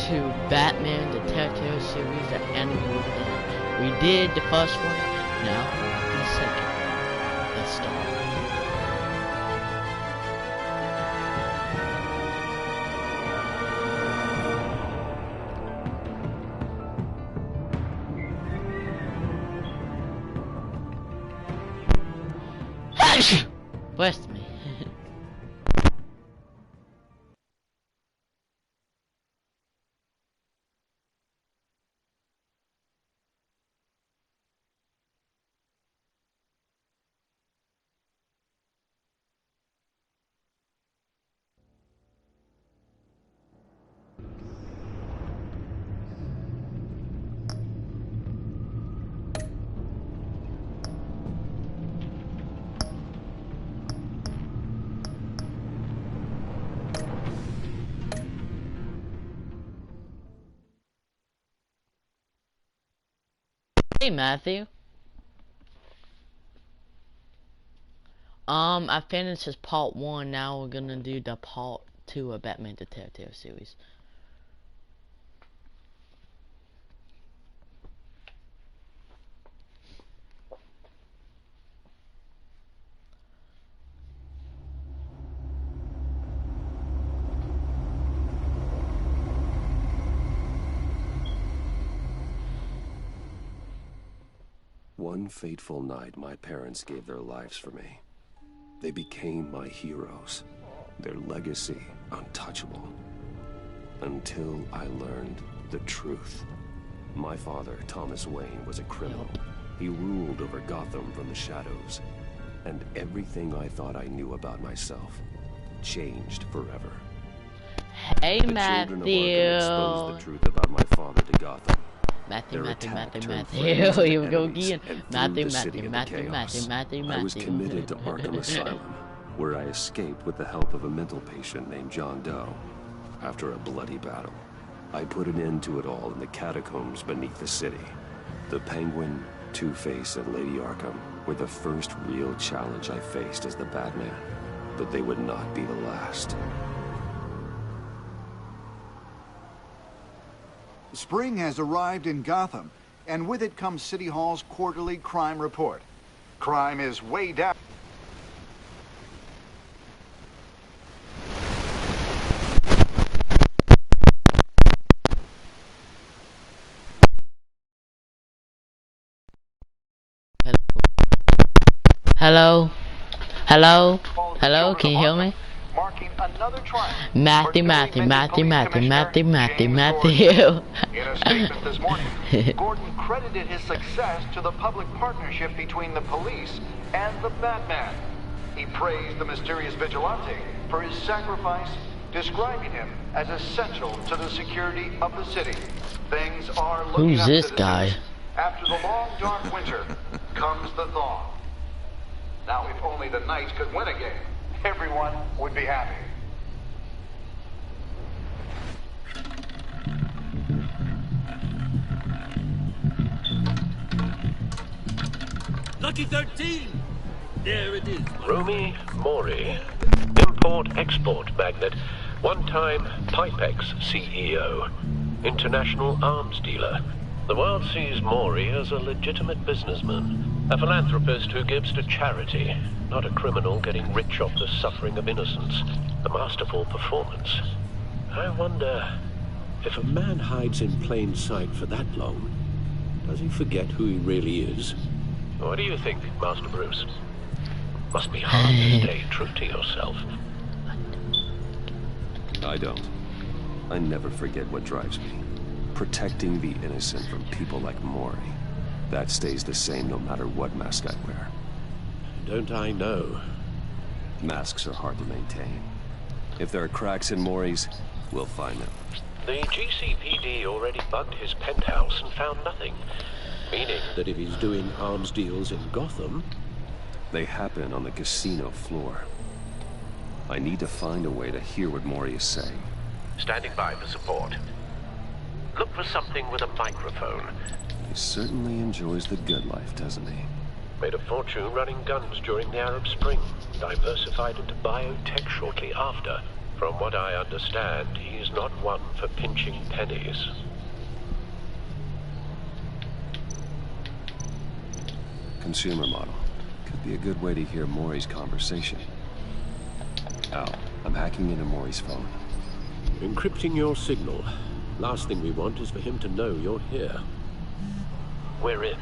to Batman the Telltale series that ended with it. We did the first one, now the second. Let's start. Bless me. Hey Matthew. I finished this part 1, now we're gonna do the part 2 of Batman the Telltale series. One fateful night, my parents gave their lives for me. They became my heroes, their legacy untouchable. Until I learned the truth. My father, Thomas Wayne, was a criminal. He ruled over Gotham from the shadows. And everything I thought I knew about myself changed forever. Hey the Matthew. Children of Arkham exposed the truth about my father to Gotham. Matthew. Here we go again. Matthew. I was committed to Arkham Asylum, where I escaped with the help of a mental patient named John Doe. After a bloody battle, I put an end to it all in the catacombs beneath the city. The Penguin, Two-Face, and Lady Arkham were the first real challenge I faced as the Batman, but they would not be the last. Spring has arrived in Gotham, and with it comes City Hall's quarterly crime report. Crime is way down. Hello? Hello? Hello? Can you hear me? Marking another trial. Matthew. In a statement this morning, Gordon credited his success to the public partnership between the police and the Batman. He praised the mysterious vigilante for his sacrifice, describing him as essential to the security of the city. Things are looking Who's up, this citizens. guy? After the long, dark winter comes the thaw. Now, if only the Knights could win a game, everyone would be happy. Lucky 13! There it is. Romy Mori, import-export magnate, one-time Pipex CEO, international arms dealer. The world sees Mori as a legitimate businessman, a philanthropist who gives to charity, not a criminal getting rich off the suffering of innocence. A masterful performance. I wonder, if a man hides in plain sight for that long, does he forget who he really is? What do you think, Master Bruce? Must be hard to stay true to yourself. I don't. I never forget what drives me. Protecting the innocent from people like Mori. That stays the same no matter what mask I wear. Don't I know? Masks are hard to maintain. If there are cracks in Mori's, we'll find them. The GCPD already bugged his penthouse and found nothing. Meaning that if he's doing arms deals in Gotham, they happen on the casino floor. I need to find a way to hear what Mori is saying. Standing by for support. Look for something with a microphone. He certainly enjoys the good life, doesn't he? Made a fortune running guns during the Arab Spring. Diversified into biotech shortly after. From what I understand, he's not one for pinching pennies. Consumer model. Could be a good way to hear Maury's conversation. Al, I'm hacking into Maury's phone. Encrypting your signal. Last thing we want is for him to know you're here. We're in.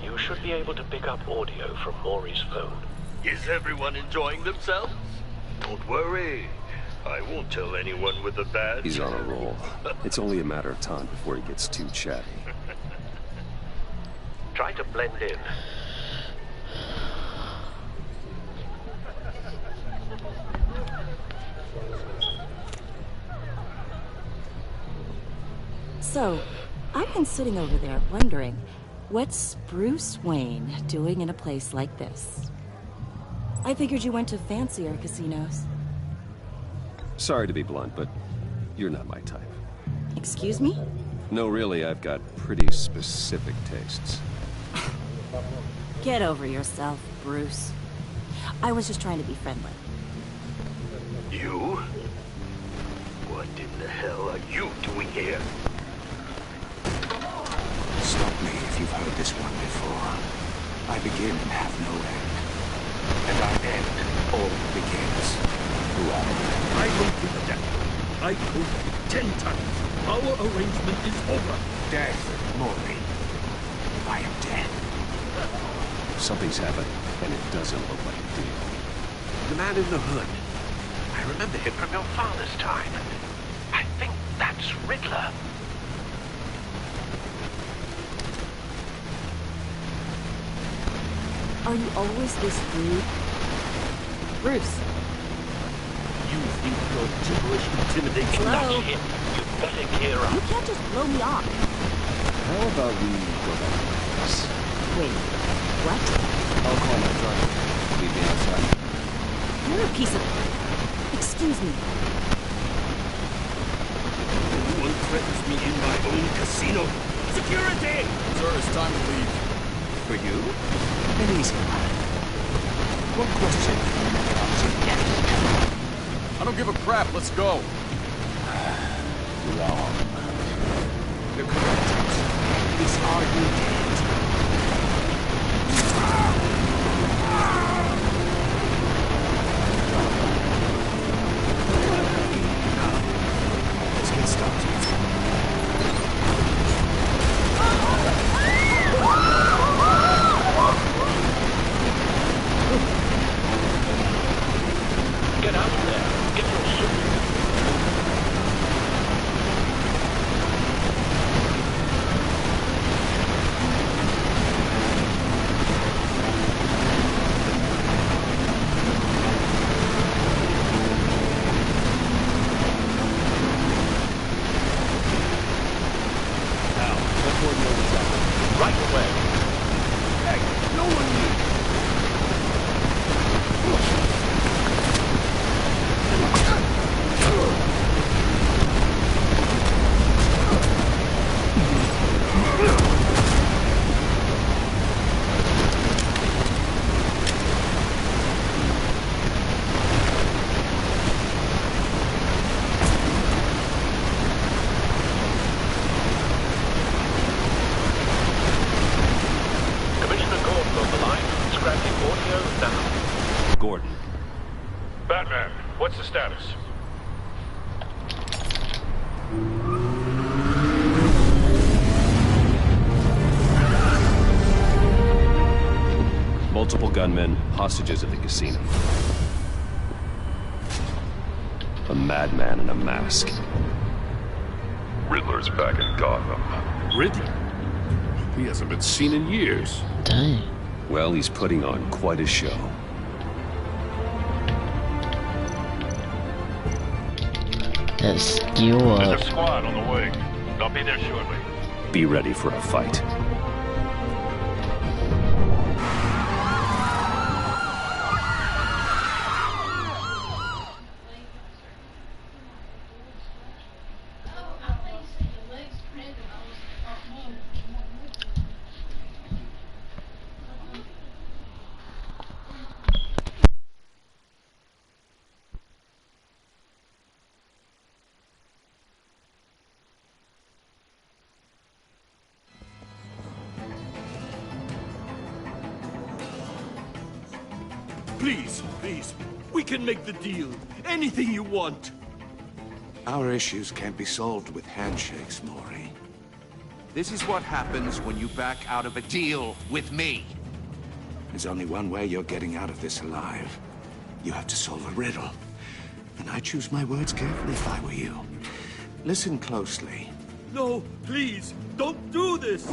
You should be able to pick up audio from Maury's phone. Is everyone enjoying themselves? Don't worry. I won't tell anyone with a badge. He's on a roll. It's only a matter of time before he gets too chatty. Try to blend in. So, I've been sitting over there wondering, what's Bruce Wayne doing in a place like this? I figured you went to fancier casinos. Sorry to be blunt, but you're not my type. Excuse me? No, really, I've got pretty specific tastes. Get over yourself, Bruce. I was just trying to be friendly. You? What in the hell are you doing here? Stop me if you've heard this one before. I begin and have no end. And I end all begins. Who am I? I don't give a damn. I told you 10 times. Our arrangement is over. Death, Maury. I am dead. Something's happened, and it doesn't look like a deal. The man in the hood. I remember him from your father's time. I think that's Riddler. Are you always this rude? Bruce. You think your gibberish intimidates me? Hello? That's him. You better gear up. You can't just blow me off. How about we go back to this? Wait, what? I'll call my driver. Meet me outside. You're a piece of... Excuse me. Anyone threatens me in my own casino. Security! Sir, it's time to leave. For you? An easy one. What question can you make answer? I don't give a crap. Let's go. Wrong. The correct answer is, are you dead? Let's get started. Get out of there. Get your suit. Right away. Hey, no one needs. Commissioner Gordon on the line. Scrapping audio now. Gordon. Batman, what's the status? Multiple gunmen, hostages at the casino. A madman in a mask. Riddler's back in Gotham. Riddler? He hasn't been seen in years. Dang. Well, he's putting on quite a show. That skill There's up. a squad on the way. They'll be there shortly. Be ready for a fight. Please, please. We can make the deal. Anything you want. Our issues can't be solved with handshakes, Maury. This is what happens when you back out of a deal with me. There's only one way you're getting out of this alive. You have to solve a riddle. And I choose my words carefully if I were you. Listen closely. No, please, don't do this!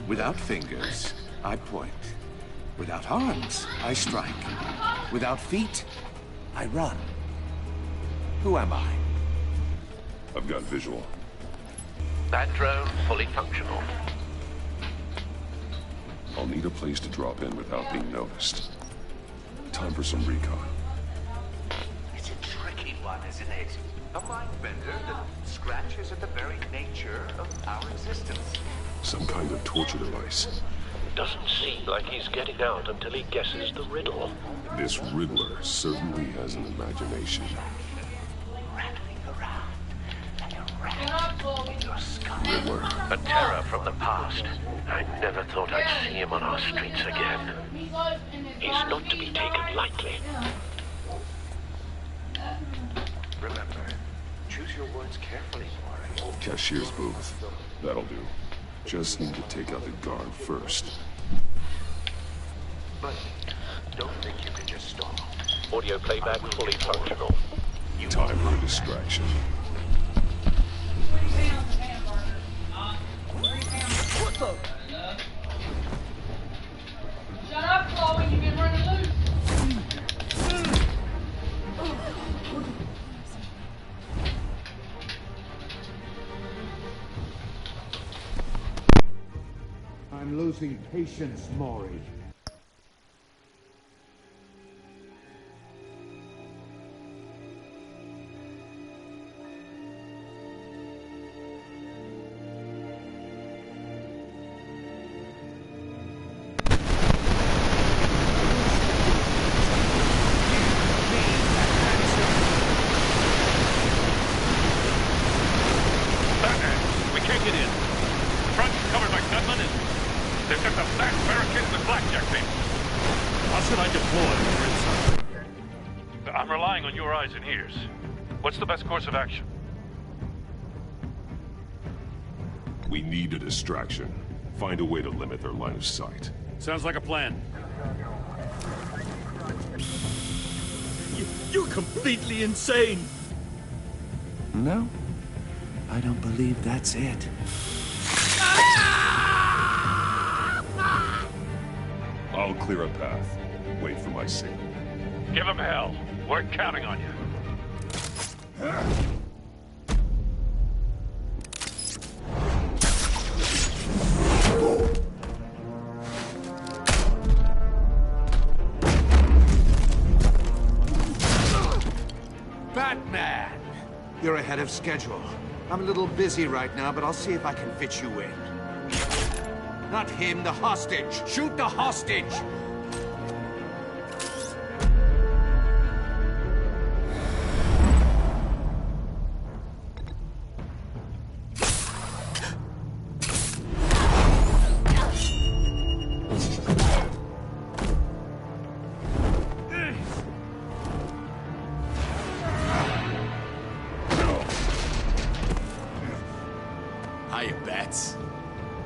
Without fingers, I point. Without arms, I strike. Without feet, I run. Who am I? I've got visual. That drone fully functional. I'll need a place to drop in without being noticed. Time for some recon. It's a tricky one, isn't it? A mind bender that scratches at the very nature of our existence. Some kind of torture device. Doesn't seem like he's getting out until he guesses the riddle. This Riddler certainly has an imagination. Riddler. A terror from the past. I never thought I'd see him on our streets again. He's not to be taken lightly. Remember, choose your words carefully, Maury. Cashier's booth. That'll do. Just need to take out the guard first. But don't think you can just stall. Audio playback fully functional. Time for a distraction. What the? Shut up, Chloe, you've been running loose. I'm losing patience, Maury. I'm relying on your eyes and ears. What's the best course of action? We need a distraction. Find a way to limit their line of sight. Sounds like a plan. You're completely insane! No, I don't believe that's it. I'll clear a path. Wait for my signal. Give him hell. We're counting on you. Batman! You're ahead of schedule. I'm a little busy right now, but I'll see if I can fit you in. Not him, the hostage! Shoot the hostage!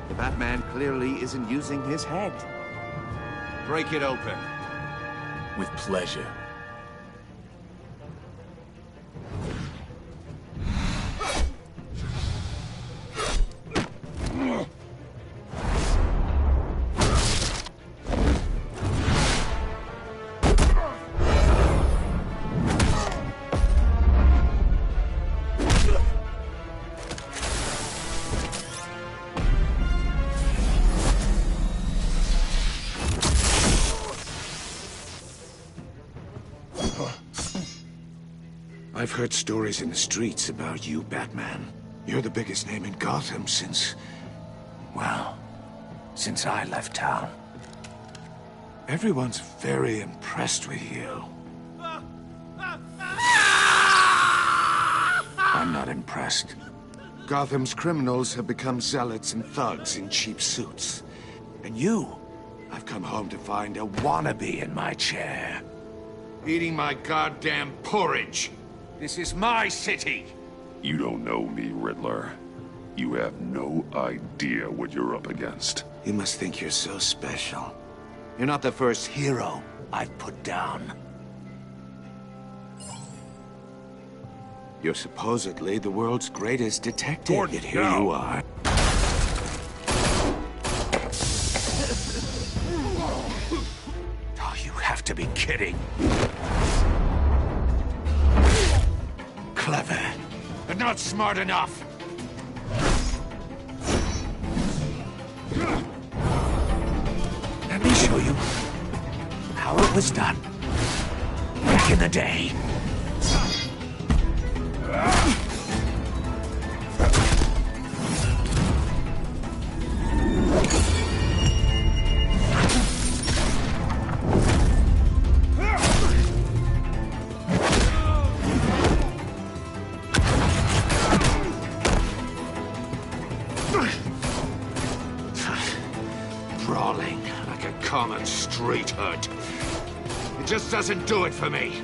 The Batman clearly isn't using his head. Break it open. With pleasure. I've heard stories in the streets about you, Batman. You're the biggest name in Gotham since... well, since I left town. Everyone's very impressed with you. I'm not impressed. Gotham's criminals have become zealots and thugs in cheap suits. And you I've come home to find a wannabe in my chair. Eating my goddamn porridge. This is my city. You don't know me, Riddler. You have no idea what you're up against. You must think you're so special. You're not the first hero I've put down. You're supposedly the world's greatest detective, Gordon, yet here no. you are. Oh, you have to be kidding. Clever, but not smart enough. Let me show you how it was done back in the day. Brawling like a common street hood. It just doesn't do it for me.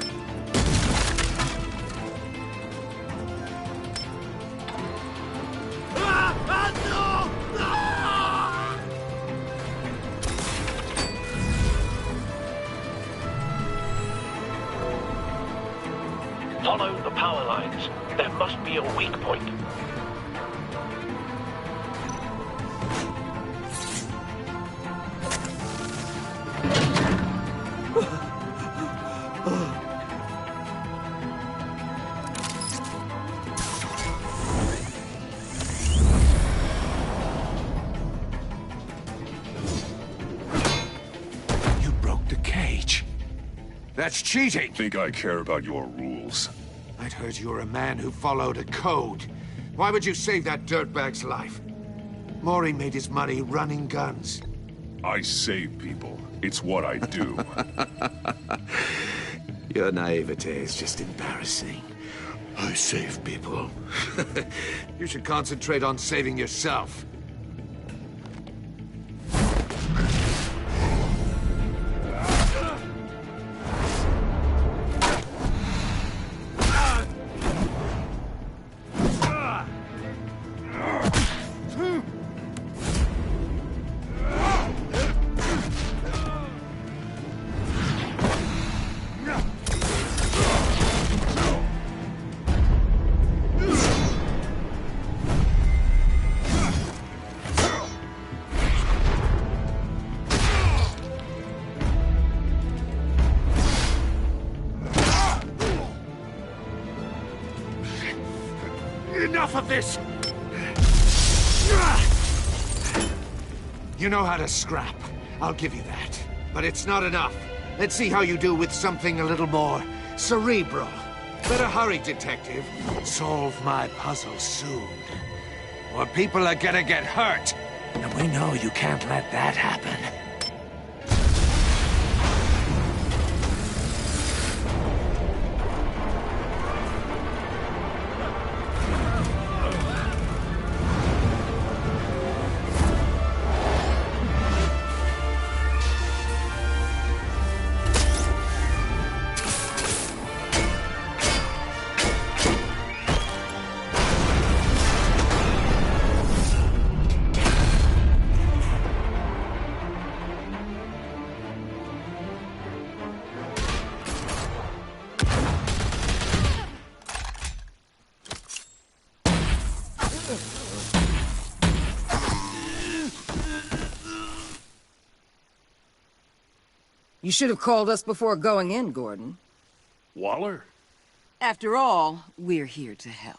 Follow the power lines. There must be a weak point. You broke the cage. That's cheating. Think I care about your rules? I'd heard you were a man who followed a code. Why would you save that dirtbag's life? Maury made his money running guns. I save people. It's what I do. Your naivete is just embarrassing. I save people. You should concentrate on saving yourself. Enough of this! You know how to scrap. I'll give you that. But it's not enough. Let's see how you do with something a little more cerebral. Better hurry, detective. Solve my puzzle soon. Or people are gonna get hurt. And we know you can't let that happen. You should have called us before going in, Gordon. Waller? After all, we're here to help.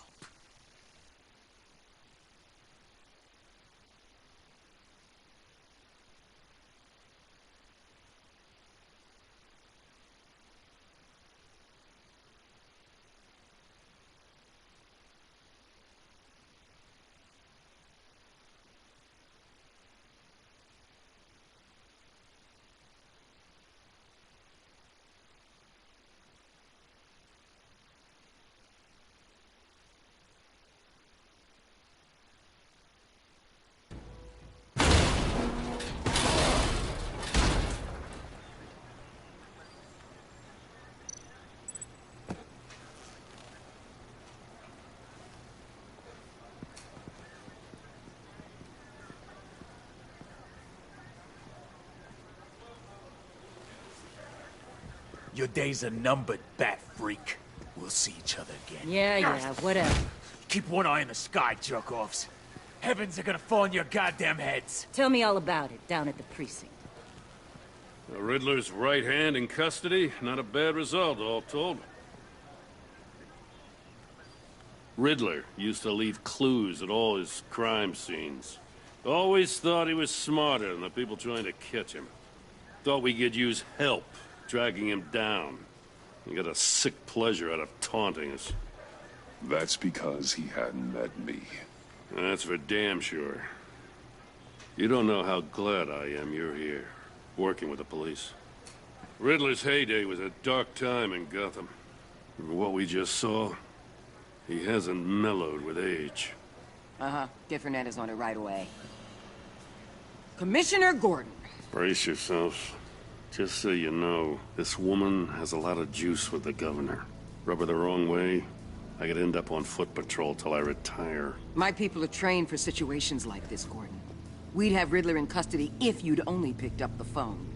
Your days are numbered, bat freak. We'll see each other again. Yeah, whatever. Keep one eye in the sky, jerk-offs. Heavens are gonna fall on your goddamn heads. Tell me all about it down at the precinct. The Riddler's right hand in custody. Not a bad result, all told. Riddler used to leave clues at all his crime scenes. Always thought he was smarter than the people trying to catch him. Thought we could use help, dragging him down. He got a sick pleasure out of taunting us. That's because he hadn't met me. That's for damn sure. You don't know how glad I am you're here, working with the police. Riddler's heyday was a dark time in Gotham. And what we just saw, he hasn't mellowed with age. Uh-huh. Get Fernandez on it right away. Commissioner Gordon. Brace yourselves. Just so you know, this woman has a lot of juice with the governor. Rub her the wrong way, I could end up on foot patrol till I retire. My people are trained for situations like this, Gordon. We'd have Riddler in custody if you'd only picked up the phone.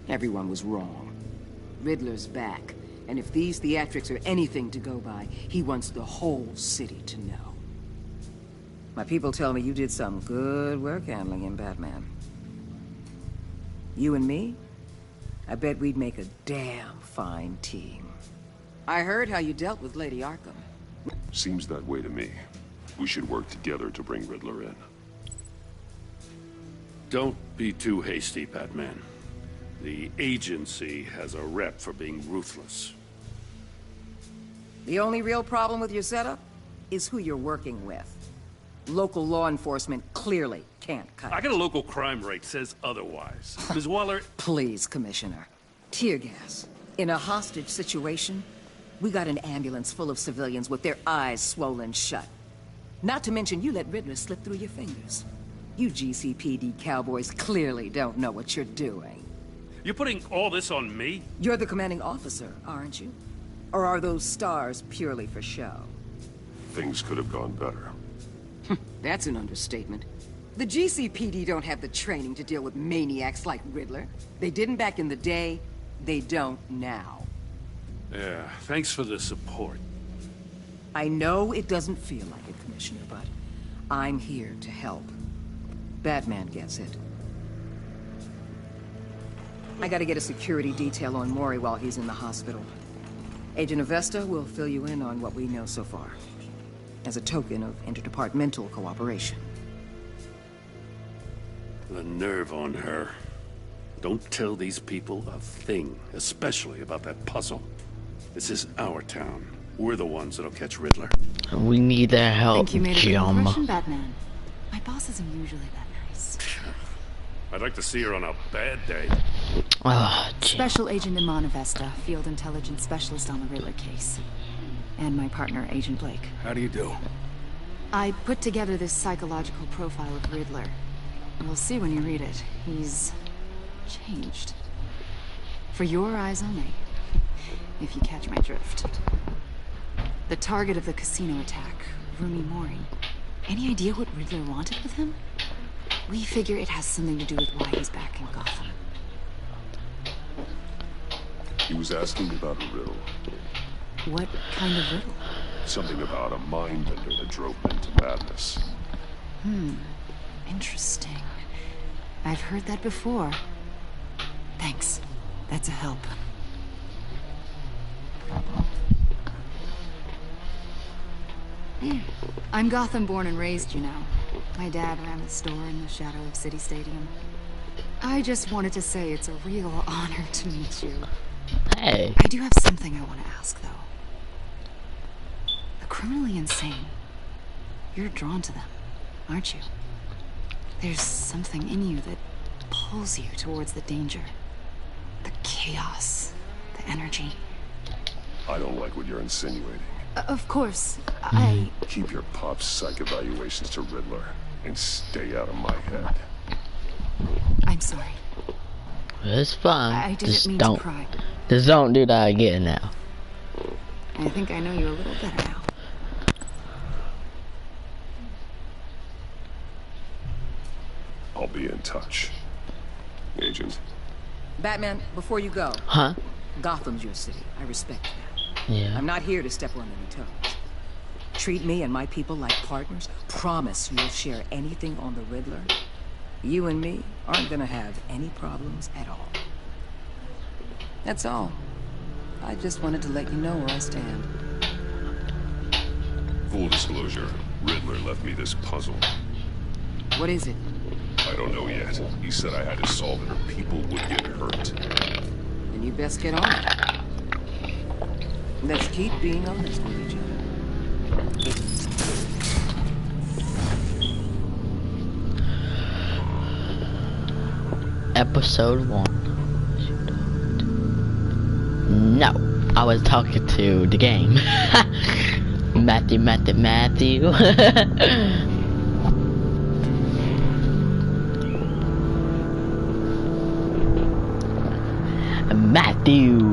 Everyone was wrong. Riddler's back, and if these theatrics are anything to go by, he wants the whole city to know. My people tell me you did some good work handling him, Batman. You and me? I bet we'd make a damn fine team. I heard how you dealt with Lady Arkham. Seems that way to me. We should work together to bring Riddler in. Don't be too hasty, Batman. The agency has a rep for being ruthless. The only real problem with your setup is who you're working with. Local law enforcement clearly can't cut it. I got a local crime rate says otherwise. Ms. Waller... Please, Commissioner. Tear gas. In a hostage situation? We got an ambulance full of civilians with their eyes swollen shut. Not to mention you let Riddler slip through your fingers. You GCPD cowboys clearly don't know what you're doing. You're putting all this on me? You're the commanding officer, aren't you? Or are those stars purely for show? Things could have gone better. That's an understatement. The GCPD don't have the training to deal with maniacs like Riddler. They didn't back in the day, they don't now. Yeah, thanks for the support. I know it doesn't feel like it, Commissioner, but I'm here to help. Batman gets it. I gotta get a security detail on Mori while he's in the hospital. Agent Avesta will fill you in on what we know so far, as a token of interdepartmental cooperation. The nerve on her. Don't tell these people a thing, especially about that puzzle. This is our town. We're the ones that'll catch Riddler. We need their help, Think you made a good impression, Batman. My boss isn't usually that nice. I'd like to see her on a bad day. Oh, Special Agent Iman Avesta, Field Intelligence Specialist on the Riddler case. And my partner, Agent Blake. How do you do? I put together this psychological profile of Riddler. You'll see when you read it. He's changed. For your eyes only, if you catch my drift. The target of the casino attack, Rumi Mori. Any idea what Riddler wanted with him? We figure it has something to do with why he's back in Gotham. He was asking about a riddle. What kind of riddle? Something about a mind-bender that drove him into madness. Interesting. I've heard that before. Thanks. That's a help. I'm Gotham born and raised, you know. My dad ran the store in the shadow of City Stadium. I just wanted to say it's a real honor to meet you. Hey. I do have something I want to ask, though. The criminally insane. You're drawn to them, aren't you? There's something in you that pulls you towards the danger. The chaos. The energy. I don't like what you're insinuating. Of course, I... Keep your pop's psych evaluations to Riddler, and stay out of my head. I'm sorry. It's fine. I didn't just mean don't. to pry. Just don't do that again now. I think I know you a little better now. I'll be in touch. Agent. Batman, before you go. Huh? Gotham's your city. I respect that. Yeah. I'm not here to step on any toes. Treat me and my people like partners. Promise you'll share anything on the Riddler. You and me aren't gonna have any problems at all. That's all. I just wanted to let you know where I stand. Full disclosure, Riddler left me this puzzle. What is it? I don't know yet. He said I had to solve it or people would get hurt. Then you best get on it. Let's keep being honest with each other. Episode 1. No, I was talking to the game. Matthew. Matthew,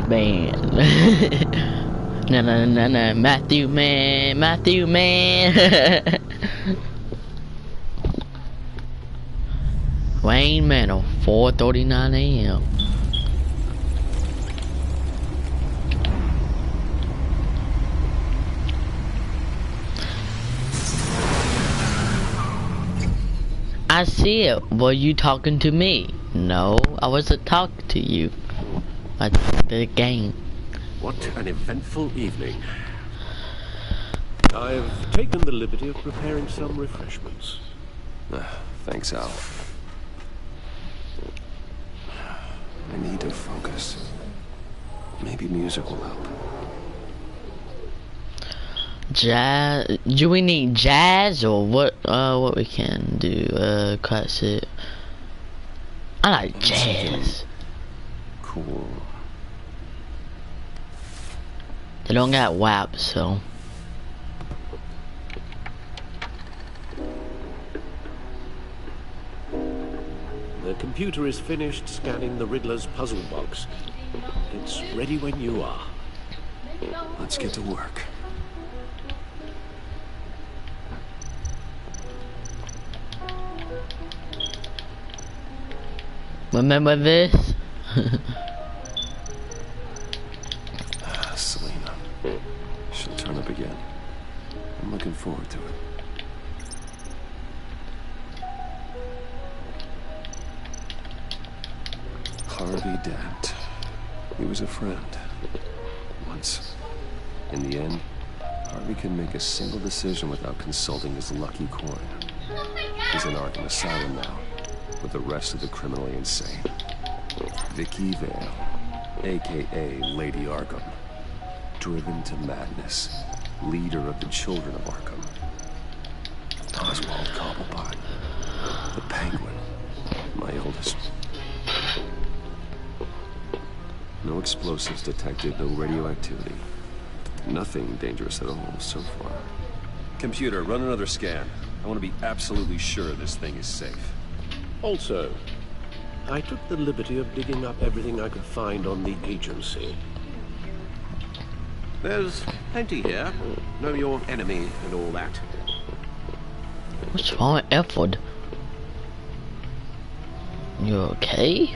man. No, Matthew, man. Wayne Manor, 4:39 a.m. I see it. Were you talking to me? No, I wasn't talking to you. I talked to the game. What an eventful evening. I've taken the liberty of preparing some refreshments. Thanks, Al. I need to focus. Maybe music will help. Jazz? Do we need jazz or what? What we can do? Classic. I like jazz. Cool. They don't got WAP, so. The computer is finished scanning the Riddler's puzzle box. It's ready when you are. Let's get to work. Remember this? Selena. She'll turn up again. I'm looking forward to it. Harvey Dent. He was a friend. Once. In the end, Harvey can make a single decision without consulting his lucky coin. He's in Arkham Asylum now, with the rest of the criminally insane. Vicky Vale, a.k.a. Lady Arkham. Driven to madness. Leader of the children of Arkham. Oswald Cobblepot. The Penguin. My oldest. No explosives detected, no radioactivity. Nothing dangerous at all so far. Computer, run another scan. I want to be absolutely sure this thing is safe. Also, I took the liberty of digging up everything I could find on the agency. There's plenty here. Know your enemy and all that. What's wrong with Efford? You okay?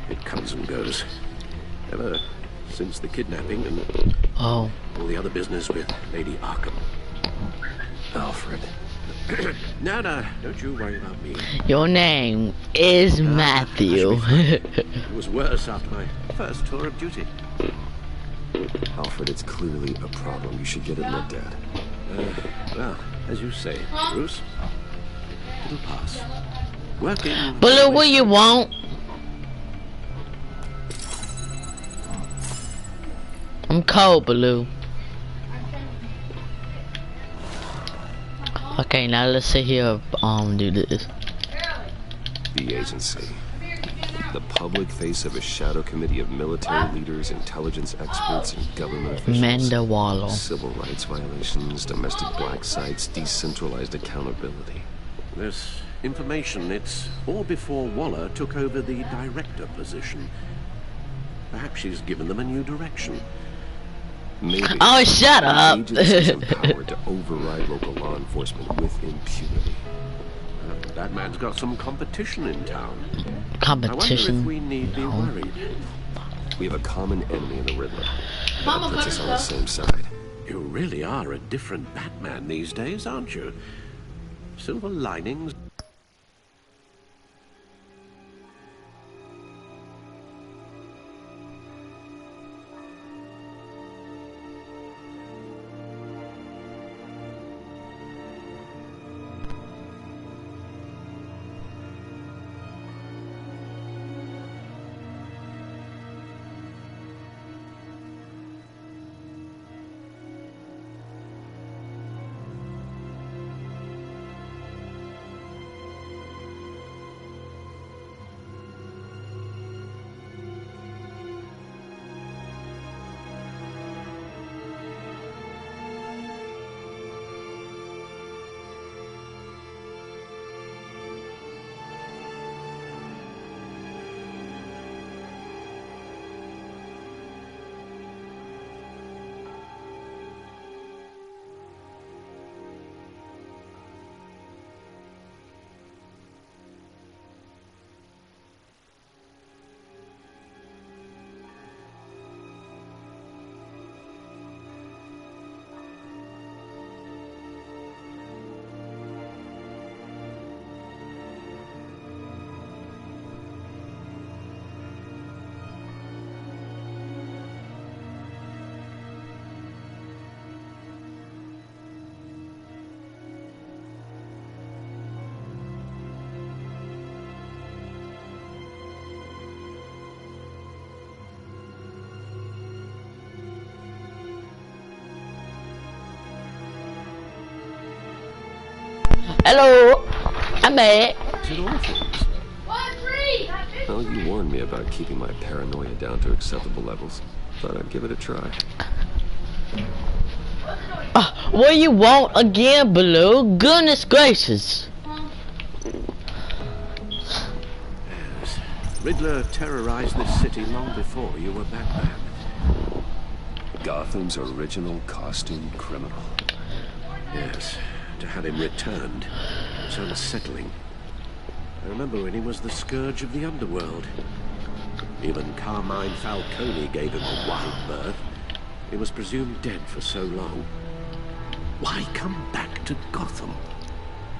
It comes and goes. Ever since the kidnapping and all the other business with Lady Arkham. Alfred. No, don't you worry about me. Your name is Matthew. It was worse after my first tour of duty. Alfred, it's clearly a problem. You should get it looked at. Well, as you say, Bruce, it'll pass. Working. But look what you want. I'm cold, Baloo. Okay, now let's sit here, do this. The agency. The public face of a shadow committee of military leaders, intelligence experts, and government officials. Mandawalo. Civil rights violations, domestic black sites, decentralized accountability. This information, it's all before Waller took over the director position. Perhaps she's given them a new direction. Maybe. Oh, shut up! The agency's empowered to override local law enforcement with impunity. That man's got some competition in town. Competition? I wonder if we need be worried. We have a common enemy in the Riddler. That puts us on the same side. You really are a different Batman these days, aren't you? Silver linings. Hello, I'm back. Well, you warned me about keeping my paranoia down to acceptable levels. Thought I'd give it a try. What do you want again, Blue? Goodness gracious. Yes. Riddler terrorized this city long before you were Batman. Gotham's original costume criminal. Yes. To have him returned was unsettling. I remember when he was the scourge of the underworld. Even Carmine Falcone gave him a wild birth. He was presumed dead for so long. Why come back to Gotham?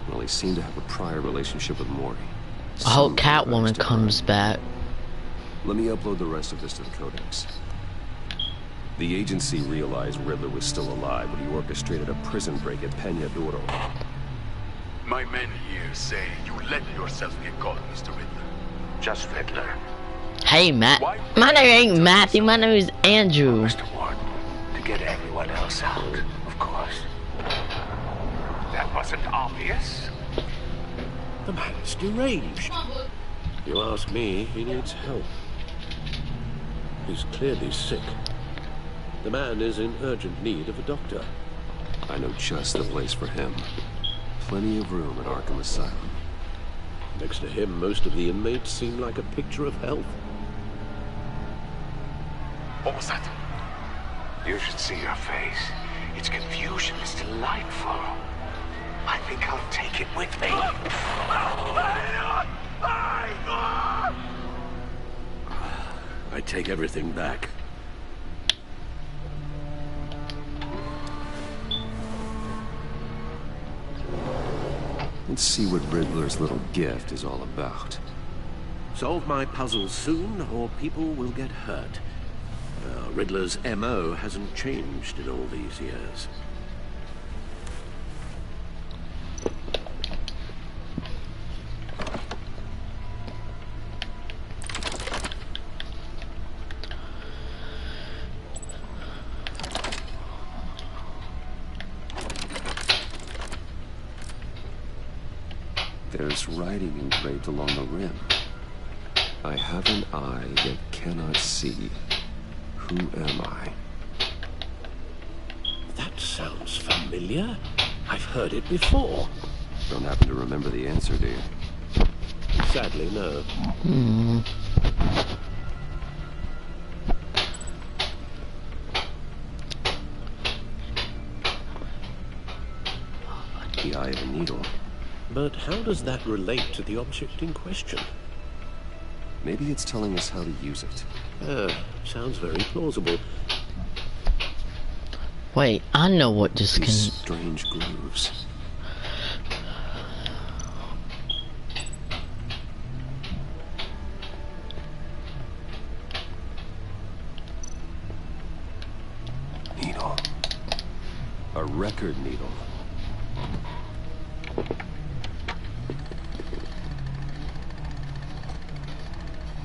Well, he seemed to have a prior relationship with Mori. I hope Catwoman comes back. Let me upload the rest of this to the Codex. The agency realized Riddler was still alive when he orchestrated a prison break at Peña Duro. My men here say you let yourself get caught, Mr. Riddler. Just Riddler. Hey, Matt. My name ain't Matthew. My name is Andrew. Mr. Warden, to get everyone else out, of course. That wasn't obvious. The man's deranged. You ask me, he needs help. He's clearly sick. The man is in urgent need of a doctor. I know just the place for him. Plenty of room at Arkham Asylum. Next to him, most of the inmates seem like a picture of health. What was that? You should see your face. Its confusion is delightful. I think I'll take it with me. I take everything back. Let's see what Riddler's little gift is all about. Solve my puzzle soon, or people will get hurt. Riddler's MO hasn't changed in all these years. There's writing engraved along the rim. I have an eye that cannot see. Who am I? That sounds familiar. I've heard it before. Don't happen to remember the answer, do you? Sadly, no. The eye of a needle. But how does that relate to the object in question? Maybe it's telling us how to use it. Sounds very plausible. Wait, I know what this can... Strange grooves. Needle. A record needle.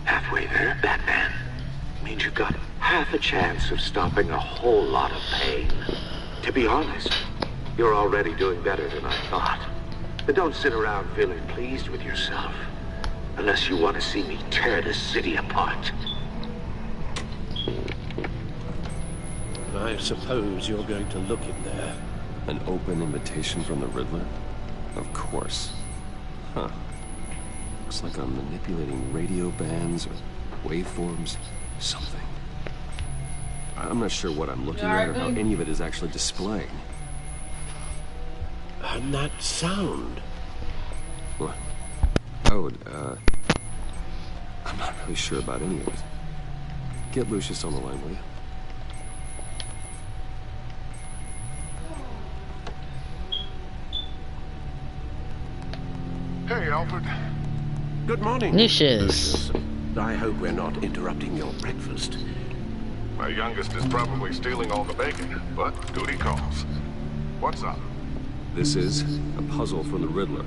Halfway there, Batman. Means you've got half a chance of stopping a whole lot of pain. To be honest, you're already doing better than I thought. But don't sit around feeling pleased with yourself. Unless you want to see me tear this city apart. I suppose you're going to look in there. An open invitation from the Riddler? Of course. Huh. Looks like I'm manipulating radio bands or waveforms. Something. I'm not sure what I'm looking at or how any of it is actually displaying. And that sound. What? Oh, I'm not really sure about any of it. Get Lucius on the line, will you? Hey, Alfred. Good morning. Lucius. I hope we're not interrupting your breakfast. My youngest is probably stealing all the bacon, but duty calls. What's up? This is a puzzle from the Riddler.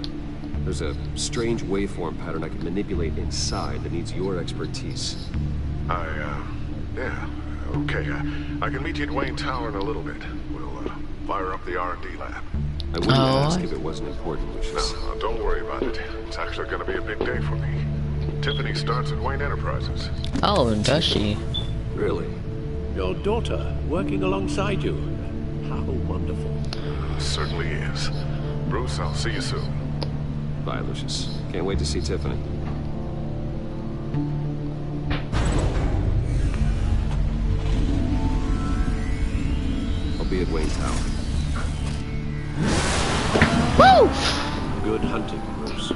There's a strange waveform pattern I can manipulate inside that needs your expertise. Yeah, okay. I can meet you at Wayne Tower in a little bit. We'll, fire up the R&D lab. I wouldn't ask if it wasn't important, Lucius. No, don't worry about it. It's actually gonna be a big day for me. Tiffany starts at Wayne Enterprises. Oh, does she? Really? Your daughter, working alongside you. How wonderful. Certainly is. Bruce, I'll see you soon. Bye, Lucius. Can't wait to see Tiffany. I'll be at Wayne Tower. Woo! Good hunting, Bruce.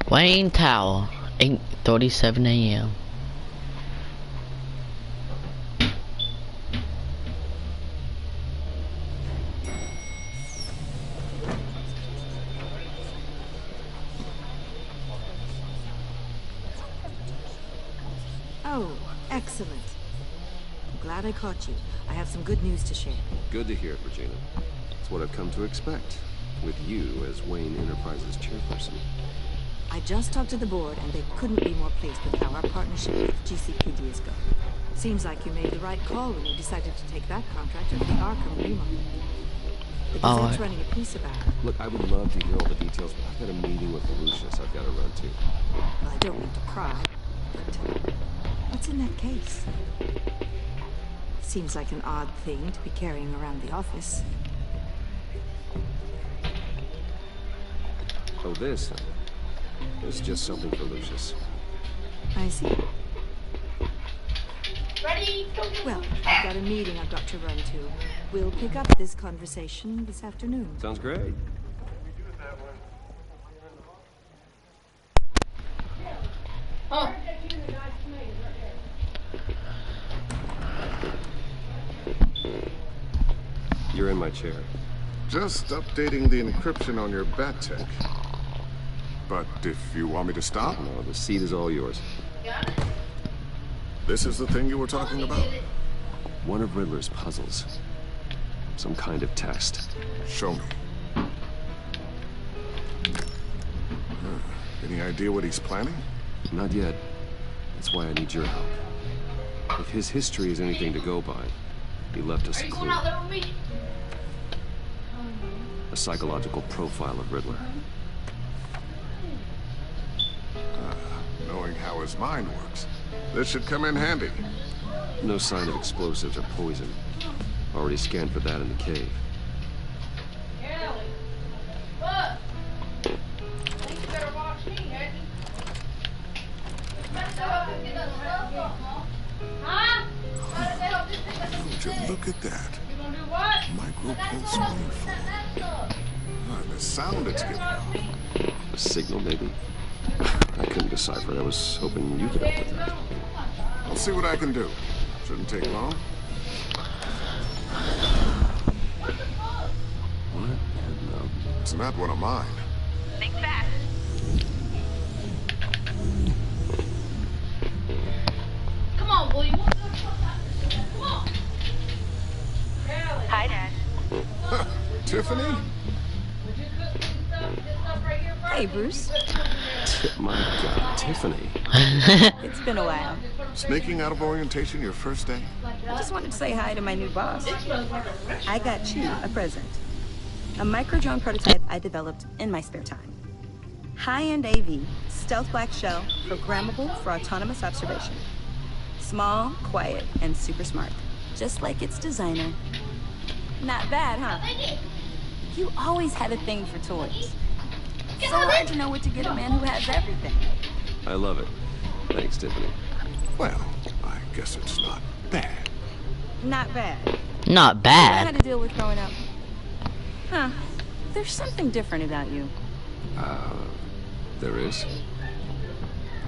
Wayne Tower, 8:37 a.m. Oh, excellent. I'm glad I caught you. I have some good news to share. Good to hear it, Regina. It's what I've come to expect, with you as Wayne Enterprises chairperson. I just talked to the board, and they couldn't be more pleased with how our partnership with GCPD is going. Seems like you made the right call when you decided to take that contract over the Arkham remodel. The Gazette's running a piece about it. Look, I would love to hear all the details, but I've got a meeting with Lucius I've got to run to. Well, I don't mean to pry, but what's in that case? Seems like an odd thing to be carrying around the office. Oh, this? It's just something for Lucius. I see. Ready? Well, I've got a meeting I've got to run to. We'll pick up this conversation this afternoon. Sounds great. Oh. You're in my chair. Just updating the encryption on your bat tech. But if you want me to stop? No, the seat is all yours. This is the thing you were talking about? One of Riddler's puzzles. Some kind of test. Show me. Any idea what he's planning? Not yet. That's why I need your help. If his history is anything to go by, he left us a clue. A psychological profile of Riddler. Knowing how his mind works, this should come in handy. No sign of explosives or poison. Already scanned for that in the cave. Would you look at that? Micro-pulse waveform. And the sound it's giving off. A signal, maybe? I couldn't decipher. I was hoping you could help with that. I'll see what I can do. Shouldn't take long. What in the... It's not one of mine. Think fast. Come on, boy. You want to come on. Hi, Dad. Tiffany? Hey, Bruce. My God, Tiffany. It's been a while. Sneaking out of orientation your first day? I just wanted to say hi to my new boss. I got you a present. A micro-drone prototype I developed in my spare time. High-end AV, stealth black shell, programmable for autonomous observation. Small, quiet, and super smart. Just like its designer. Not bad, huh? You always had a thing for toys. So hard to know what to get a man who has everything. I love it. Thanks, Tiffany. Well, I guess it's not bad. Not bad. Not I bad. had to deal with growing up. Huh. There's something different about you. There is?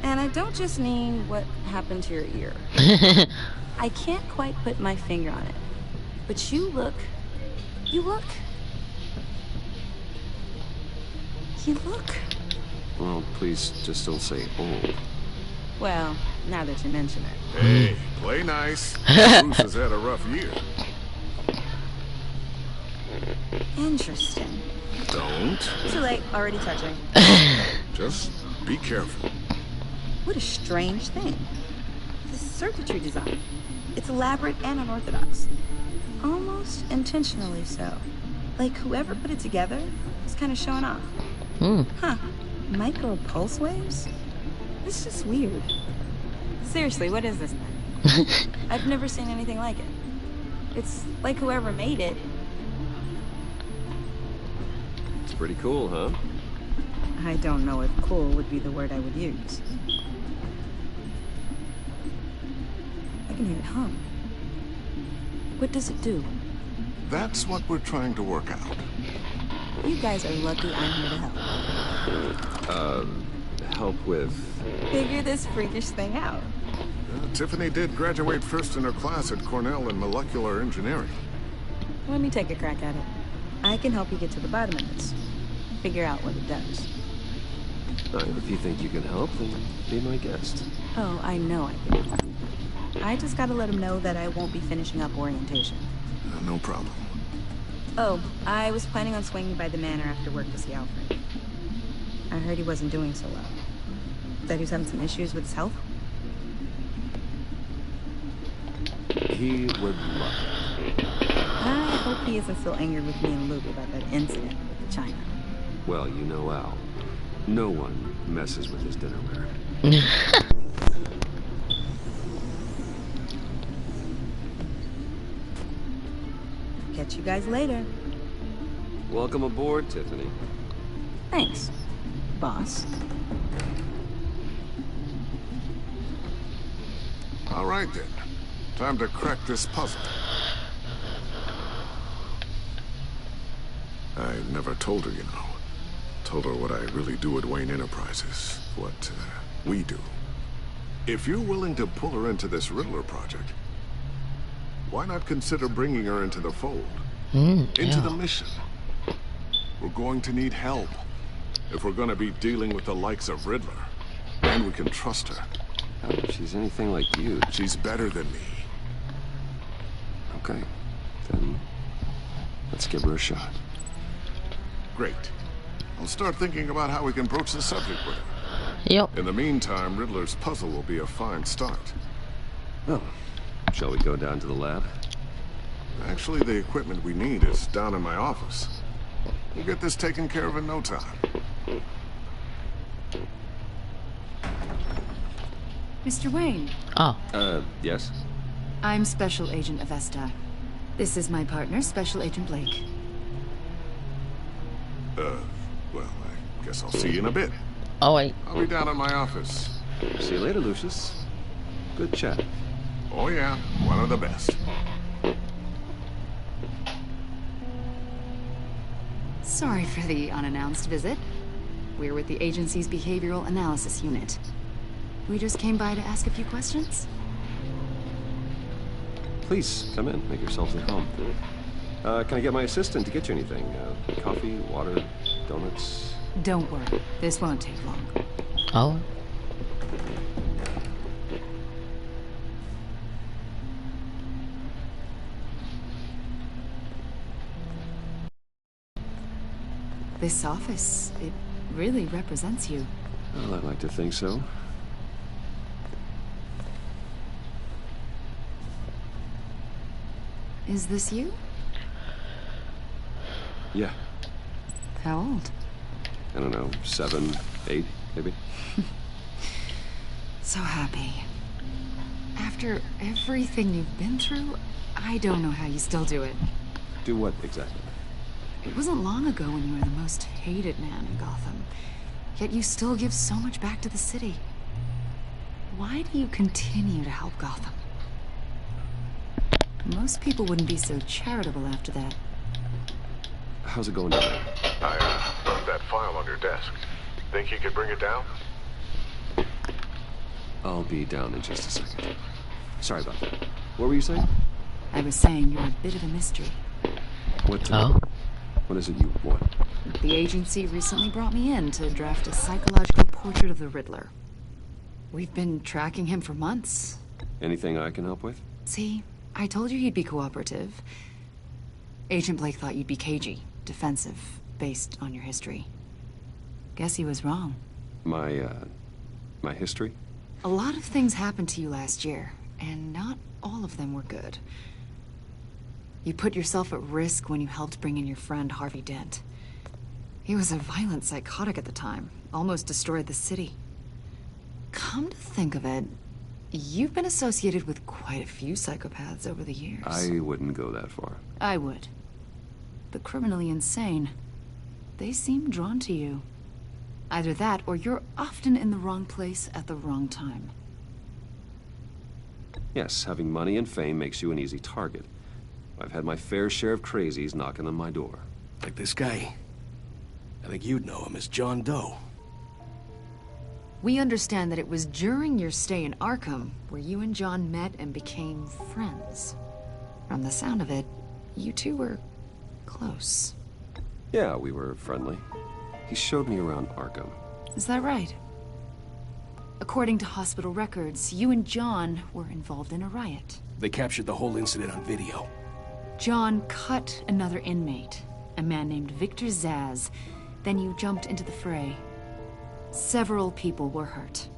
And I don't just mean what happened to your ear. I can't quite put my finger on it. But you look... You look... Well, please just don't say old. Well, now that you mention it. Hey, play nice. Bruce has had a rough year. Interesting. Don't. Too late, already touching. Just be careful. What a strange thing. This circuitry design. It's elaborate and unorthodox. Almost intentionally so. Like whoever put it together is kind of showing off. Huh. Micro pulse waves? This is just weird. Seriously, what is this thing? I've never seen anything like it. It's like whoever made it. It's pretty cool, huh? I don't know if cool would be the word I would use. I can hear it hum. What does it do? That's what we're trying to work out. You guys are lucky I'm here to help. Help with... Figure this freakish thing out. Tiffany did graduate first in her class at Cornell in molecular engineering. Let me take a crack at it. I can help you get to the bottom of this. Figure out what it does. If you think you can help, then be my guest. Oh, I know I can. I just gotta let him know that I won't be finishing up orientation. No problem. Oh, I was planning on swinging by the manor after work to see Alfred. I heard he wasn't doing so well. That he was having some issues with his health. He would love it. I hope he isn't still angered with me and Luke about that incident with the China. Well, you know Al. No one messes with his dinnerware. Catch you guys later. Welcome aboard, Tiffany. Thanks, boss. All right, then. Time to crack this puzzle. I never told her, you know. Told her what I really do at Wayne Enterprises. What we do. If you're willing to pull her into this Riddler project, why not consider bringing her into the fold? Into the mission. We're going to need help if we're going to be dealing with the likes of Riddler. And we can trust her. If she's anything like you. She's better than me. Okay. Then let's give her a shot. Great. I'll start thinking about how we can broach the subject with her. Yep. In the meantime, Riddler's puzzle will be a fine start. Oh. Shall we go down to the lab? Actually, the equipment we need is down in my office. We'll get this taken care of in no time. Mr. Wayne. Oh. Yes? I'm Special Agent Avesta. This is my partner, Special Agent Blake. Well, I guess I'll see you in a bit. Oh, wait. I'll be down in my office. See you later, Lucius. Good chat. Oh, yeah. One of the best. Sorry for the unannounced visit. We're with the agency's behavioral analysis unit. We just came by to ask a few questions. Please, come in. Make yourselves at home. Can I get my assistant to get you anything? Coffee, water, donuts? Don't worry. This won't take long. Oh. This office, it really represents you. Well, I'd like to think so. Is this you? Yeah. How old? I don't know, 7, 8, maybe? So happy. After everything you've been through, I don't know how you still do it. Do what exactly? It wasn't long ago when you were the most hated man in Gotham. Yet you still give so much back to the city. Why do you continue to help Gotham? Most people wouldn't be so charitable after that. How's it going down there? I left that file on your desk. Think you could bring it down? I'll be down in just a second. Sorry about that. What were you saying? I was saying you're a bit of a mystery. What? What is it you want? The agency recently brought me in to draft a psychological portrait of the Riddler. We've been tracking him for months. Anything I can help with? See, I told you he'd be cooperative. Agent Blake thought you'd be cagey, defensive, based on your history. Guess he was wrong. My history? A lot of things happened to you last year, and not all of them were good. You put yourself at risk when you helped bring in your friend Harvey Dent. He was a violent psychotic at the time. Almost destroyed the city. Come to think of it, you've been associated with quite a few psychopaths over the years. I wouldn't go that far. I would. The criminally insane. They seem drawn to you. Either that, or you're often in the wrong place at the wrong time. Yes, having money and fame makes you an easy target. I've had my fair share of crazies knocking on my door. Like this guy. I think you'd know him as John Doe. We understand that it was during your stay in Arkham where you and John met and became friends. From the sound of it, you two were close. Yeah, we were friendly. He showed me around Arkham. Is that right? According to hospital records, you and John were involved in a riot. They captured the whole incident on video. John cut another inmate, a man named Victor Zsasz. Then you jumped into the fray. Several people were hurt.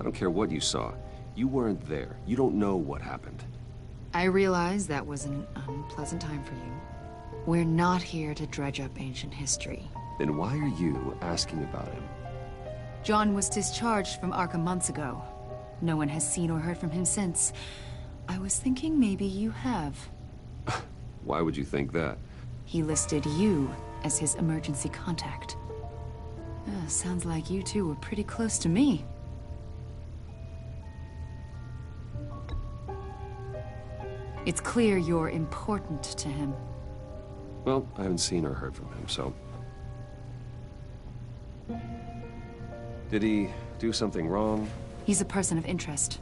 I don't care what you saw. You weren't there. You don't know what happened. I realize that was an unpleasant time for you. We're not here to dredge up ancient history. Then why are you asking about him? John was discharged from Arkham months ago. No one has seen or heard from him since. I was thinking maybe you have. Why would you think that? He listed you as his emergency contact. Sounds like you two were pretty close to me. It's clear you're important to him. Well, I haven't seen or heard from him, so... Did he do something wrong? He's a person of interest.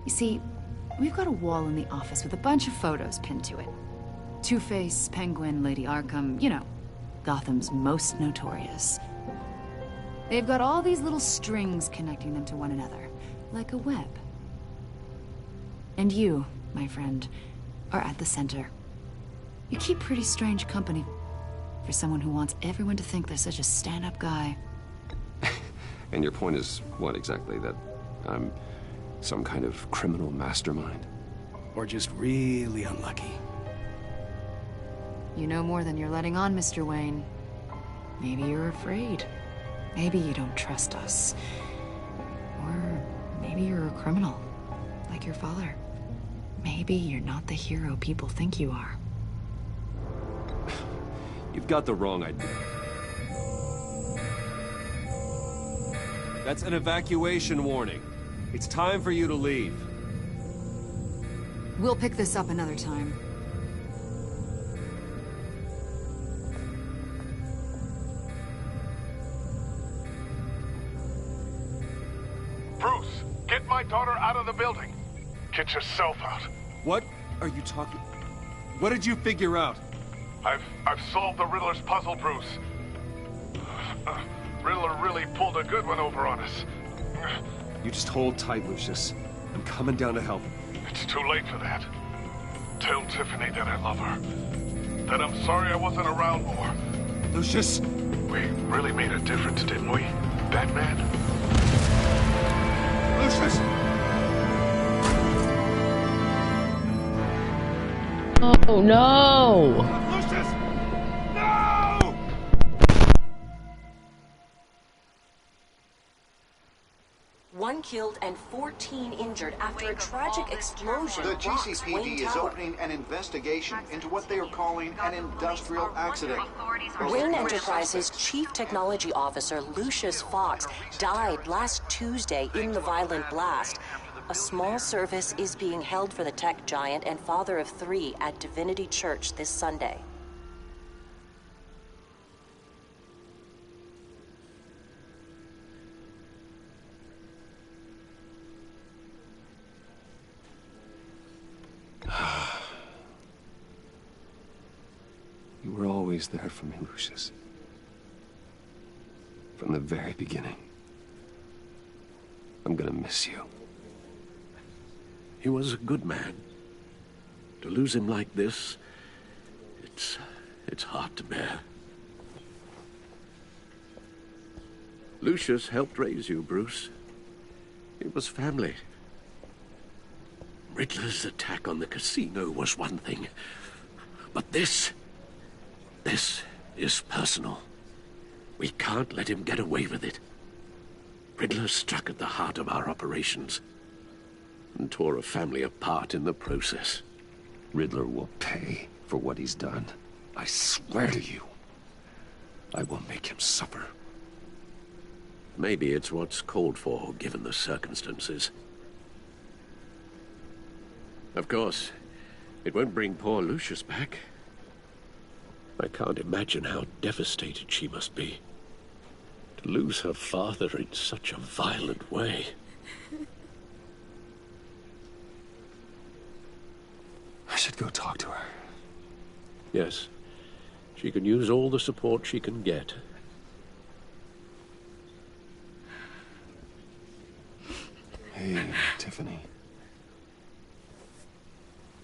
You see, we've got a wall in the office with a bunch of photos pinned to it. Two-Face, Penguin, Lady Arkham, you know, Gotham's most notorious. They've got all these little strings connecting them to one another, like a web. And you, my friend, are at the center. You keep pretty strange company for someone who wants everyone to think they're such a stand-up guy. And your point is what exactly? That I'm some kind of criminal mastermind? Or just really unlucky? You know more than you're letting on, Mr. Wayne. Maybe you're afraid. Maybe you don't trust us. Or maybe you're a criminal, like your father. Maybe you're not the hero people think you are. You've got the wrong idea. That's an evacuation warning. It's time for you to leave. We'll pick this up another time. Bruce, get my daughter out of the building. Get yourself out. What are you talking... What did you figure out? I've solved the Riddler's puzzle, Bruce. Riddler really pulled a good one over on us. You just hold tight, Lucius. I'm coming down to help. It's too late for that. Tell Tiffany that I love her. That I'm sorry I wasn't around more. Lucius! We really made a difference, didn't we, Batman? Lucius! Oh no! Lucius! No! One killed and 14 injured after a tragic explosion. The rocks GCPD Wayne is Tower. opening an investigation into what they are calling an industrial accident. Wayne Enterprises' chief technology officer, Lucius Fox, died last Tuesday in the violent blast. A small service is being held for the tech giant and father of 3 at Divinity Church this Sunday. You were always there for me, Lucius. From the very beginning. I'm gonna miss you. He was a good man. To lose him like this, it's hard to bear. Lucius helped raise you, Bruce. It was family. Riddler's attack on the casino was one thing, But this is personal. We can't let him get away with it. Riddler struck at the heart of our operations and tore a family apart in the process. Riddler will pay for what he's done. I swear to you, I will make him suffer. Maybe it's what's called for, given the circumstances. Of course, it won't bring poor Lucius back. I can't imagine how devastated she must be. To lose her father in such a violent way. I should go talk to her. Yes, she can use all the support she can get. Hey, Tiffany.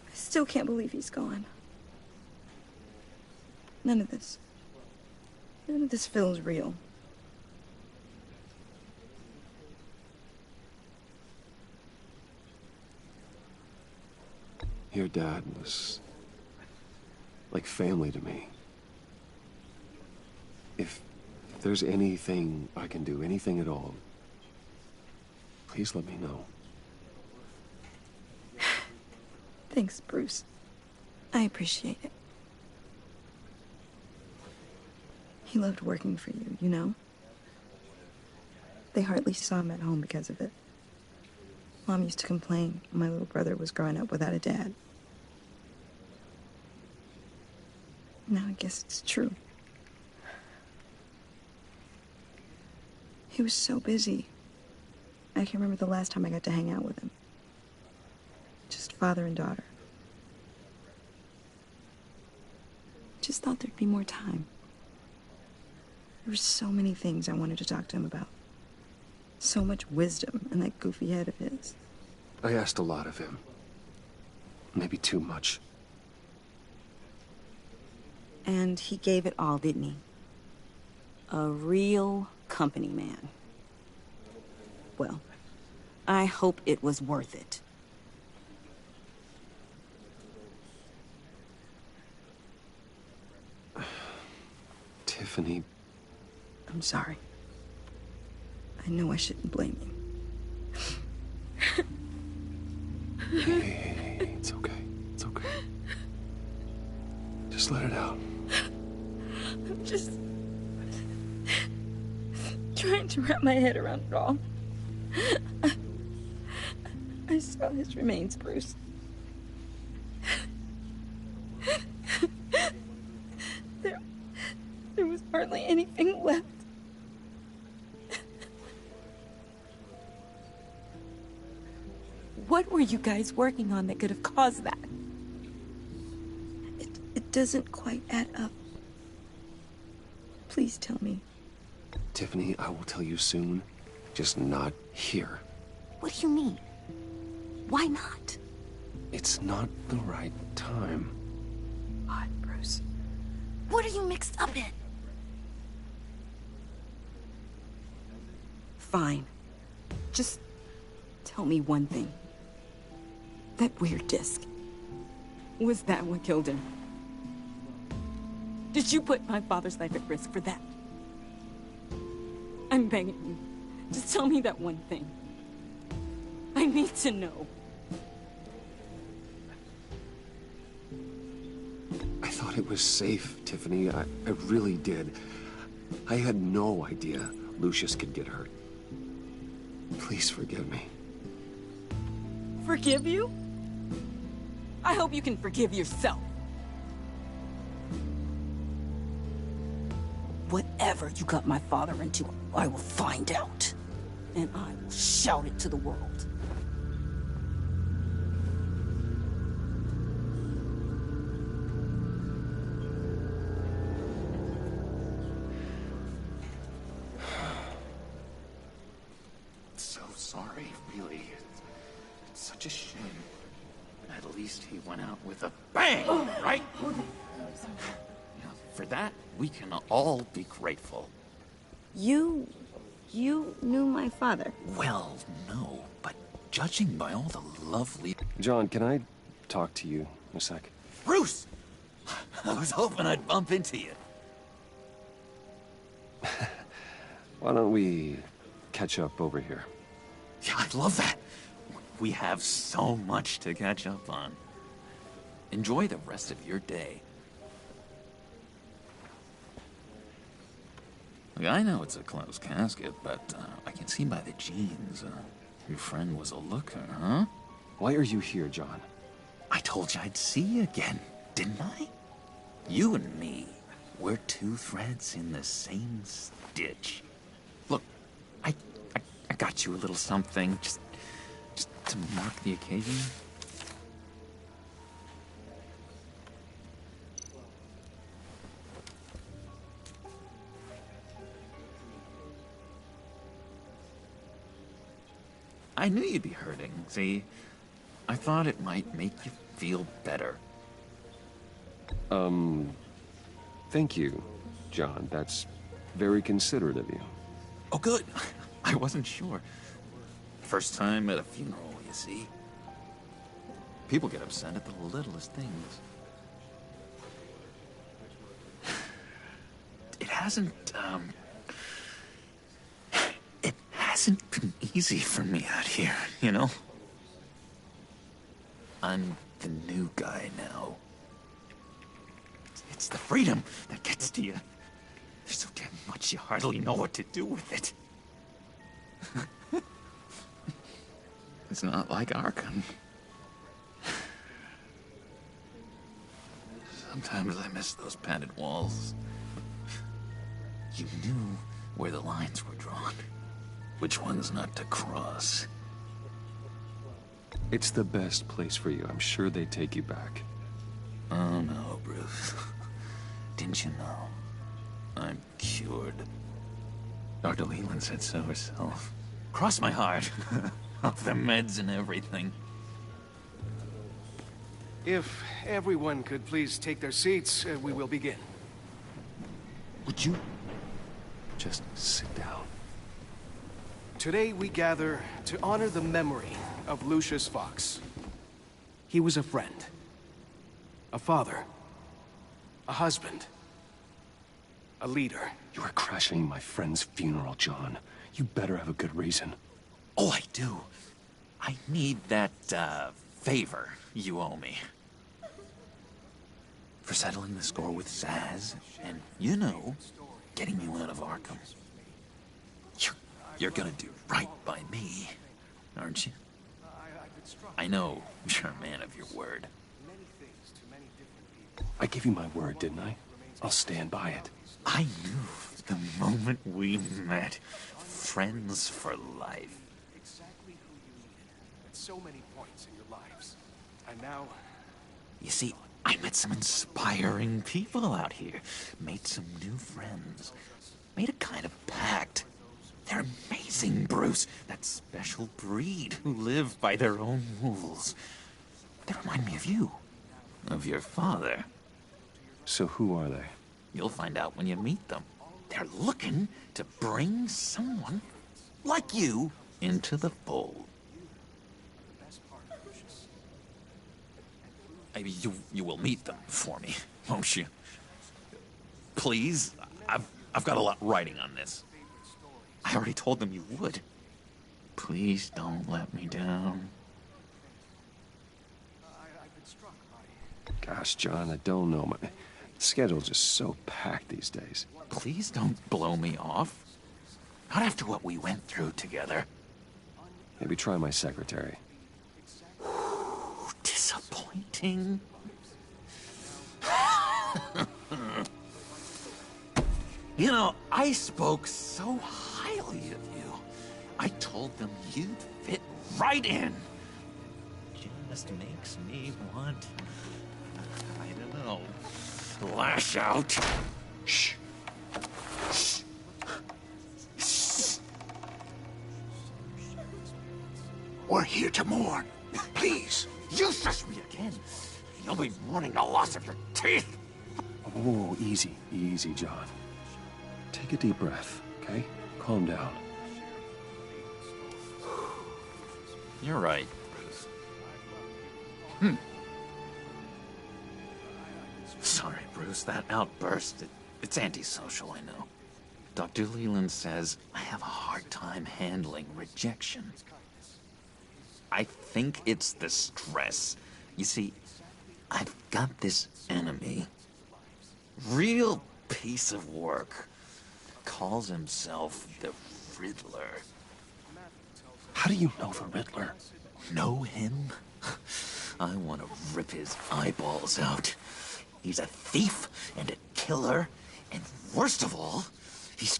I still can't believe he's gone. None of this feels real. Your dad was like family to me. If there's anything I can do, anything at all, please let me know. Thanks, Bruce. I appreciate it. He loved working for you, you know? They hardly saw him at home because of it. Mom used to complain my little brother was growing up without a dad. Now I guess it's true. He was so busy. I can't remember the last time I got to hang out with him. Just father and daughter. Just thought there'd be more time. There were so many things I wanted to talk to him about. So much wisdom in that goofy head of his. I asked a lot of him. Maybe too much. And he gave it all, didn't he? A real company man. Well, I hope it was worth it. Tiffany. I'm sorry. I know I shouldn't blame you. Hey, it's okay. It's okay. Just let it out. I'm just trying to wrap my head around it all. I saw his remains, Bruce. There was hardly anything left. What were you guys working on that could have caused that? It doesn't quite add up. Please tell me. Tiffany, I will tell you soon. Just not here. What do you mean? Why not? It's not the right time. What, Bruce? What are you mixed up in? Fine. Just tell me one thing. That weird disc. Was that what killed him? Did you put my father's life at risk for that? I'm begging you. Just tell me that one thing. I need to know. I thought it was safe, Tiffany. I really did. I had no idea Lucius could get hurt. Please forgive me. Forgive you? I hope you can forgive yourself. Whatever you got my father into, I will find out. And I will shout it to the world. So sorry, really. It's such a shame. At least he went out with a bang, right? Yeah, for that, we can all be grateful. You knew my father? Well, no, but judging by all the lovely... John, can I talk to you a sec? Bruce! I was hoping I'd bump into you. Why don't we catch up over here? Yeah, I'd love that. We have so much to catch up on. Enjoy the rest of your day. Look, I know it's a closed casket, but I can see by the jeans, your friend was a looker, huh? Why are you here, John? I told you I'd see you again, didn't I? You and me, we're two threads in the same stitch. Look, I got you a little something, just to mark the occasion. I knew you'd be hurting, see? I thought it might make you feel better. Thank you, John. That's very considerate of you. Oh, good. I wasn't sure. First time at a funeral, you see. People get upset at the littlest things. It hasn't been easy for me out here, you know? I'm the new guy now. It's the freedom that gets to you. There's so damn much you hardly know what to do with it. It's not like Arkham. Sometimes I miss those padded walls. You knew where the lines were drawn. Which ones not to cross. It's the best place for you. I'm sure they take you back. Oh no, Bruce. Didn't you know? I'm cured. Dr. Leland said so herself. Cross my heart. Off the meds and everything. If everyone could please take their seats, we will begin. Would you just sit down? Today we gather to honor the memory of Lucius Fox. He was a friend, a father, a husband, a leader. You are crashing my friend's funeral, John. You better have a good reason. Oh, I do. I need that, favor you owe me. For settling the score with Zaz, and, you know, getting you out of Arkham. You're gonna do right by me, aren't you? I know you're a man of your word. I gave you my word, didn't I? I'll stand by it. I knew the moment we met. Friends for life. Exactly who you needed at so many points in your lives. And now... You see, I met some inspiring people out here. Made some new friends. Made a kind of pact. They're amazing, Bruce. That special breed who live by their own rules. They remind me of you. Of your father. So who are they? You'll find out when you meet them. They're looking to bring someone like you into the fold. Maybe you will meet them for me, won't you? Please, I've got a lot riding on this. I already told them you would. Please don't let me down. Gosh, John, I don't know. My schedule's just so packed these days. Please don't blow me off. Not after what we went through together. Maybe try my secretary. Disappointing. You know, I spoke so highly of you. I told them you'd fit right in. Just makes me want, I don't know, lash out. Shh. Shh. Shh. We're here to mourn. Please. You shush me again. You'll be mourning the loss of your teeth. Oh, easy, easy, John. Take a deep breath, okay? Calm down. You're right, Bruce. Sorry, Bruce, that outburst, it's antisocial, I know. Dr. Leland says I have a hard time handling rejection. I think it's the stress. You see, I've got this enemy. Real piece of work. Calls himself the Riddler. How do you know the Riddler? Know him? I want to rip his eyeballs out. He's a thief and a killer, and worst of all, he's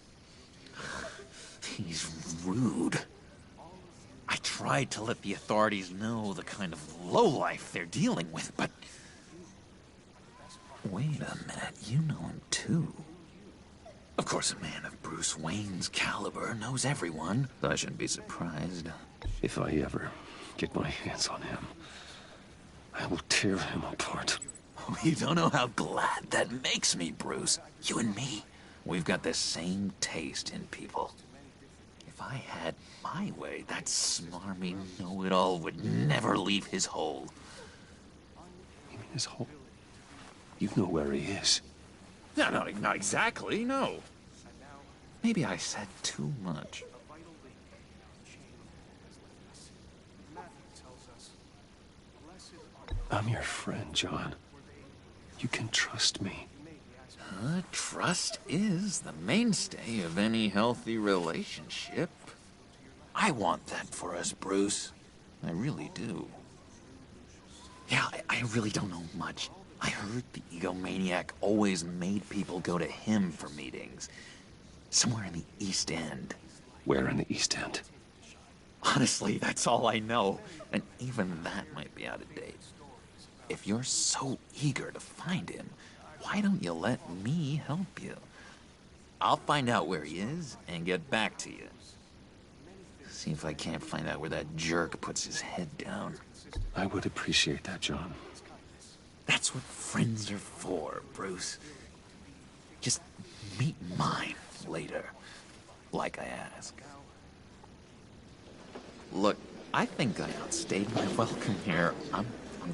rude. I tried to let the authorities know the kind of lowlife they're dealing with, but... Wait a minute, you know him too. Of course, a man of Bruce Wayne's caliber knows everyone, so I shouldn't be surprised. If I ever get my hands on him, I will tear him apart. You don't know how glad that makes me, Bruce. You and me, we've got the same taste in people. If I had my way, that smarmy know-it-all would never leave his hole. You mean his hole? You know where he is. No, not exactly, no. Maybe I said too much. I'm your friend, John. You can trust me. Trust is the mainstay of any healthy relationship. I want that for us, Bruce. I really do. Yeah, I really don't know much. I heard the egomaniac always made people go to him for meetings. Somewhere in the East End. Where in the East End? Honestly, that's all I know. And even that might be out of date. If you're so eager to find him, why don't you let me help you? I'll find out where he is and get back to you. See if I can't find out where that jerk puts his head down. I would appreciate that, John. That's what friends are for, Bruce. Just meet mine later, like I ask. Look, I think I outstayed my welcome here. I'm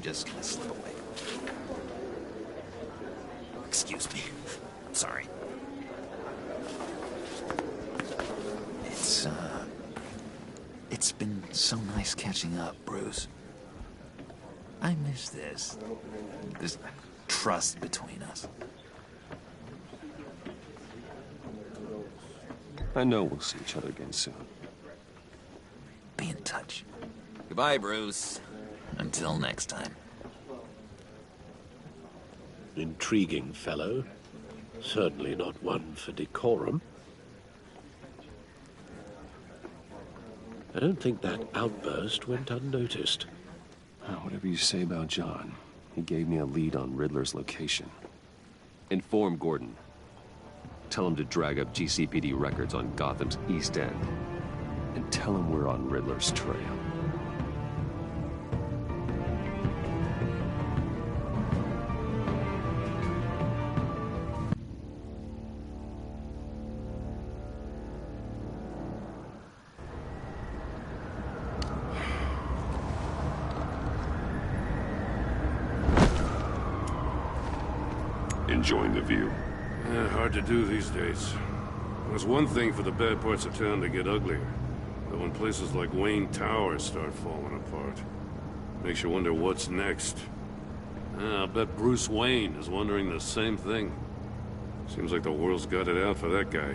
just gonna slip away. Excuse me. I'm sorry. It's been so nice catching up, Bruce. I miss this trust between us. I know we'll see each other again soon. Be in touch. Goodbye, Bruce. Until next time. Intriguing fellow. Certainly not one for decorum. I don't think that outburst went unnoticed. Whatever you say about John, he gave me a lead on Riddler's location. Inform Gordon. Tell him to drag up GCPD records on Gotham's East End. And tell him we're on Riddler's trail. Enjoying the view? Hard to do these days. There's one thing for the bad parts of town to get uglier. But when places like Wayne Towers start falling apart, makes you wonder what's next. I'll bet Bruce Wayne is wondering the same thing. Seems like the world's got it out for that guy.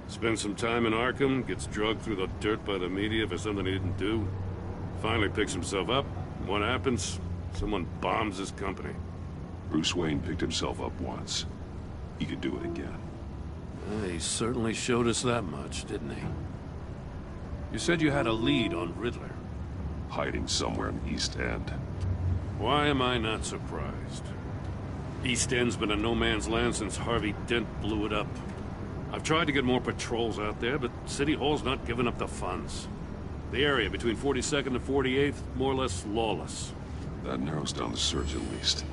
Spends some time in Arkham, gets drugged through the dirt by the media for something he didn't do. Finally picks himself up. What happens? Someone bombs his company. Bruce Wayne picked himself up once. He could do it again. He certainly showed us that much, didn't he? You said you had a lead on Riddler. Hiding somewhere in the East End. Why am I not surprised? East End's been a no-man's land since Harvey Dent blew it up. I've tried to get more patrols out there, but City Hall's not giving up the funds. The area between 42nd and 48th, more or less lawless. That narrows down the search at least.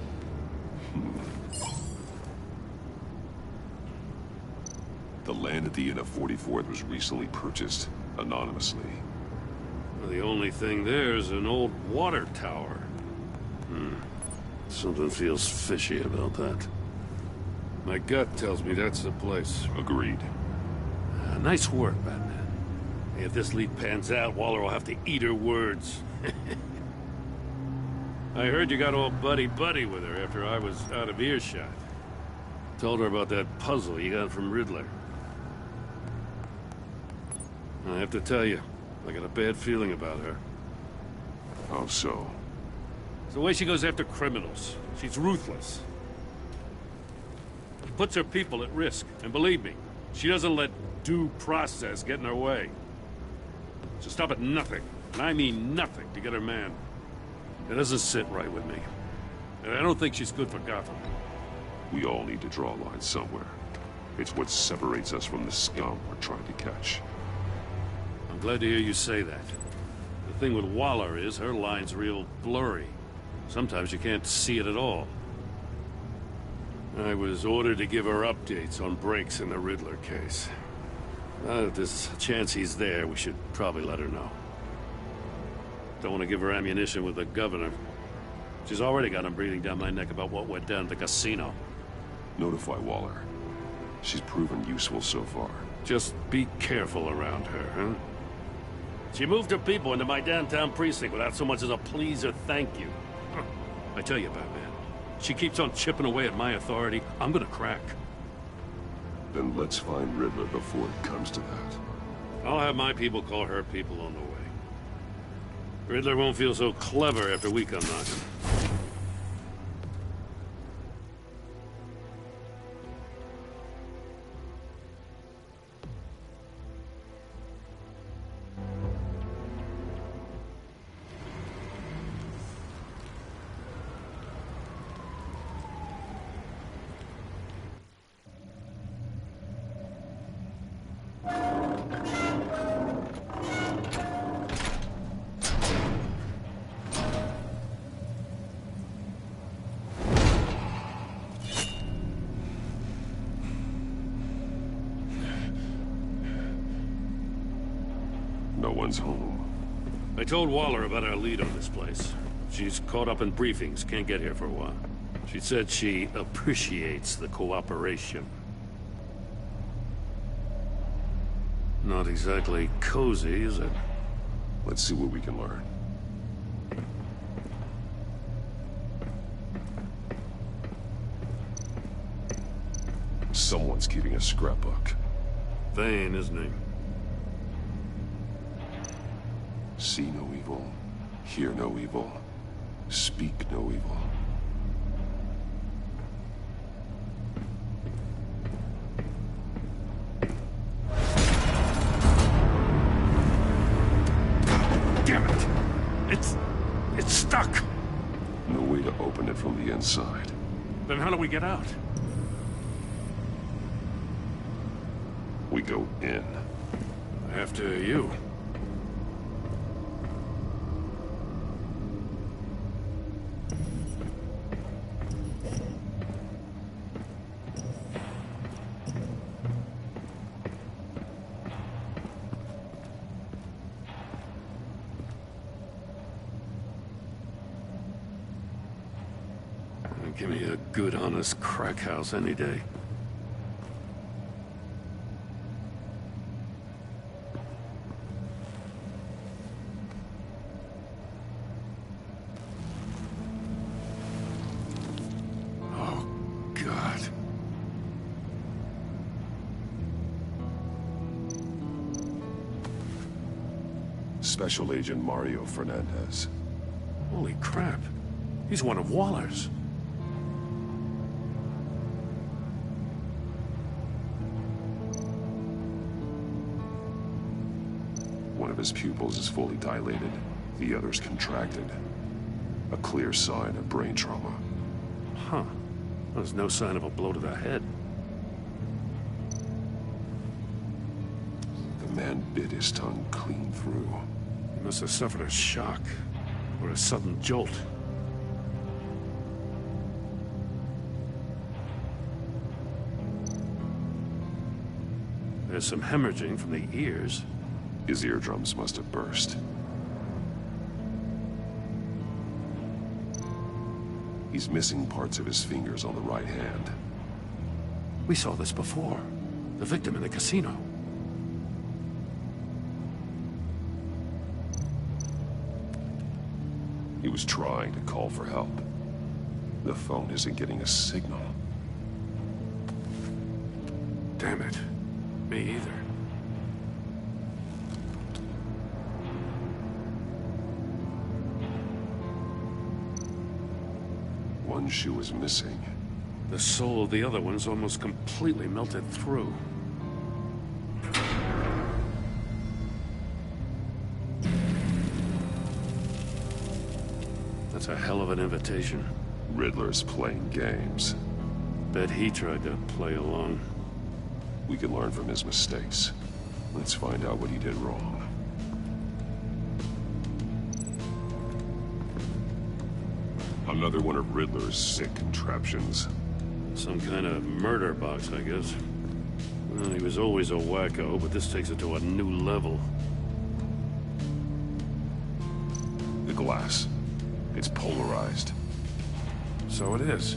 The land at the end of 44th was recently purchased, anonymously. Well, the only thing there is an old water tower. Something feels fishy about that. My gut tells me that's the place. Agreed. Nice work, Batman. If this lead pans out, Waller will have to eat her words. I heard you got all buddy-buddy with her after I was out of earshot. Told her about that puzzle you got from Riddler. I have to tell you, I got a bad feeling about her. How so? It's the way she goes after criminals. She's ruthless. Puts her people at risk, and believe me, she doesn't let due process get in her way. She'll stop at nothing, and I mean nothing, to get her man. It doesn't sit right with me. And I don't think she's good for Gotham. We all need to draw a line somewhere. It's what separates us from the scum we're trying to catch. I'm glad to hear you say that. The thing with Waller is her line's real blurry. Sometimes you can't see it at all. I was ordered to give her updates on breaks in the Riddler case. If there's a chance he's there, we should probably let her know. Don't want to give her ammunition with the governor. She's already got him breathing down my neck about what went down at the casino. Notify Waller. She's proven useful so far. Just be careful around her, huh? She moved her people into my downtown precinct without so much as a please or thank you. I tell you, Batman, she keeps on chipping away at my authority, I'm gonna crack. Then let's find Riddler before it comes to that. I'll have my people call her people on the way. Riddler won't feel so clever after we come knocking. No one's home. I told Waller about our lead on this place. She's caught up in briefings, can't get here for a while. She said she appreciates the cooperation. Not exactly cozy, is it? Let's see what we can learn. Someone's keeping a scrapbook. Vane, isn't he? See no evil, hear no evil, speak no evil. Damn it! It's stuck! No way to open it from the inside. Then how do we get out? We go in. After you. Give me a good, honest crack house any day. Oh, God. Special Agent Mario Fernandez. Holy crap. He's one of Waller's. One of his pupils is fully dilated, the other's contracted. A clear sign of brain trauma. Huh. There's no sign of a blow to the head. The man bit his tongue clean through. He must have suffered a shock, or a sudden jolt. There's some hemorrhaging from the ears. His eardrums must have burst. He's missing parts of his fingers on the right hand. We saw this before. The victim in the casino. He was trying to call for help. The phone isn't getting a signal. Damn it. Me either. One shoe is missing. The soul of the other one's almost completely melted through. That's a hell of an invitation. Riddler's playing games. Bet he tried to play along. We can learn from his mistakes. Let's find out what he did wrong. Another one of Riddler's sick contraptions. Some kind of murder box, I guess. Well, he was always a wacko, but this takes it to a new level. The glass. It's polarized. So it is.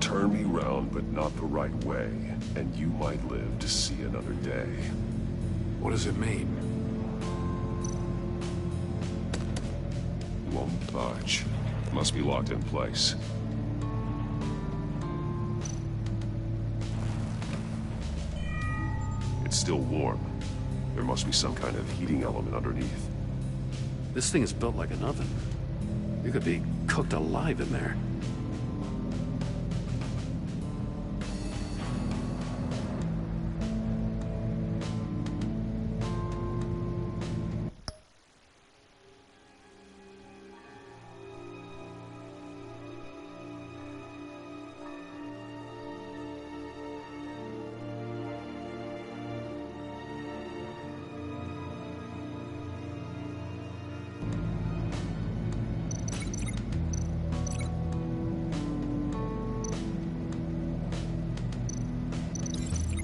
Turn me round, but not the right way, and you might live to see another day. What does it mean? Won't budge. Must be locked in place. It's still warm. There must be some kind of heating element underneath. This thing is built like an oven. You could be cooked alive in there.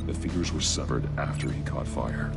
The fingers were severed after he caught fire.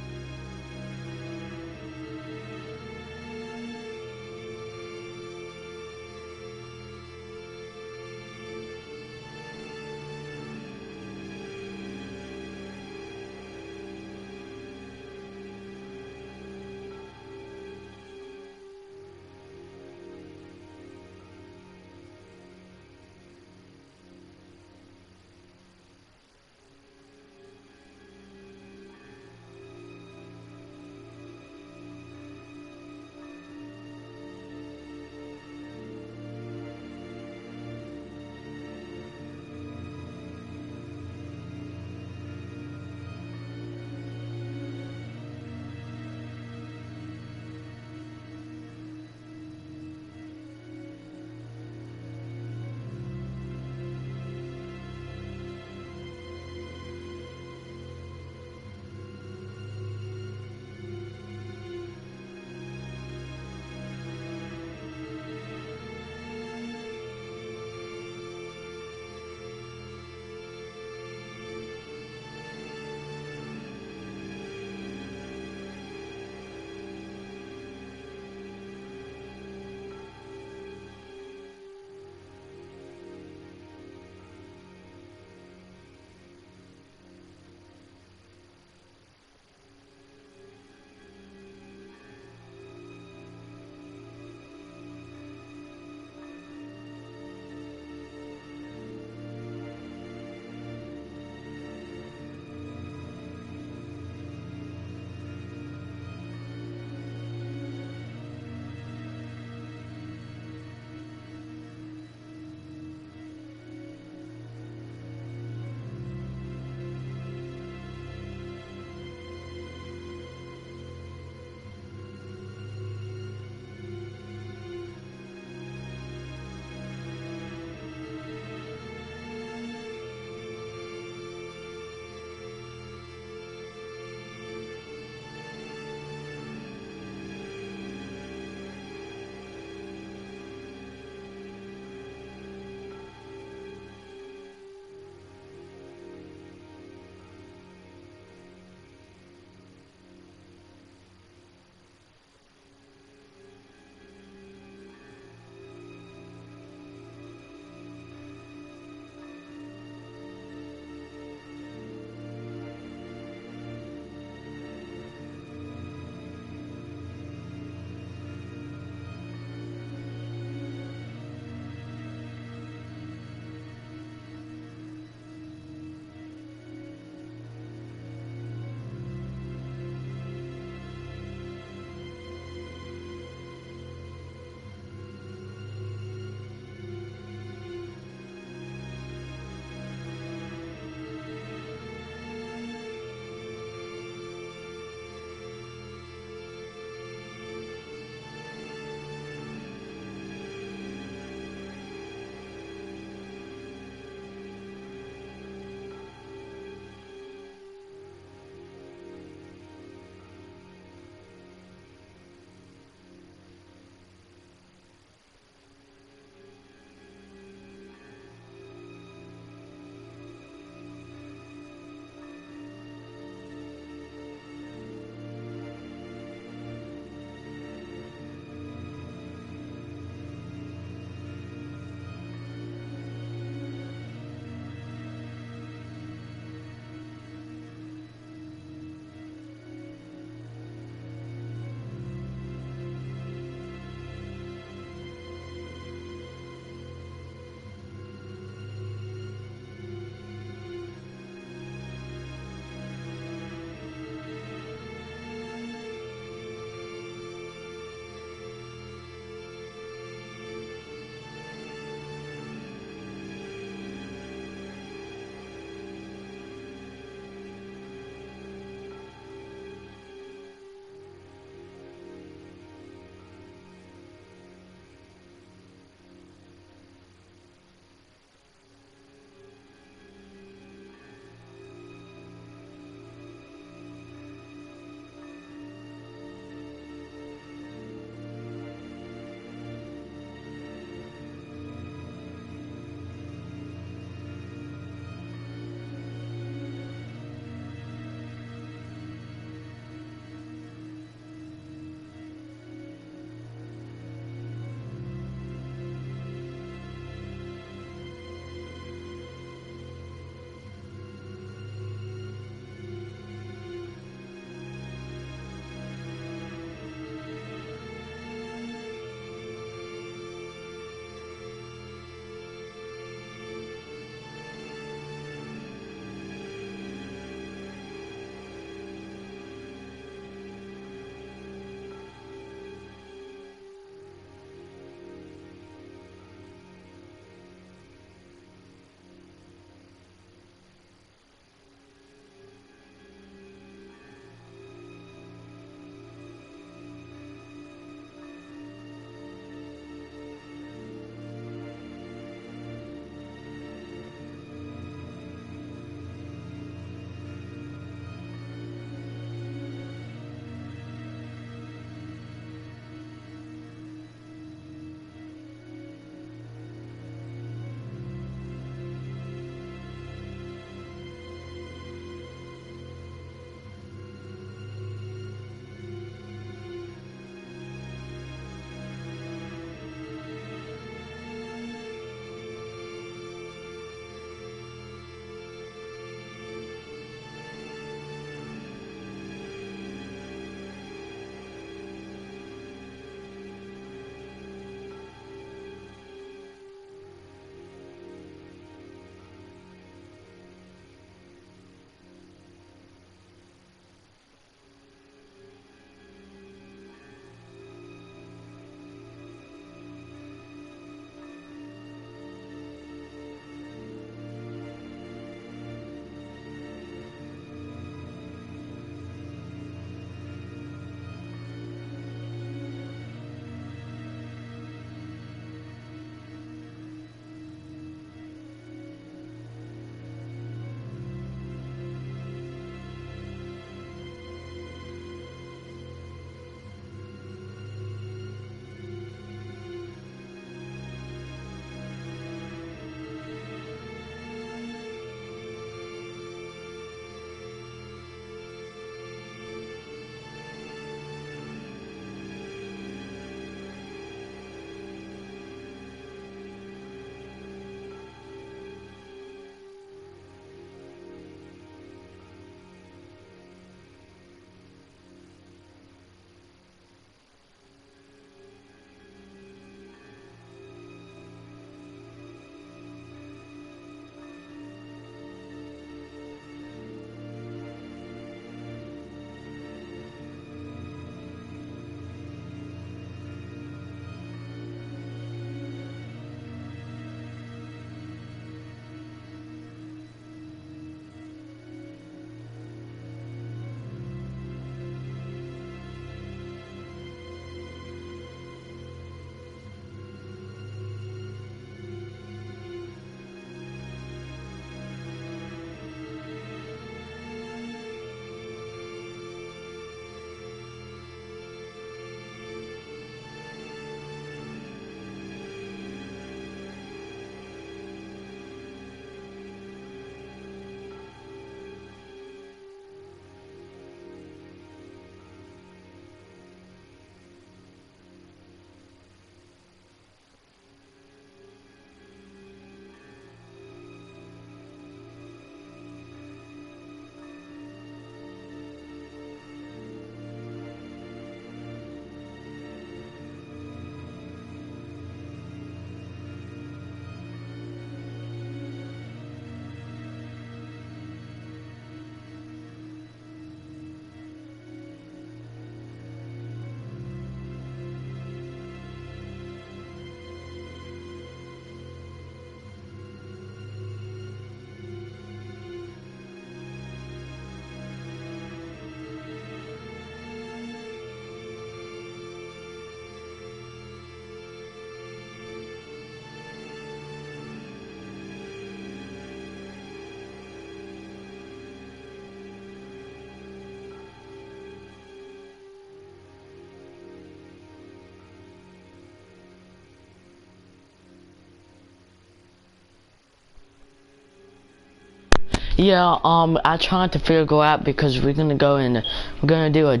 Yeah, I tried to figure out because we're gonna go in. We're gonna do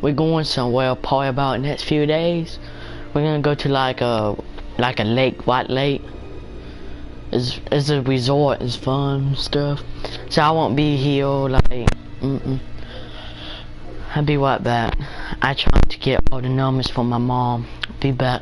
we're going somewhere probably about the next few days. We're gonna go to like a lake, white lake. It's a resort. It's fun and stuff. So I won't be here like. I'll be right back. I tried to get all the numbers from my mom. Be back.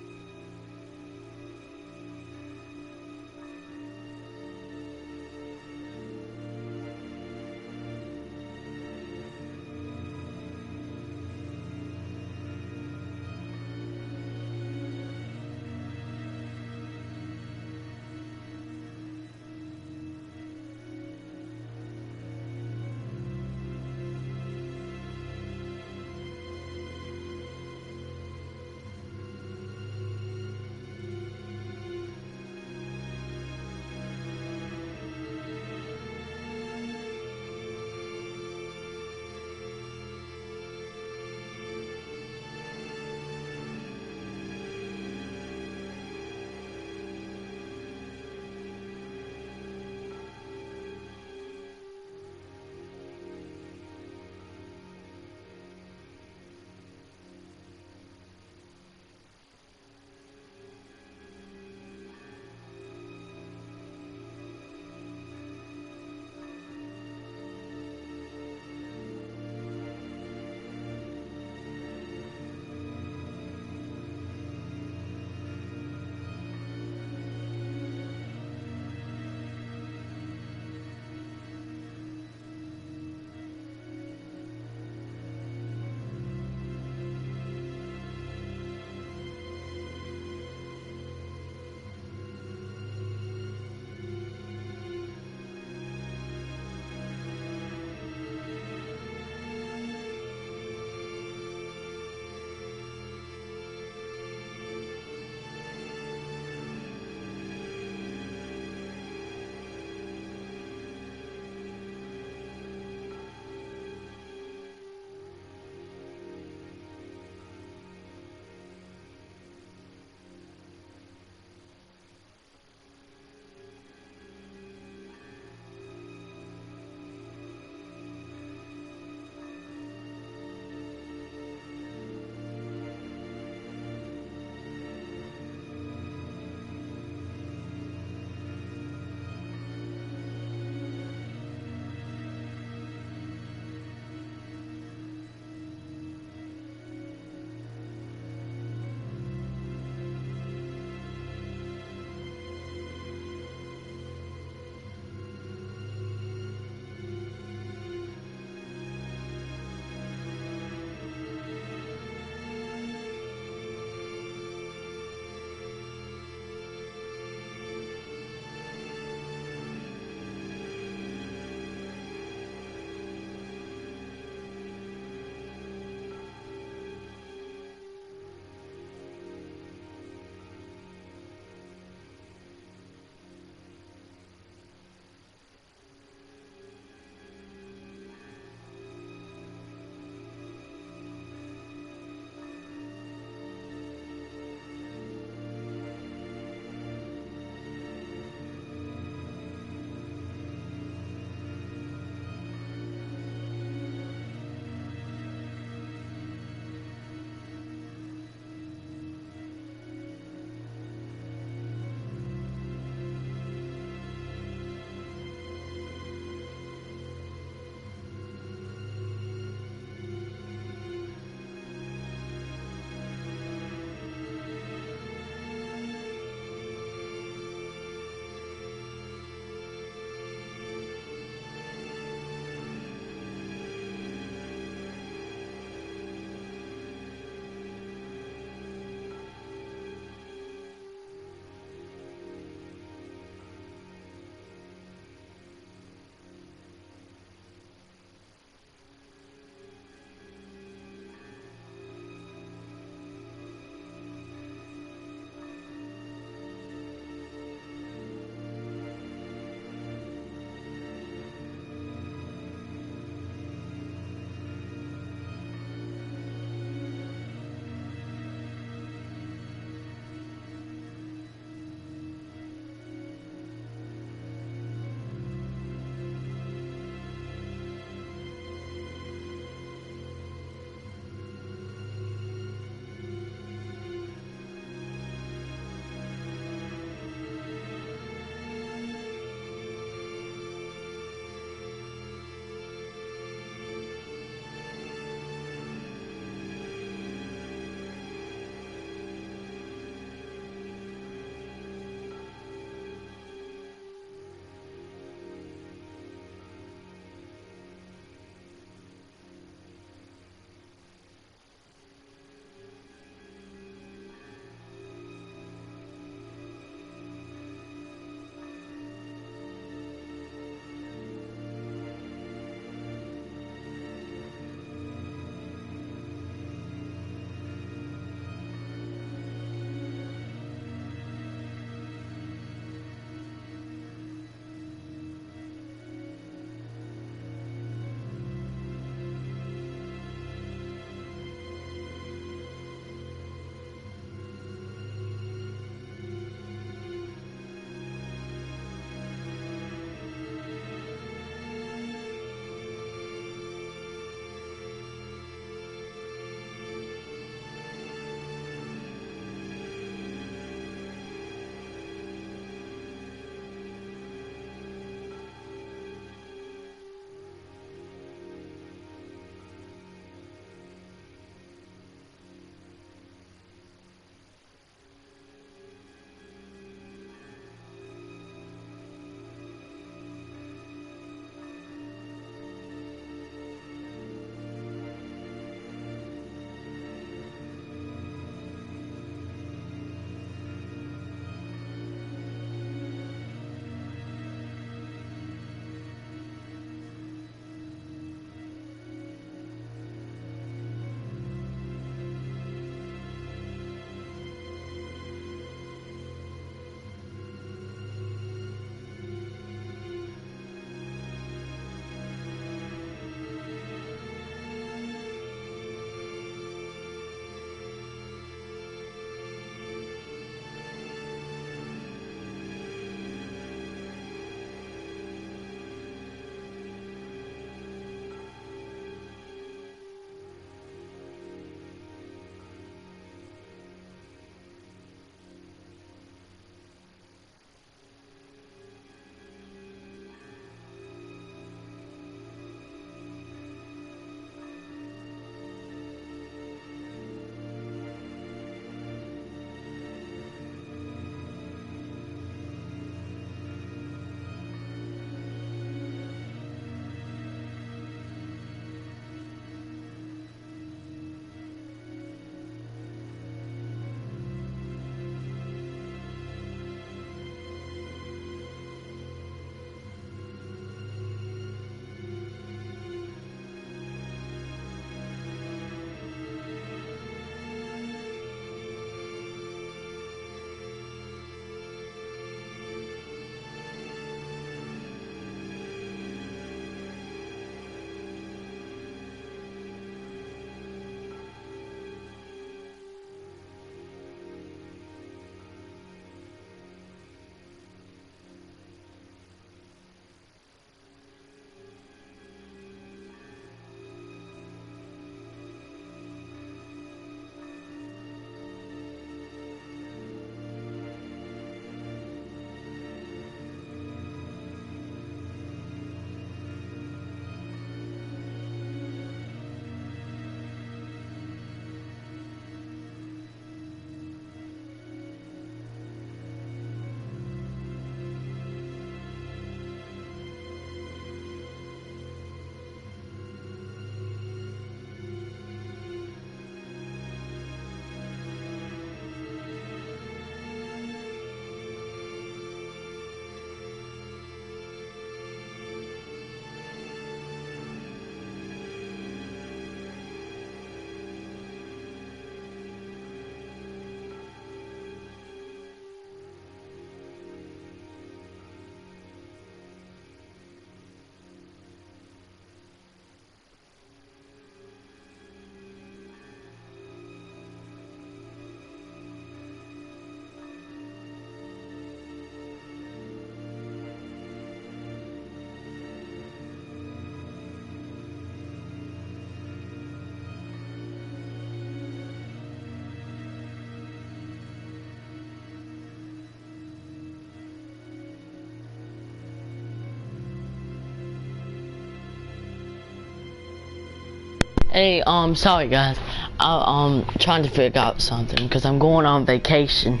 Hey, sorry guys. I'm trying to figure out something because I'm going on vacation.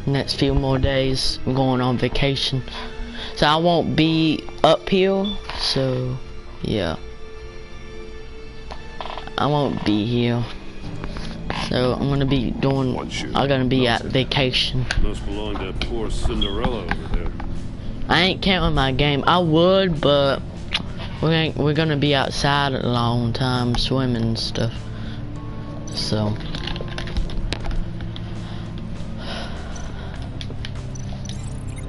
Next few more days, I'm going on vacation, so I won't be up here. So, yeah, I won't be here. So I'm gonna be doing. I'm gonna be at vacation. Must belong to poor Cinderella over there. I ain't counting my game. I would, but we're gonna be outside a long time swimming and stuff. So.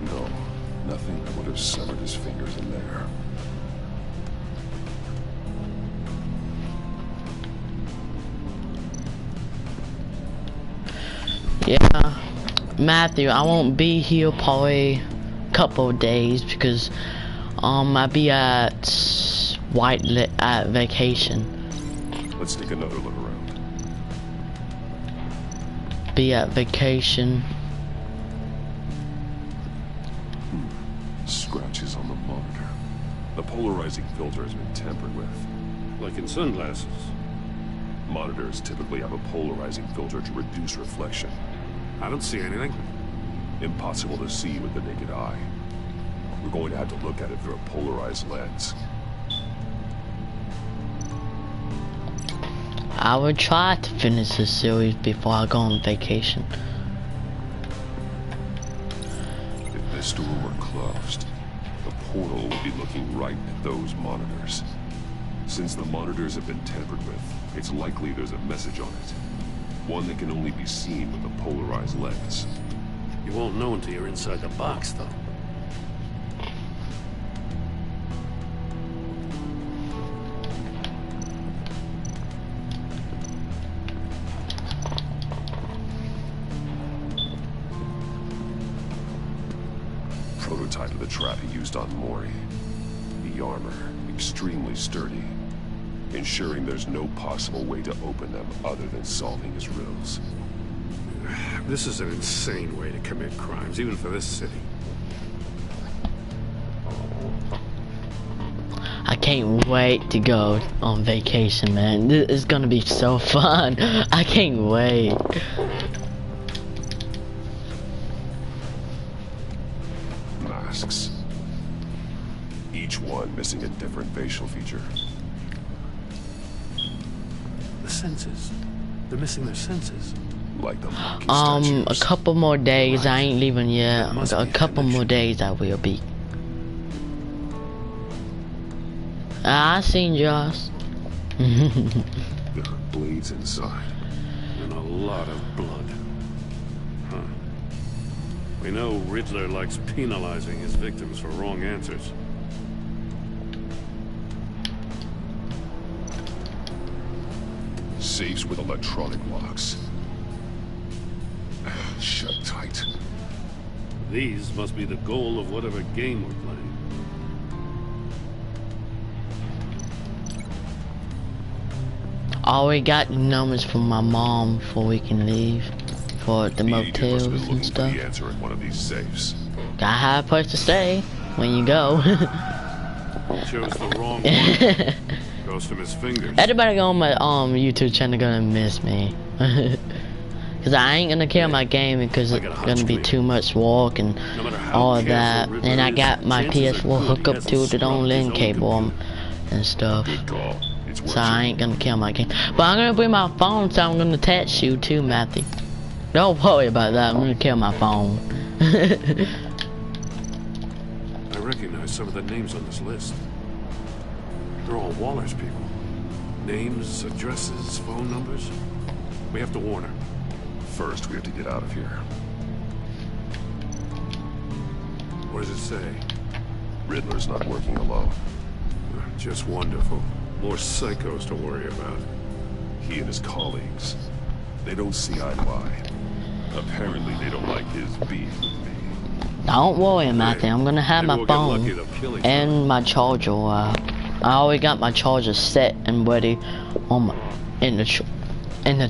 No, nothing that would have severed his fingers in there. Yeah, Matthew, I won't be here probably a couple of days because I'll be at at vacation. Let's take another look around. Be at vacation. Scratches on the monitor. The polarizing filter has been tampered with. Like in sunglasses. Monitors typically have a polarizing filter to reduce reflection. I don't see anything. Impossible to see with the naked eye. We're going to have to look at it through a polarized lens. I will try to finish this series before I go on vacation. If this door were closed, the portal would be looking right at those monitors. Since the monitors have been tampered with, it's likely there's a message on it. One that can only be seen with a polarized lens. You won't know until you're inside the box, though. Prototype of the trap he used on Mori. The armor, extremely sturdy, ensuring there's no possible way to open them other than solving his riddles. This is an insane way to commit crimes, even for this city. I can't wait to go on vacation, man. This is gonna be so fun. I can't wait. Masks. Each one missing a different facial feature. The senses. They're missing their senses. Like the monkey a couple more days. I ain't leaving yet. A couple more days I will be. I seen Josh. There are blades inside. And a lot of blood. Huh. We know Riddler likes penalizing his victims for wrong answers. Safes with electronic locks. Shut tight. These must be the goal of whatever game we're playing. All we got numbers from my mom before we can leave for the motels and stuff. The answer in one of these safes. Gotta have a place to stay when you go. Chose the wrong one. Goes from his fingers. Everybody on my YouTube channel gonna miss me. Cause I ain't gonna kill my game because it's gonna be too much walk and all of that. And I got my PS4 hooked up to the own LAN cable and stuff. So I ain't gonna kill my game. But I'm gonna bring my phone, so I'm gonna attach you too, Matthew. Don't worry about that. I'm gonna kill my phone. I recognize some of the names on this list. They're all Waller's people. Names, addresses, phone numbers. We have to warn her. First, we have to get out of here. What does it say? Riddler's not working alone. Just wonderful. More psychos to worry about. He and his colleagues, they don't see eye to eye. Apparently, they don't like his beef with me. Don't worry, Matthew. I'm gonna have my phone and my charger. I already got my charger set and ready on my in the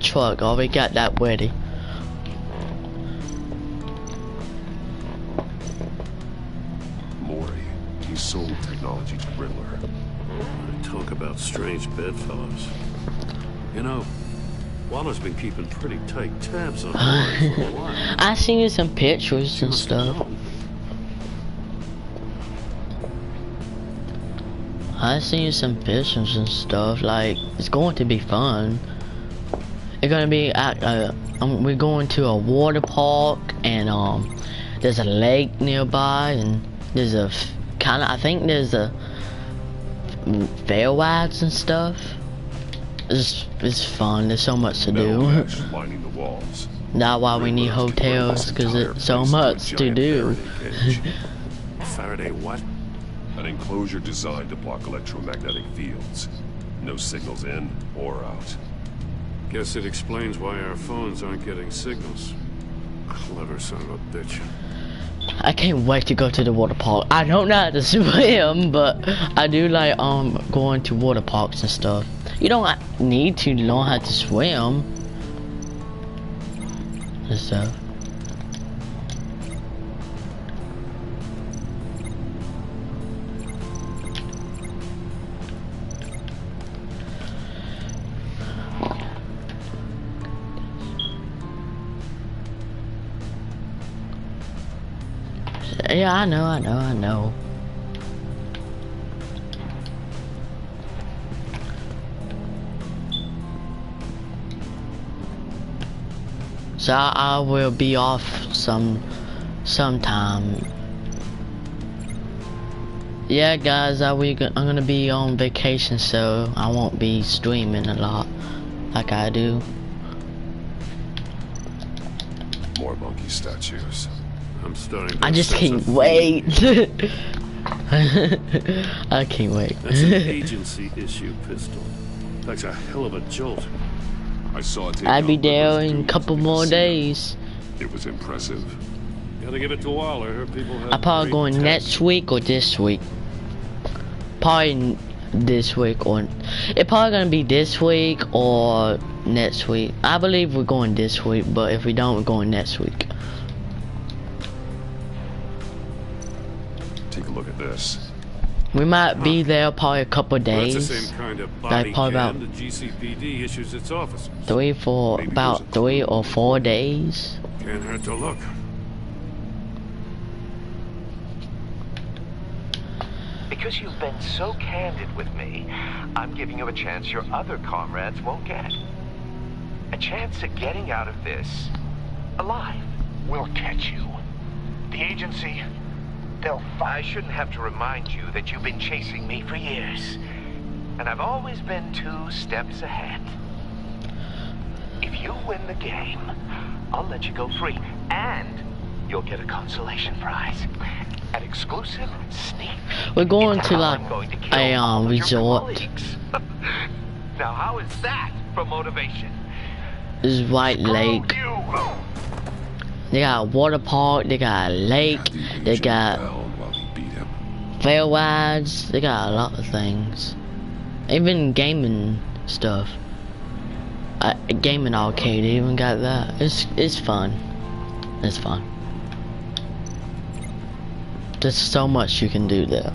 truck. I already got that ready. Mori, he sold technology to Riddler. Talk about strange bedfellows. You know, Waller's been keeping pretty tight tabs on Warren for a while. I seen some pictures and stuff. I seen some pictures and stuff. Like, it's going to be fun. It's gonna be at we're going to a water park, and there's a lake nearby, and there's a I think there's a fair rides and stuff. It's fun. There's so much to do. Lining the walls. That's why we need hotels, because it's so much to do. Faraday what? An enclosure designed to block electromagnetic fields. No signals in or out. Guess it explains why our phones aren't getting signals. Clever son of a bitch. I can't wait to go to the water park. I don't know how to swim, but I do like going to water parks and stuff. You don't need to learn how to swim and stuff. Yeah, I know. So I will be off sometime. Yeah, guys, I'm gonna be on vacation, so I won't be streaming a lot like I do. More monkey statues. I'm starting to I just can't wait. I can't wait. That's an agency issue pistol. That's a hell of a jolt. I saw it. I'll be there in a couple more days. It was impressive. Gotta give it to Waller. Her people have I'm probably going taste. next week or this week. Probably this week, or it's probably gonna be this week or next week. I believe we're going this week, but if we don't, we're going next week. Take a look at this. We might be there probably a couple of days. Well, that's the same kind of body like probably cam about the GCPD issues its officers. about 3 or 4 days. Can't hurt to look. Because you've been so candid with me, I'm giving you a chance your other comrades won't get. A chance at getting out of this alive. We'll catch you. The agency, they'll I shouldn't have to remind you that you've been chasing me for years. And I've always been 2 steps ahead. If you win the game, I'll let you go free. And you'll get a consolation prize. An exclusive sneak peek. We're going to I'm like going to kill all a of your resort. colleagues. Now how is that for motivation? This is White Lake. They got a water park, they got a lake, they got fair rides, they got a lot of things. Even gaming stuff. Gaming arcade, they even got that. It's fun. It's fun. There's so much you can do there.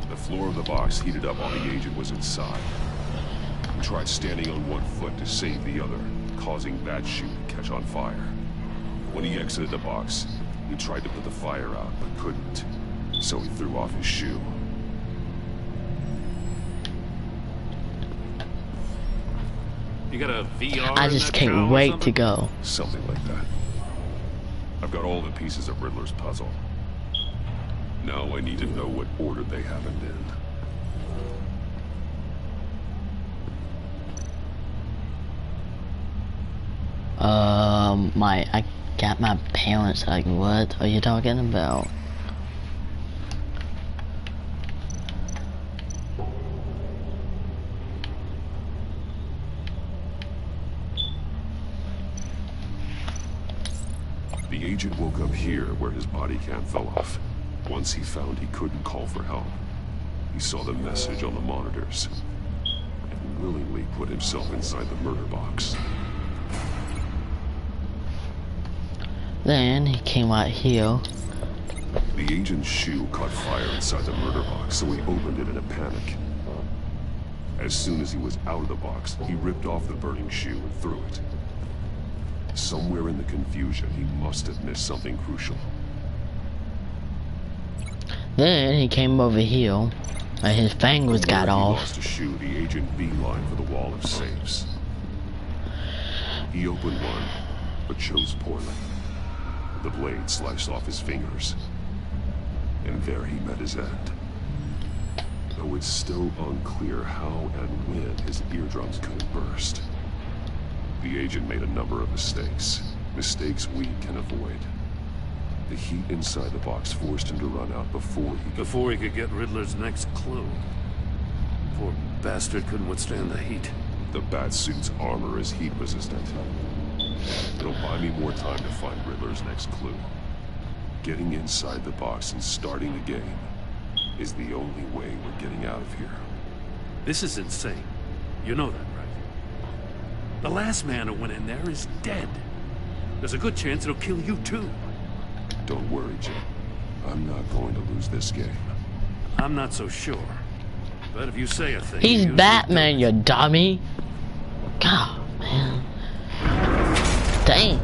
The floor of the box heated up while the agent was inside. He tried standing on one foot to save the other, causing that shoe to catch on fire. When he exited the box, he tried to put the fire out, but couldn't. So he threw off his shoe. You got a VR? I just can't wait to go. Something like that. I've got all the pieces of Riddler's puzzle. Now I need to know what order they happened in. I got my parents, like, what are you talking about? The agent woke up here where his body cam fell off. Once he found he couldn't call for help, he saw the message on the monitors and willingly put himself inside the murder box. Then he came out here. The agent's shoe caught fire inside the murder box, so he opened it in a panic. As soon as he was out of the box, he ripped off the burning shoe and threw it. Somewhere in the confusion, he must have missed something crucial. Then he came over here, and his fingers got off. Lost a shoe, the agent beelined for the wall of safes. He opened one, but chose poorly. The blade sliced off his fingers, and there he met his end. Though it's still unclear how and when his eardrums could have burst. The agent made a number of mistakes. Mistakes we can avoid. The heat inside the box forced him to run out before he could get Riddler's next clue. Poor bastard couldn't withstand the heat. The Batsuit's armor is heat resistant. It'll buy me more time to find Riddler's next clue. Getting inside the box and starting the game is the only way we're getting out of here. This is insane. You know that, right? The last man who went in there is dead. There's a good chance it'll kill you too. Don't worry, Jim. I'm not going to lose this game. I'm not so sure. But if you say a thing... He's Batman, you dummy. God, man. Dang.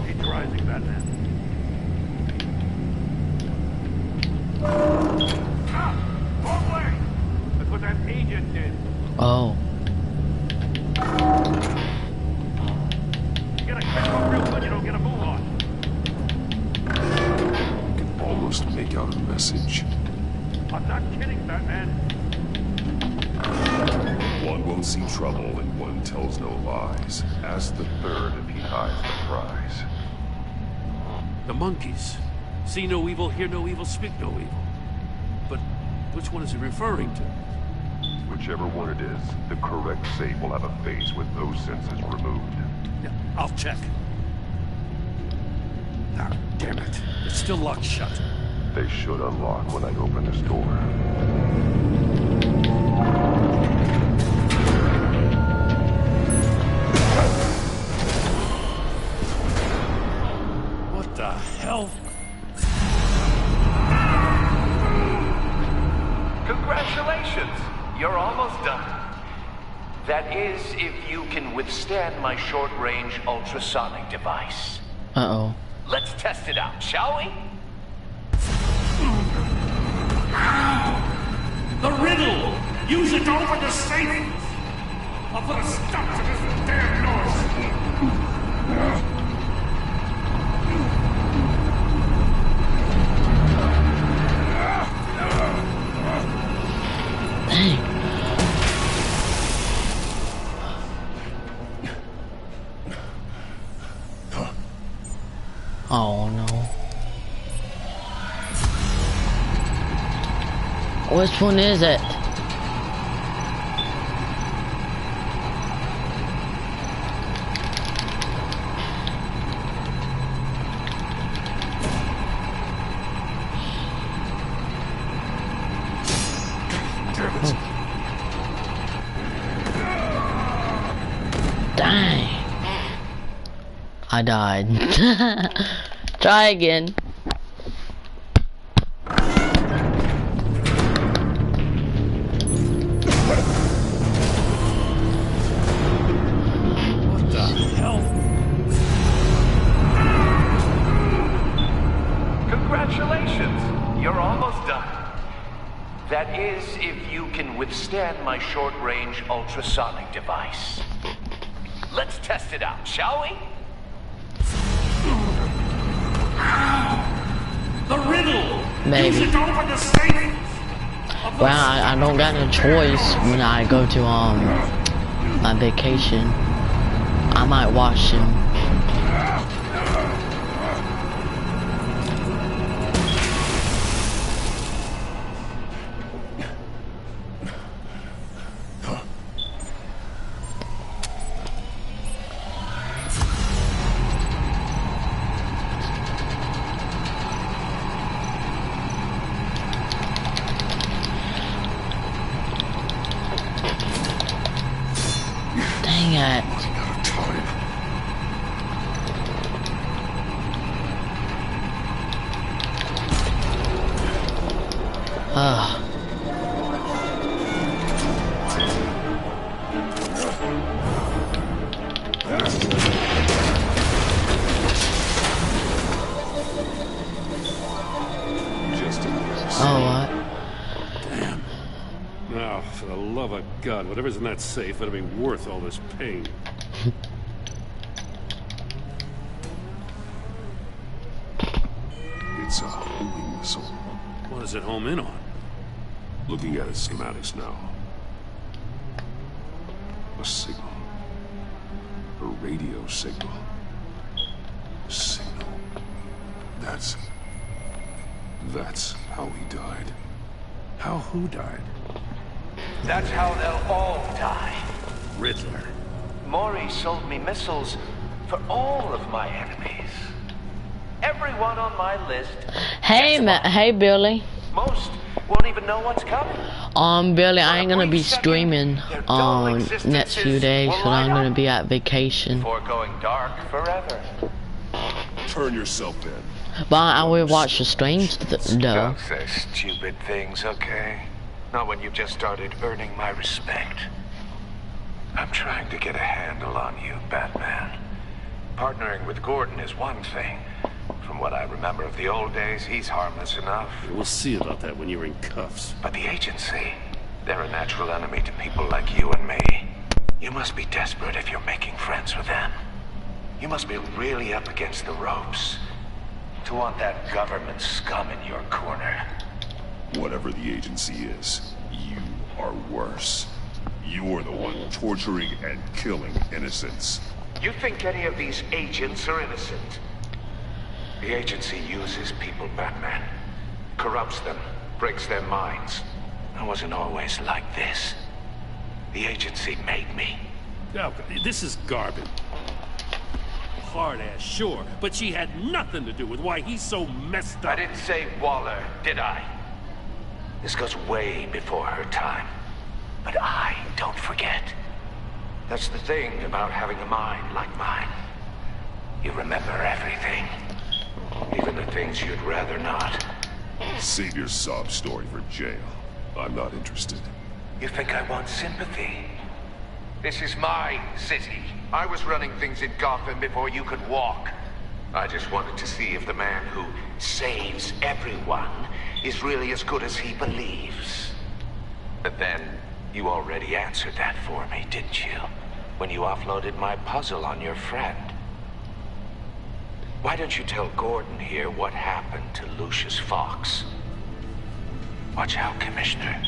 Keep rising, Batman. Wrong way! That's what that agent did. Oh. You gotta catch up real good, you don't get a move on. I can almost make out a message. I'm not kidding, Batman. One won't see trouble and one tells no lies. Ask the third if he hides the prize. The monkeys. See no evil, hear no evil, speak no evil. But which one is he referring to? Whichever one it is, the correct safe will have a face with those senses removed. Yeah, I'll check. Ah, damn it. It's still locked shut. They should unlock when I open this door. What the hell? Congratulations! You're almost done. That is, if you can withstand my short-range ultrasonic device. Uh-oh. Let's test it out, shall we? The riddle! Use it to open the safe! I'll put a stop to this damn noise! Dang. Oh no. Which one is it? Dang. I died. Try again. What the hell? Congratulations! You're almost done. That is, if you can withstand my short-range ultrasonic device. Let's test it out, shall we? The riddle! Maybe. Use it to open the safe! Well, I don't got no choice when I go to my vacation. I might watch him. Oh, what? Damn. Now, for the love of God, whatever's in that safe better be worth all this pain. It's a homing missile. What does it home in on? Looking at its schematics now. A signal. A radio signal. A signal. That's how he died. How who died? That's how they'll all die. Riddler. Maury sold me missiles for all of my enemies. Everyone on my list. Hey, hey, Billy. Most won't even know what's coming. Billy, I ain't gonna be streaming next few days, so I'm gonna be at vacation. Before going dark forever. Turn yourself in. But I will watch the streams though. Don't say stupid things, okay? Not when you've just started earning my respect. I'm trying to get a handle on you, Batman. Partnering with Gordon is one thing. From what I remember of the old days, he's harmless enough. We'll see about that when you're in cuffs. But the agency, they're a natural enemy to people like you and me. You must be desperate if you're making friends with them. You must be really up against the ropes to want that government scum in your corner. Whatever the agency is, you are worse. You're the one torturing and killing innocents. You think any of these agents are innocent? The agency uses people, Batman. Corrupts them, breaks their minds. I wasn't always like this. The agency made me. Oh, this is garbage. Hard ass, sure, but she had nothing to do with why he's so messed up. I didn't say Waller, did I? This goes way before her time. But I don't forget. That's the thing about having a mind like mine. You remember everything. Even the things you'd rather not. Save your sob story for jail. I'm not interested. You think I want sympathy? This is my city. I was running things in Gotham before you could walk. I just wanted to see if the man who saves everyone is really as good as he believes. But then, you already answered that for me, didn't you? When you offloaded my puzzle on your friend. Why don't you tell Gordon here what happened to Lucius Fox? Watch out, Commissioner.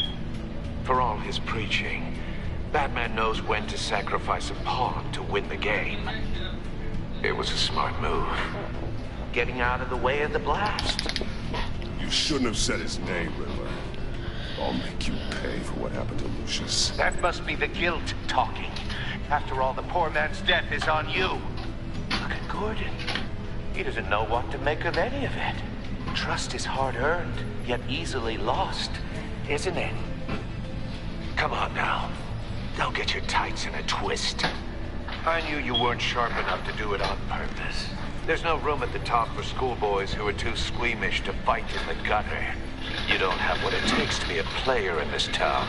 For all his preaching, Batman knows when to sacrifice a pawn to win the game. It was a smart move. Getting out of the way of the blast. You shouldn't have said his name, Riddler. I'll make you pay for what happened to Lucius. That must be the guilt talking. After all, the poor man's death is on you. Look at Gordon. He doesn't know what to make of any of it. Trust is hard-earned, yet easily lost, isn't it? Come on now. Don't get your tights in a twist. I knew you weren't sharp enough to do it on purpose. There's no room at the top for schoolboys who are too squeamish to fight in the gutter. You don't have what it takes to be a player in this town.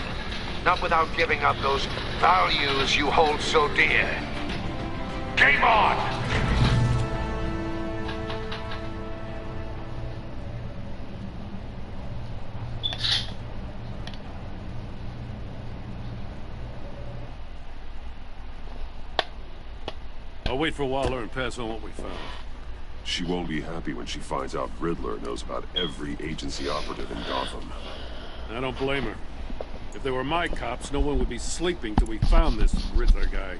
Not without giving up those values you hold so dear. Game on! I'll wait for Waller and pass on what we found. She won't be happy when she finds out Riddler knows about every agency operative in Gotham. I don't blame her. If they were my cops, no one would be sleeping till we found this Riddler guy.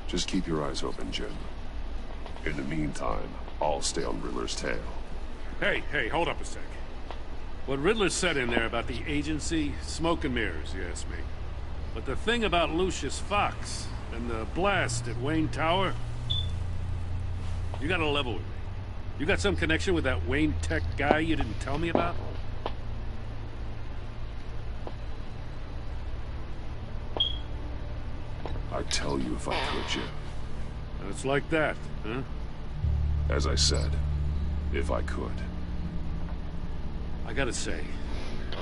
Just keep your eyes open, Jim. In the meantime, I'll stay on Riddler's tail. Hey, hold up a sec. What Riddler said in there about the agency, smoke and mirrors, you ask me. But the thing about Lucius Fox and the blast at Wayne Tower, you gotta level with me. You got some connection with that Wayne Tech guy you didn't tell me about? I'd tell you if I could, Jim. It's like that, huh? As I said, if I could. I gotta say,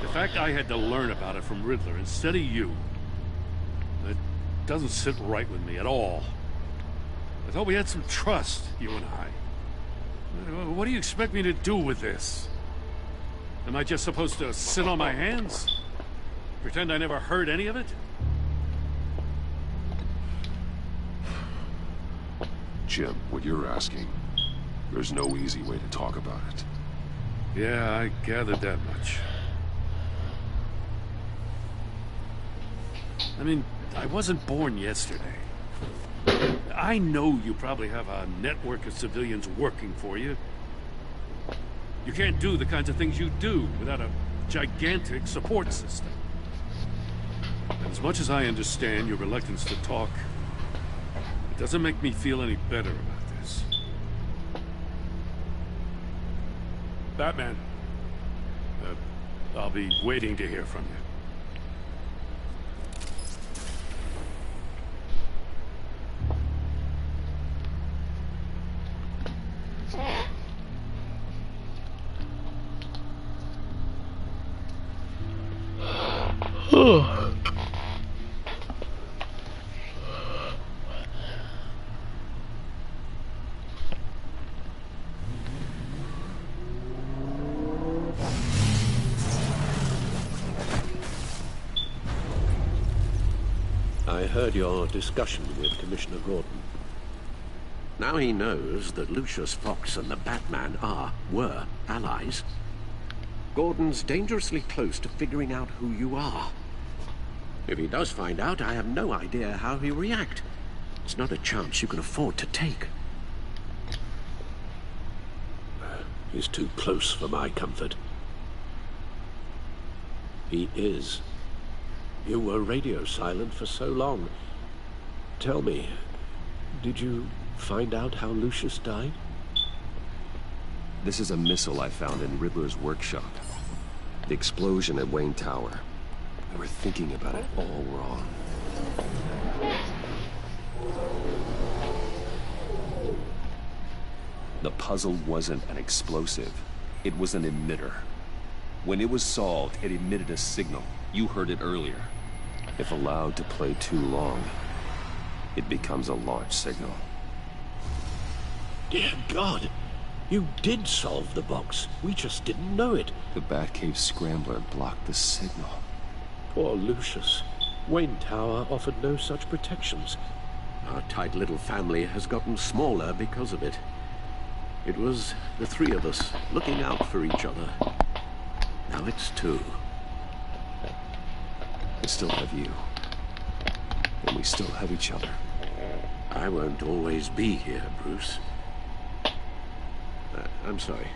The fact I had to learn about it from Riddler instead of you, it doesn't sit right with me at all. I thought we had some trust, you and I. What do you expect me to do with this? Am I just supposed to sit on my hands? Pretend I never heard any of it? Jim, what you're asking, there's no easy way to talk about it. Yeah, I gathered that much. I mean, I wasn't born yesterday. I know you probably have a network of civilians working for you. You can't do the kinds of things you do without a gigantic support system. And as much as I understand your reluctance to talk, it doesn't make me feel any better about this. Batman, I'll be waiting to hear from you. I heard your discussion with Commissioner Gordon. Now he knows that Lucius Fox and the Batman were allies. Gordon's dangerously close to figuring out who you are. If he does find out, I have no idea how he'll react. It's not a chance you can afford to take. He's too close for my comfort. He is. You were radio silent for so long. Tell me, did you find out how Lucius died? This is a missile I found in Riddler's workshop. The explosion at Wayne Tower. We were thinking about it all wrong. The puzzle wasn't an explosive. It was an emitter. When it was solved, it emitted a signal. You heard it earlier. If allowed to play too long, it becomes a launch signal. Dear God! You did solve the box. We just didn't know it. The Batcave Scrambler blocked the signal. Poor Lucius. Wayne Tower offered no such protections. Our tight little family has gotten smaller because of it. It was the three of us looking out for each other. Now it's two. I still have you. And we still have each other. I won't always be here, Bruce. I'm sorry.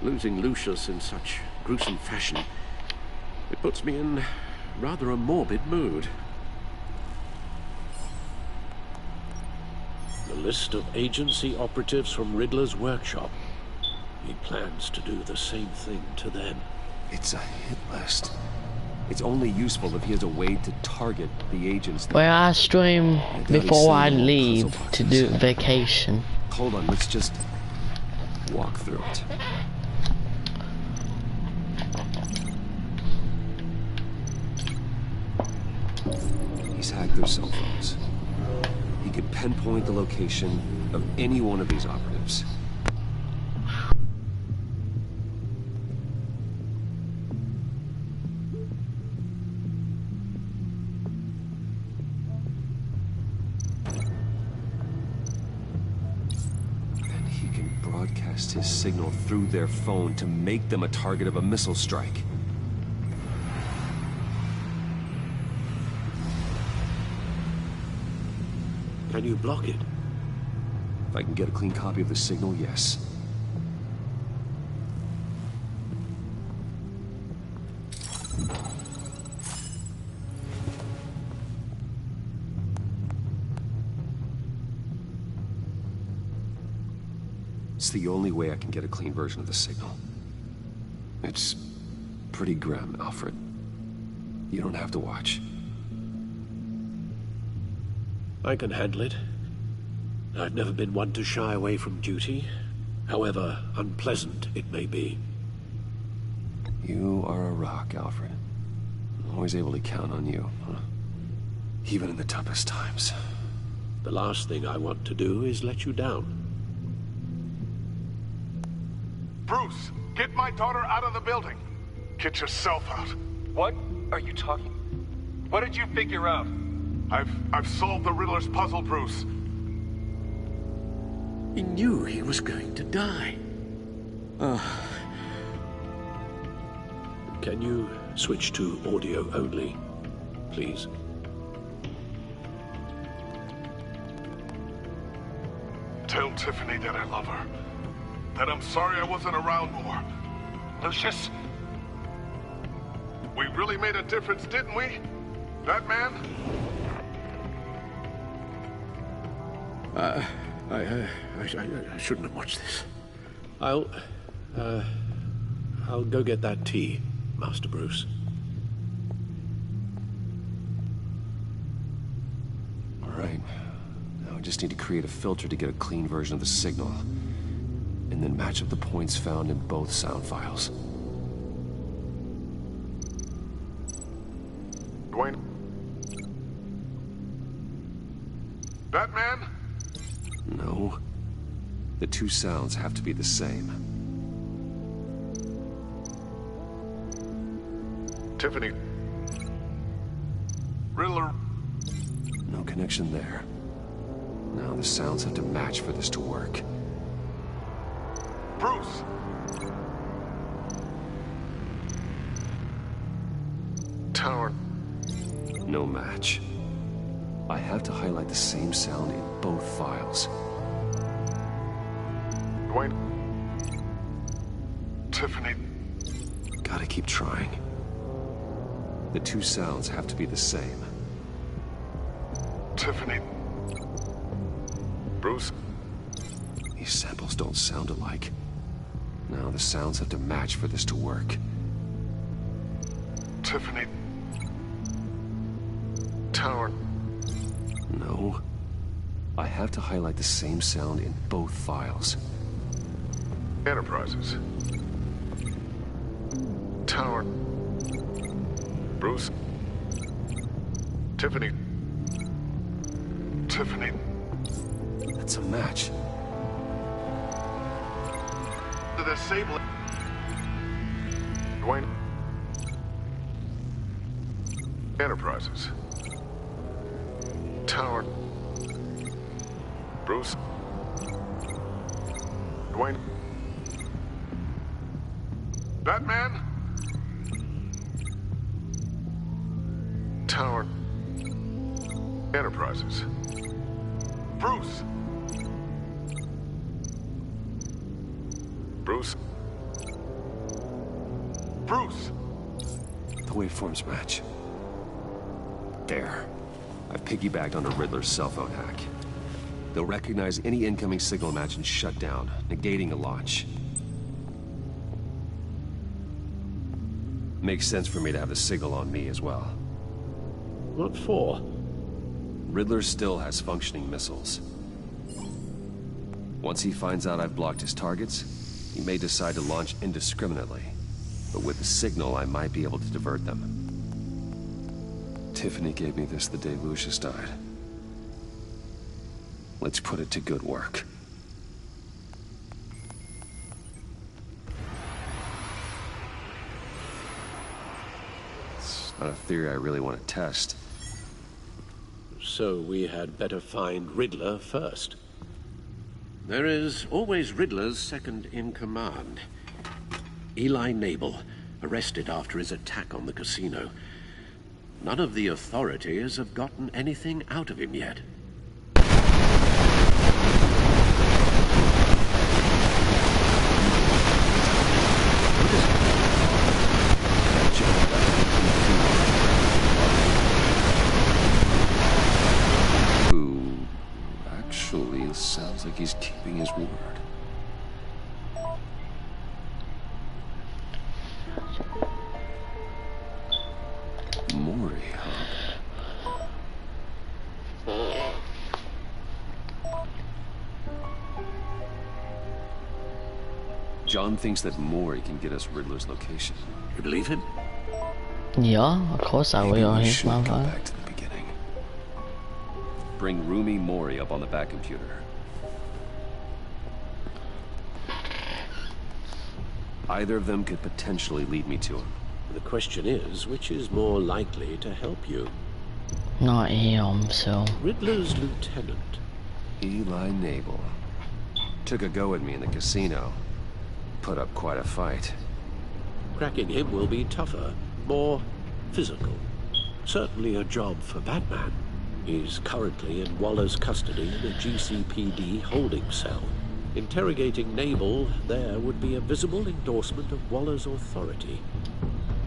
Losing Lucius in such gruesome fashion, it puts me in rather a morbid mood. The list of agency operatives from Riddler's workshop. He plans to do the same thing to them. It's a hit list. It's only useful if he has a way to target the agents. Well, I stream before I leave to do vacation. Hold on, let's just walk through it. He's hacked their cell phones. He could pinpoint the location of any one of these operatives. His signal through their phone to make them a target of a missile strike. Can you block it? If I can get a clean copy of the signal, yes. It's the only way I can get a clean version of the signal. It's pretty grim, Alfred. You don't have to watch. I can handle it. I've never been one to shy away from duty, however unpleasant it may be. You are a rock, Alfred. I'm always able to count on you, huh? Even in the toughest times. The last thing I want to do is let you down. Bruce, get my daughter out of the building. Get yourself out. What are you talking? What did you figure out? I've solved the Riddler's puzzle, Bruce. He knew he was going to die. Can you switch to audio only, please? Tell Tiffany that I love her. That I'm sorry I wasn't around more. Lucius? We really made a difference, didn't we? Batman? I shouldn't have watched this. I'll go get that tea, Master Bruce. All right. Now I just need to create a filter to get a clean version of the signal. And then match up the points found in both sound files. Dwayne? Batman? No. The two sounds have to be the same. Tiffany. Riddler. No connection there. Now the sounds have to match for this to work. Bruce! Tower. No match. I have to highlight the same sound in both files. Dwayne. Tiffany. Gotta keep trying. The two sounds have to be the same. Tiffany. Bruce. These samples don't sound alike. Now the sounds have to match for this to work. Tiffany. Tower. No. I have to highlight the same sound in both files. Enterprises. Tower. Bruce. Tiffany. Tiffany. That's a match. To disable it. Dwayne. Enterprises. Tower. Bruce. Dwayne. Batman. Tower. Enterprises. Bruce. Bruce. Bruce. The waveforms match. There. I've piggybacked on the Riddler's cell phone hack. They'll recognize any incoming signal match and shut down, negating a launch. Makes sense for me to have the signal on me as well. What for? Riddler still has functioning missiles. Once he finds out I've blocked his targets, he may decide to launch indiscriminately. But with the signal, I might be able to divert them. Tiffany gave me this the day Lucius died. Let's put it to good work. It's not a theory I really want to test. So we had better find Riddler first. There is always Riddler's second in command. Eli Nabel, arrested after his attack on the casino. None of the authorities have gotten anything out of him yet. Who actually sounds like he's keeping his word. Maury, huh? John thinks that Maury can get us Riddler's location. You believe him? Yeah, of course I will. We He's should my go vibe. back to the beginning. Bring Roomy Maury up on the back computer. Either of them could potentially lead me to him. The question is, which is more likely to help you? Not him, so... Riddler's lieutenant. Eli Nabel. Took a go at me in the casino. Put up quite a fight. Cracking him will be tougher, more physical. Certainly a job for Batman. He's currently in Waller's custody in a GCPD holding cell. Interrogating Nabel there would be a visible endorsement of Waller's authority.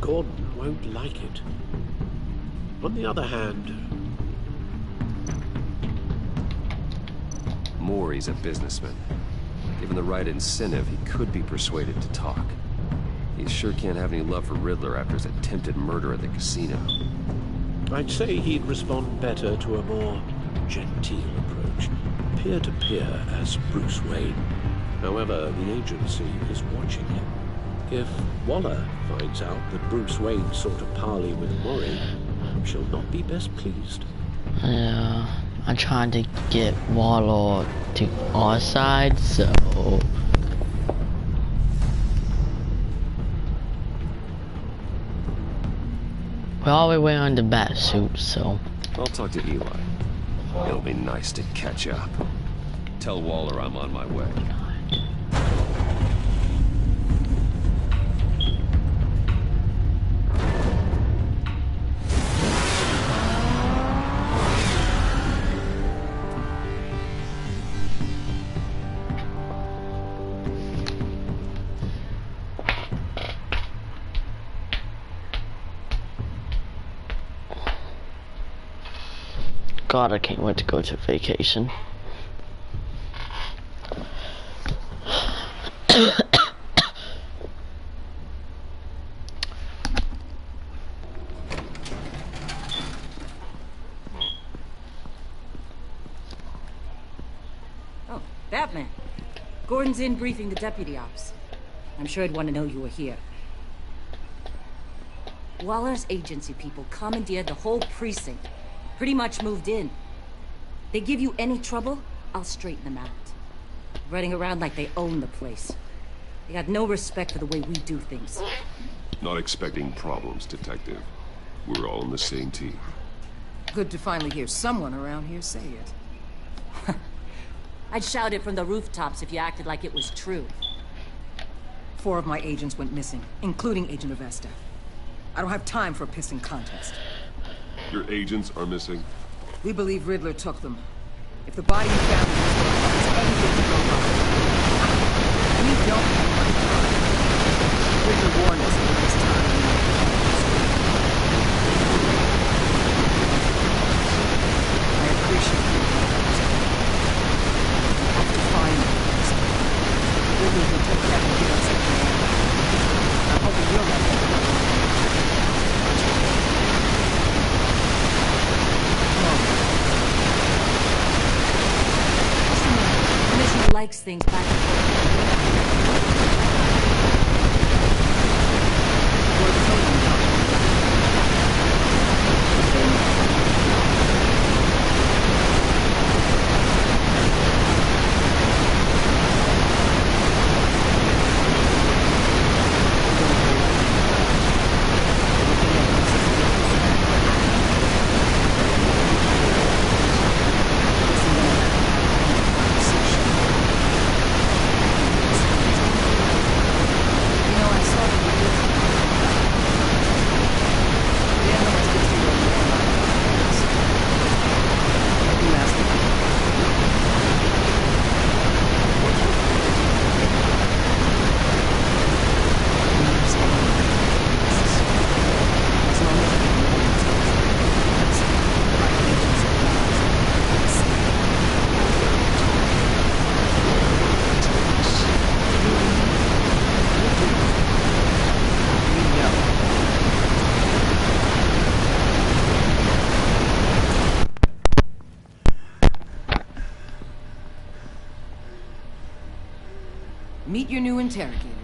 Gordon won't like it. On the other hand... Maury's a businessman. Given the right incentive, he could be persuaded to talk. He sure can't have any love for Riddler after his attempted murder at the casino. I'd say he'd respond better to a more genteel approach. Peer-to-peer as Bruce Wayne. However, the agency is watching him. If Waller finds out that Bruce Wayne sought a parley with Maury, she'll not be best pleased. Yeah, I'm trying to get Waller to our side, so... We're all the way on the bat suit, so... I'll talk to Eli. It'll be nice to catch up. Tell Waller I'm on my way. God, I can't wait to go to vacation. Oh, Batman. Gordon's in briefing the deputy ops. I'm sure he'd want to know you were here. Waller's agency people commandeered the whole precinct. Pretty much moved in. They give you any trouble, I'll straighten them out. Running around like they own the place. They got no respect for the way we do things. Not expecting problems, Detective. We're all on the same team. Good to finally hear someone around here say it. I'd shout it from the rooftops if you acted like it was true. 4 of my agents went missing, including Agent Avesta. I don't have time for a pissing contest. Your agents are missing? We believe Riddler took them. If the body you found in this world has anything to go by, we don't have much time. Riddler warned us that this time. I appreciate your efforts. We have to find this. Riddler will take that and give us a plan. I'm hoping you'll have that. Likes things back and Meet your new interrogator.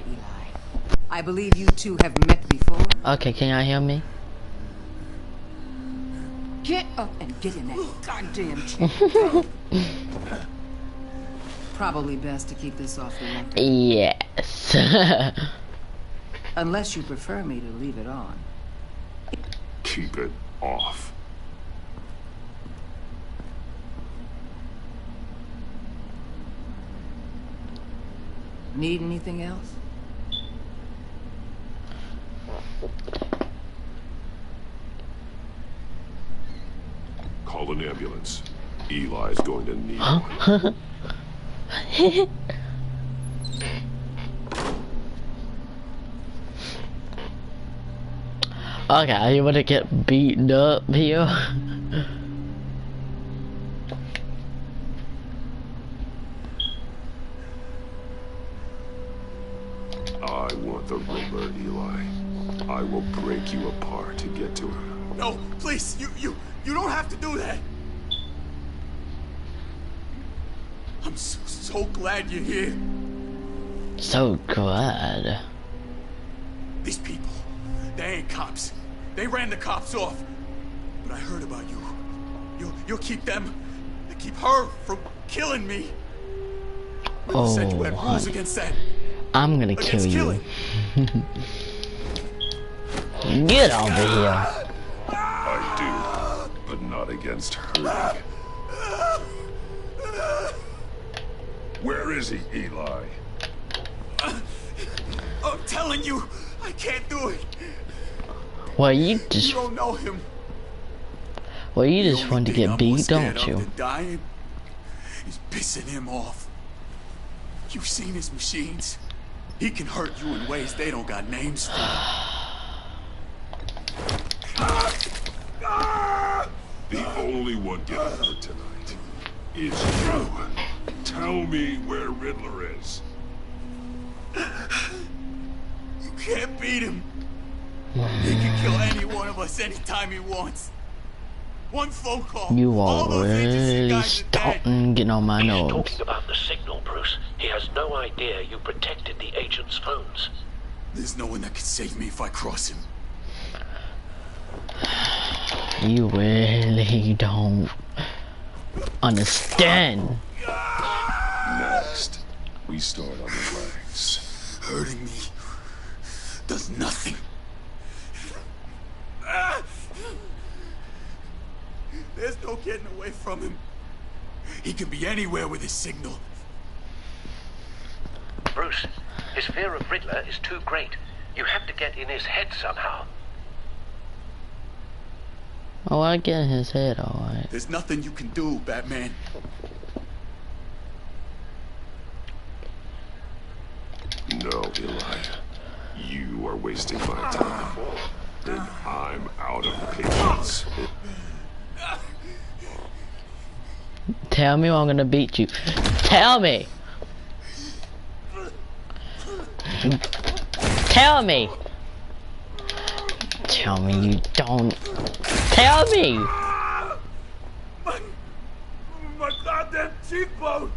I believe you two have met before. Okay, can y'all hear me? Get up and get in that goddamn chair. Probably best to keep this off the record. Yes. Unless you prefer me to leave it on. Keep it off. Need anything else? Call an ambulance. Eli's going to need one. Okay, you wanna get beaten up here? I want the Riddler, Eli. I will break you apart to get to him. No, please, you don't have to do that. I'm so glad you're here. So glad. These people, they ain't cops. They ran the cops off. But I heard about you. You'll keep them, keep her from killing me. Riddler said you had rules against that. I'm gonna kill you. Get over here. I do, but not against her. Where is he, Eli? I'm telling you, I can't do it. Well, you You don't know him. Well, you just want to get beat, don't you? Dying is pissing him off. You've seen his machines. He can hurt you in ways they don't got names for. The only one getting hurt tonight is you. Tell me where Riddler is. You can't beat him. He can kill any one of us anytime he wants. One phone call. You are really starting getting on my nerves. He's talking about the signal, Bruce. He has no idea you protected the agent's phones. There's no one that can save me if I cross him. You really don't understand. Next, we start on the legs. Hurting me does nothing. There's no getting away from him. He can be anywhere with his signal. Bruce, his fear of Riddler is too great. You have to get in his head somehow. Oh, I get in his head, alright. There's nothing you can do, Batman. No, Eli. You are wasting my time. And I'm out of patience. Tell me I'm gonna beat you. Tell me! Tell me! Tell me you don't. Tell me! My goddamn cheekbone!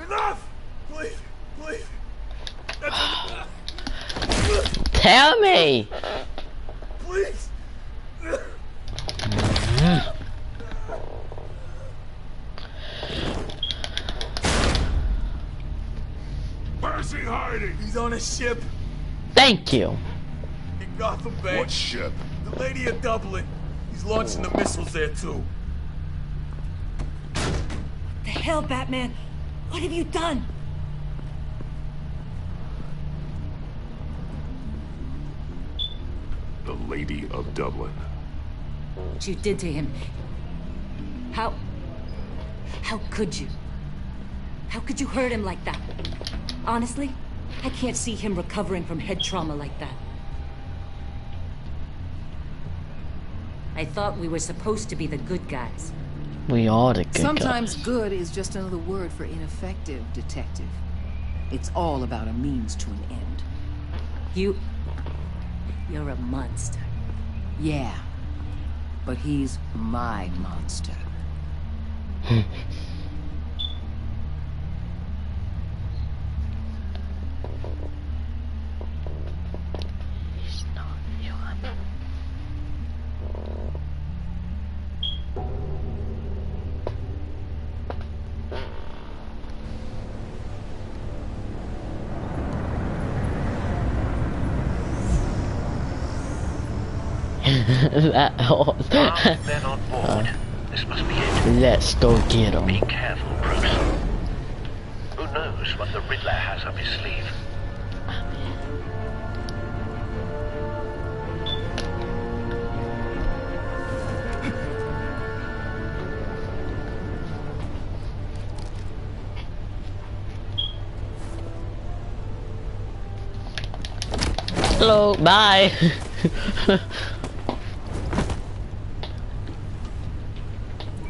Enough! Please, please. That's enough. Tell me! Please. Where's he hiding? He's on a ship. Thank you. In Gotham Bay. What ship? The Lady of Dublin. He's launching the missiles there too. The hell, Batman? What have you done? The Lady of Dublin. What you did to him. How could you? How could you hurt him like that? Honestly, I can't see him recovering from head trauma like that. I thought we were supposed to be the good guys. We are the good Sometimes guys. good is just another word for ineffective, Detective. It's all about a means to an end. You're a monster. Yeah, but he's my monster. That horse. Men on board. This must be it. Let's go get him. Be careful, Bruce. Who knows what the Riddler has up his sleeve? Hello, bye.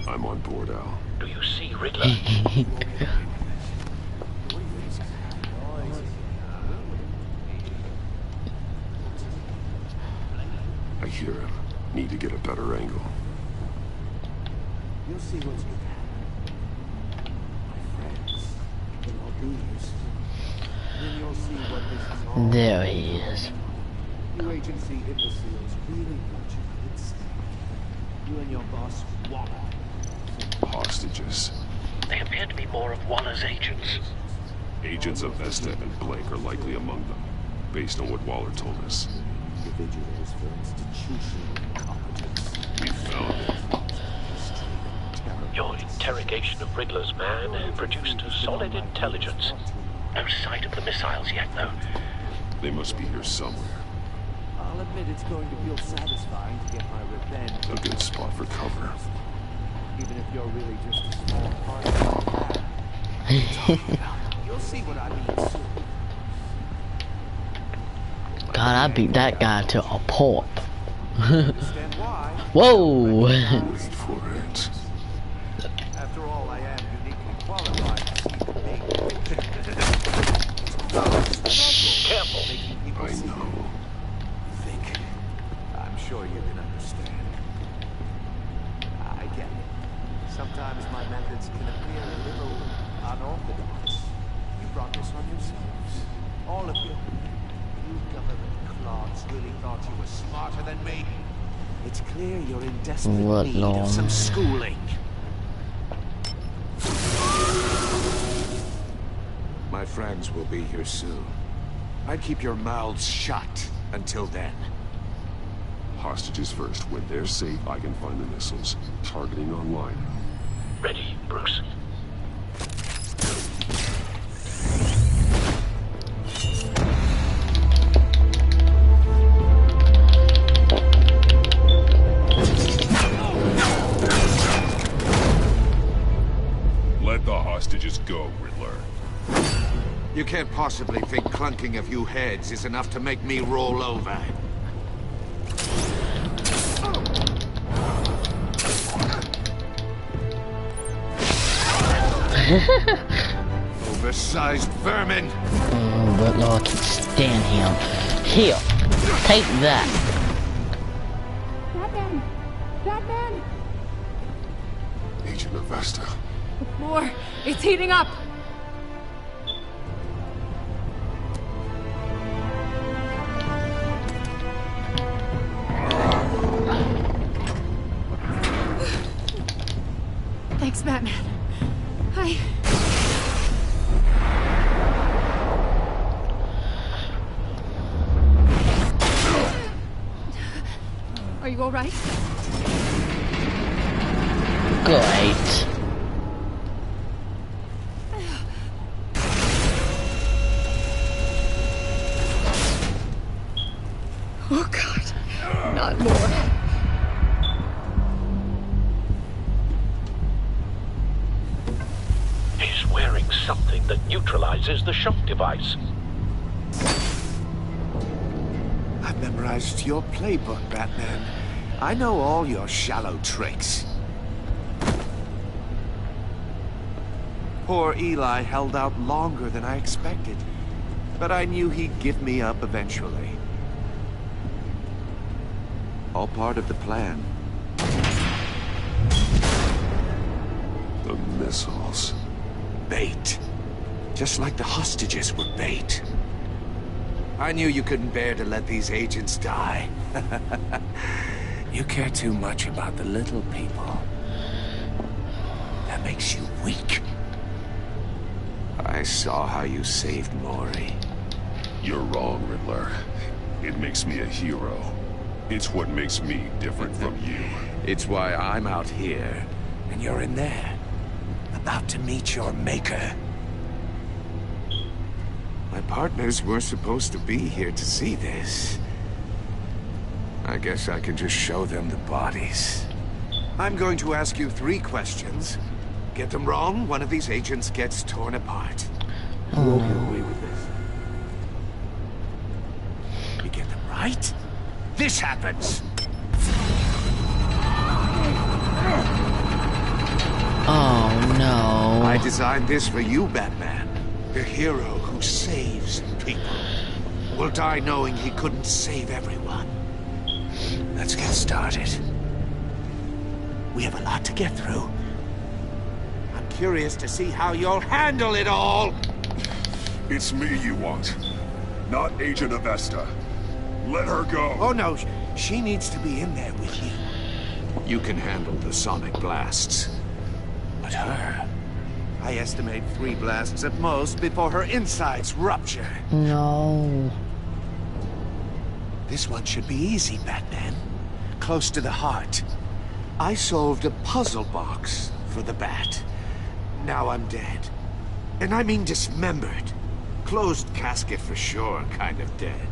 I'm on board, Al. Do you see Riddler? I hear him. Need to get a better angle. You'll see what's good. My friends, it'll be here soon. Then you'll see what this is all. There he is. You agency imbeciles really want you to stay. You and your boss, Waller. Hostages. They appear to be more of Waller's agents. Agents of Vesta and Blake are likely among them, based on what Waller told us. Individuals for institutional competence. We found it. Your interrogation of Riddler's man produced a solid intelligence. No sight of the missiles yet, though. They must be here somewhere. I'll admit it's going to feel satisfying to get my revenge. A good spot for cover. Even if you're really just a small part of the plan. You'll see what I mean soon. God, I beat that guy to a pulp. Whoa! Wait for it. After all, I am uniquely qualified to Careful. I know. think. I'm sure you can understand. I get it. Sometimes my methods can appear a little unorthodox. You brought this on yourselves. All of you. You government clods really thought you were smarter than me. It's clear you're in desperate need of some schooling. My friends will be here soon. I'd keep your mouths shut until then. Hostages first. When they're safe, I can find the missiles. Targeting online. Ready, Bruce. Let the hostages go, Riddler. You can't possibly think clunking a few heads is enough to make me roll over. Oversized vermin! But no, I can stand him. Here, take that. Batman! Batman! Agent of Vesta. The floor, it's heating up! Thanks, Batman. Are you all right? Great. Oh, God. Not more. He's wearing something that neutralizes the shock device. I've memorized your playbook, Batman. I know all your shallow tricks. Poor Eli held out longer than I expected, but I knew he'd give me up eventually. All part of the plan. The missiles. Bait. Just like the hostages were bait. I knew you couldn't bear to let these agents die. You care too much about the little people. That makes you weak. I saw how you saved Maury. You're wrong, Riddler. It makes me a hero. It's what makes me different from you. It's why I'm out here, and you're in there, about to meet your maker. My partners were supposed to be here to see this. I guess I can just show them the bodies. I'm going to ask you 3 questions. Get them wrong, one of these agents gets torn apart. You won't get away with this. You get them right, this happens. Oh no. I designed this for you, Batman. The hero who saves people will die knowing he couldn't save everyone. Let's get started. We have a lot to get through. I'm curious to see how you'll handle it all. It's me you want, not Agent Avesta. Let her go. Oh no, she needs to be in there with you. You can handle the sonic blasts. But her, I estimate 3 blasts at most before her insides rupture. No. This one should be easy, Batman. Close to the heart. I solved a puzzle box for the Bat. Now I'm dead. And I mean dismembered. Closed casket for sure, kind of dead.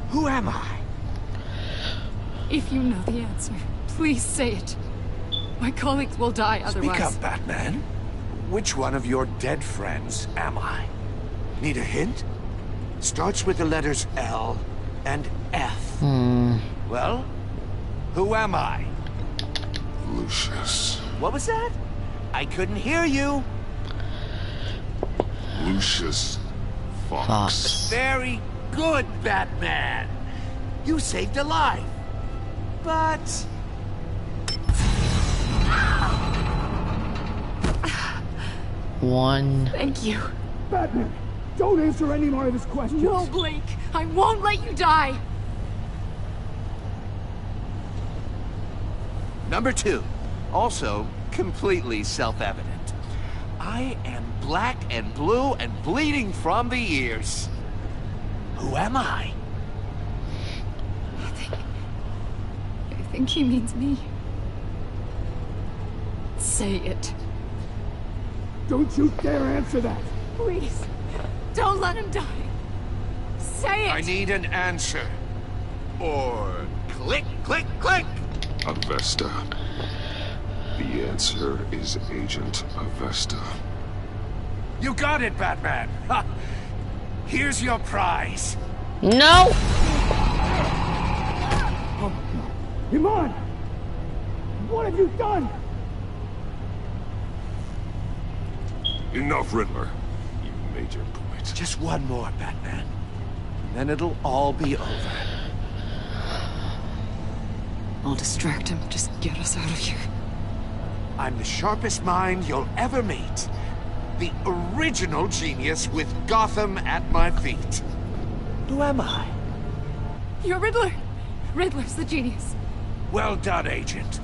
Who am I? If you know the answer, please say it. My colleagues will die otherwise. Speak up, Batman. Which one of your dead friends am I? Need a hint? Starts with the letters L and F. Well, who am I? Lucius. What was that? I couldn't hear you. Lucius Fox. Very good, Batman. You saved a life. But... One. Thank you. Batman, don't answer any more of his questions. No, Blake. I won't let you die. Number 2. Also, completely self-evident. I am black and blue and bleeding from the ears. Who am I? I think he means me. Say it. Don't you dare answer that. Please, don't let him die. Say it! I need an answer. Or click, click, click! Avesta. The answer is Agent Avesta. You got it, Batman! Ha. Here's your prize. No! Iman! What have you done? Enough, Riddler. You made your point. Just one more, Batman. And then it'll all be over. I'll distract him. Just get us out of here. I'm the sharpest mind you'll ever meet. The original genius with Gotham at my feet. Who am I? You're Riddler. Riddler's the genius. Well done, Agent.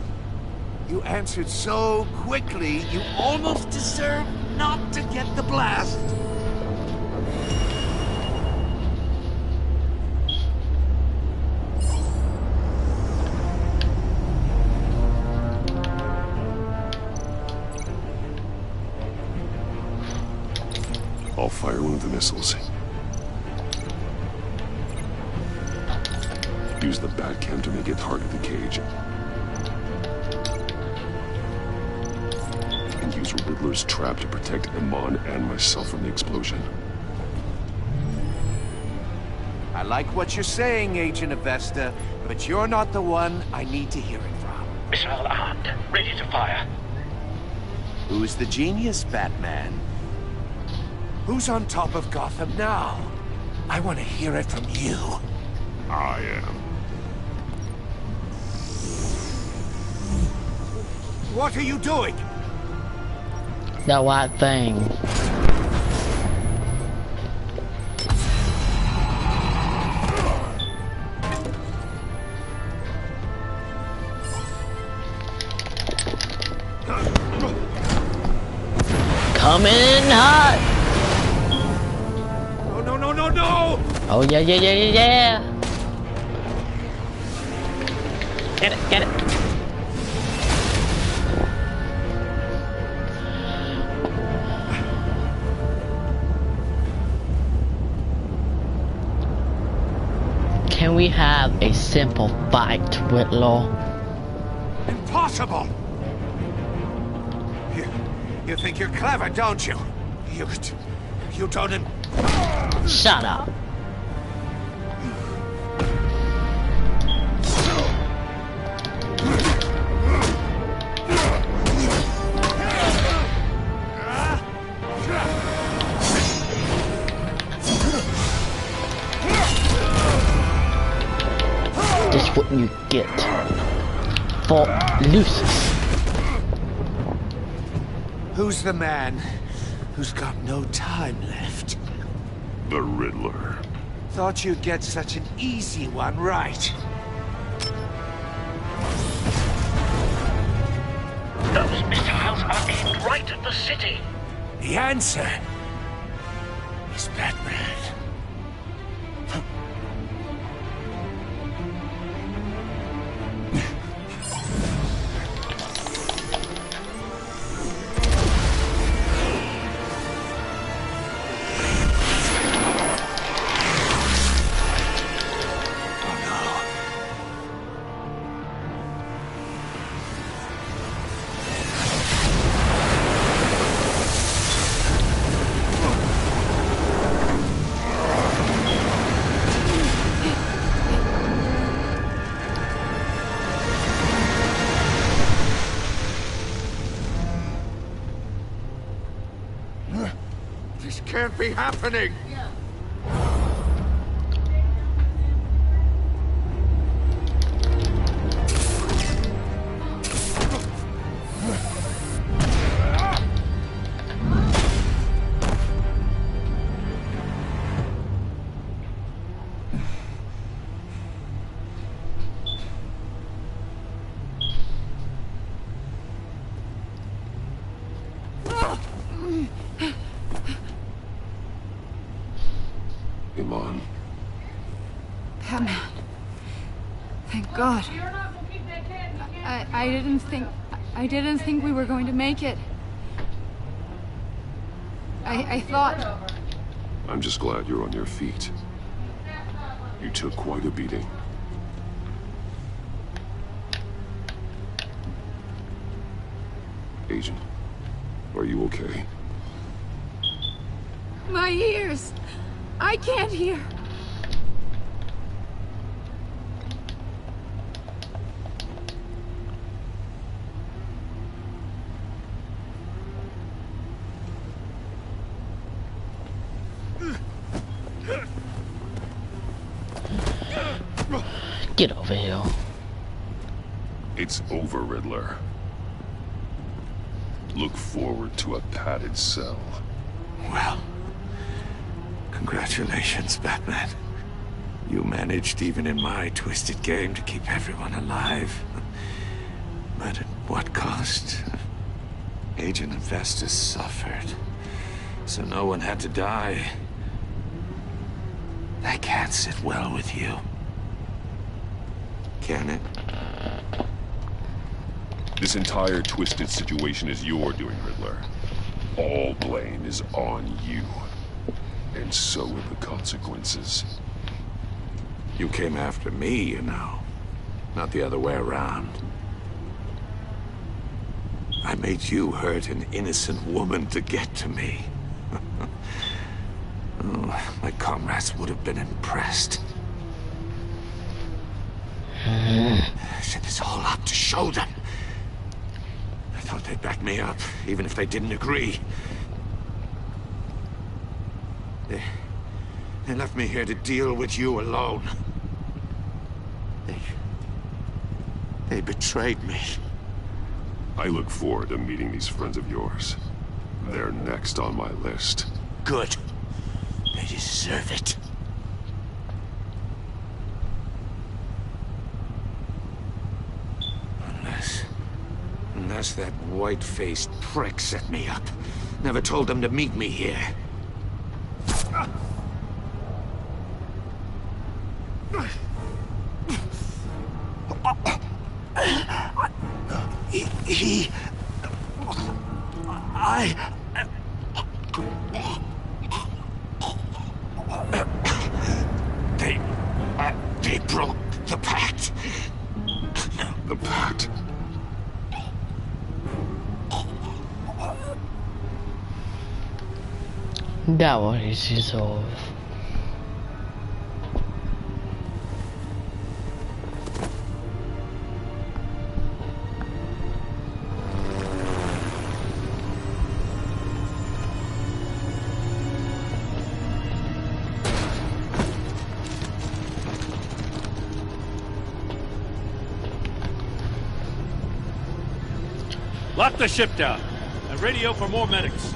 You answered so quickly, you almost deserve not to get the blast. I'll fire one of the missiles. Use the Batcam to make it target the cage. And use Riddler's trap to protect Iman and myself from the explosion. I like what you're saying, Agent Avesta, but you're not the one I need to hear it from. Missile armed, ready to fire. Who's the genius, Batman? Who's on top of Gotham now? I want to hear it from you. I am. What are you doing? The white thing. Coming in hot. No, no, no, no, no! Oh yeah, yeah, yeah, yeah, yeah. Get it, get it. Can we have a simple fight, Whitlaw? Impossible! You think you're clever, don't you? You don't... Shut up. This is what you get for Lucius. Who's the man who's got no time left? The Riddler. Thought you'd get such an easy one right. Those missiles are aimed right at the city. The answer is Batman. This can't be happening! Iman. Batman. Thank God. I didn't think we were going to make it. I thought... I'm just glad you're on your feet. You took quite a beating. Agent, are you okay? My ears! I can't hear! Get over here. It's over, Riddler. Look forward to a padded cell. Well, congratulations, Batman. You managed, even in my twisted game, to keep everyone alive. But at what cost? Agent Investus suffered, so no one had to die. That can't sit well with you. Can it? This entire twisted situation is your doing, Riddler. All blame is on you. And so are the consequences. You came after me, you know. Not the other way around. I made you hurt an innocent woman to get to me. Oh, my comrades would have been impressed. I set this all up to show them. I thought they'd back me up, even if they didn't agree. They left me here to deal with you alone. They betrayed me. I look forward to meeting these friends of yours. They're next on my list. Good. They deserve it. Unless that white-faced prick set me up. Never told them to meet me here. They broke the pact. The pact? That one is resolved. Lock the ship down and radio for more medics.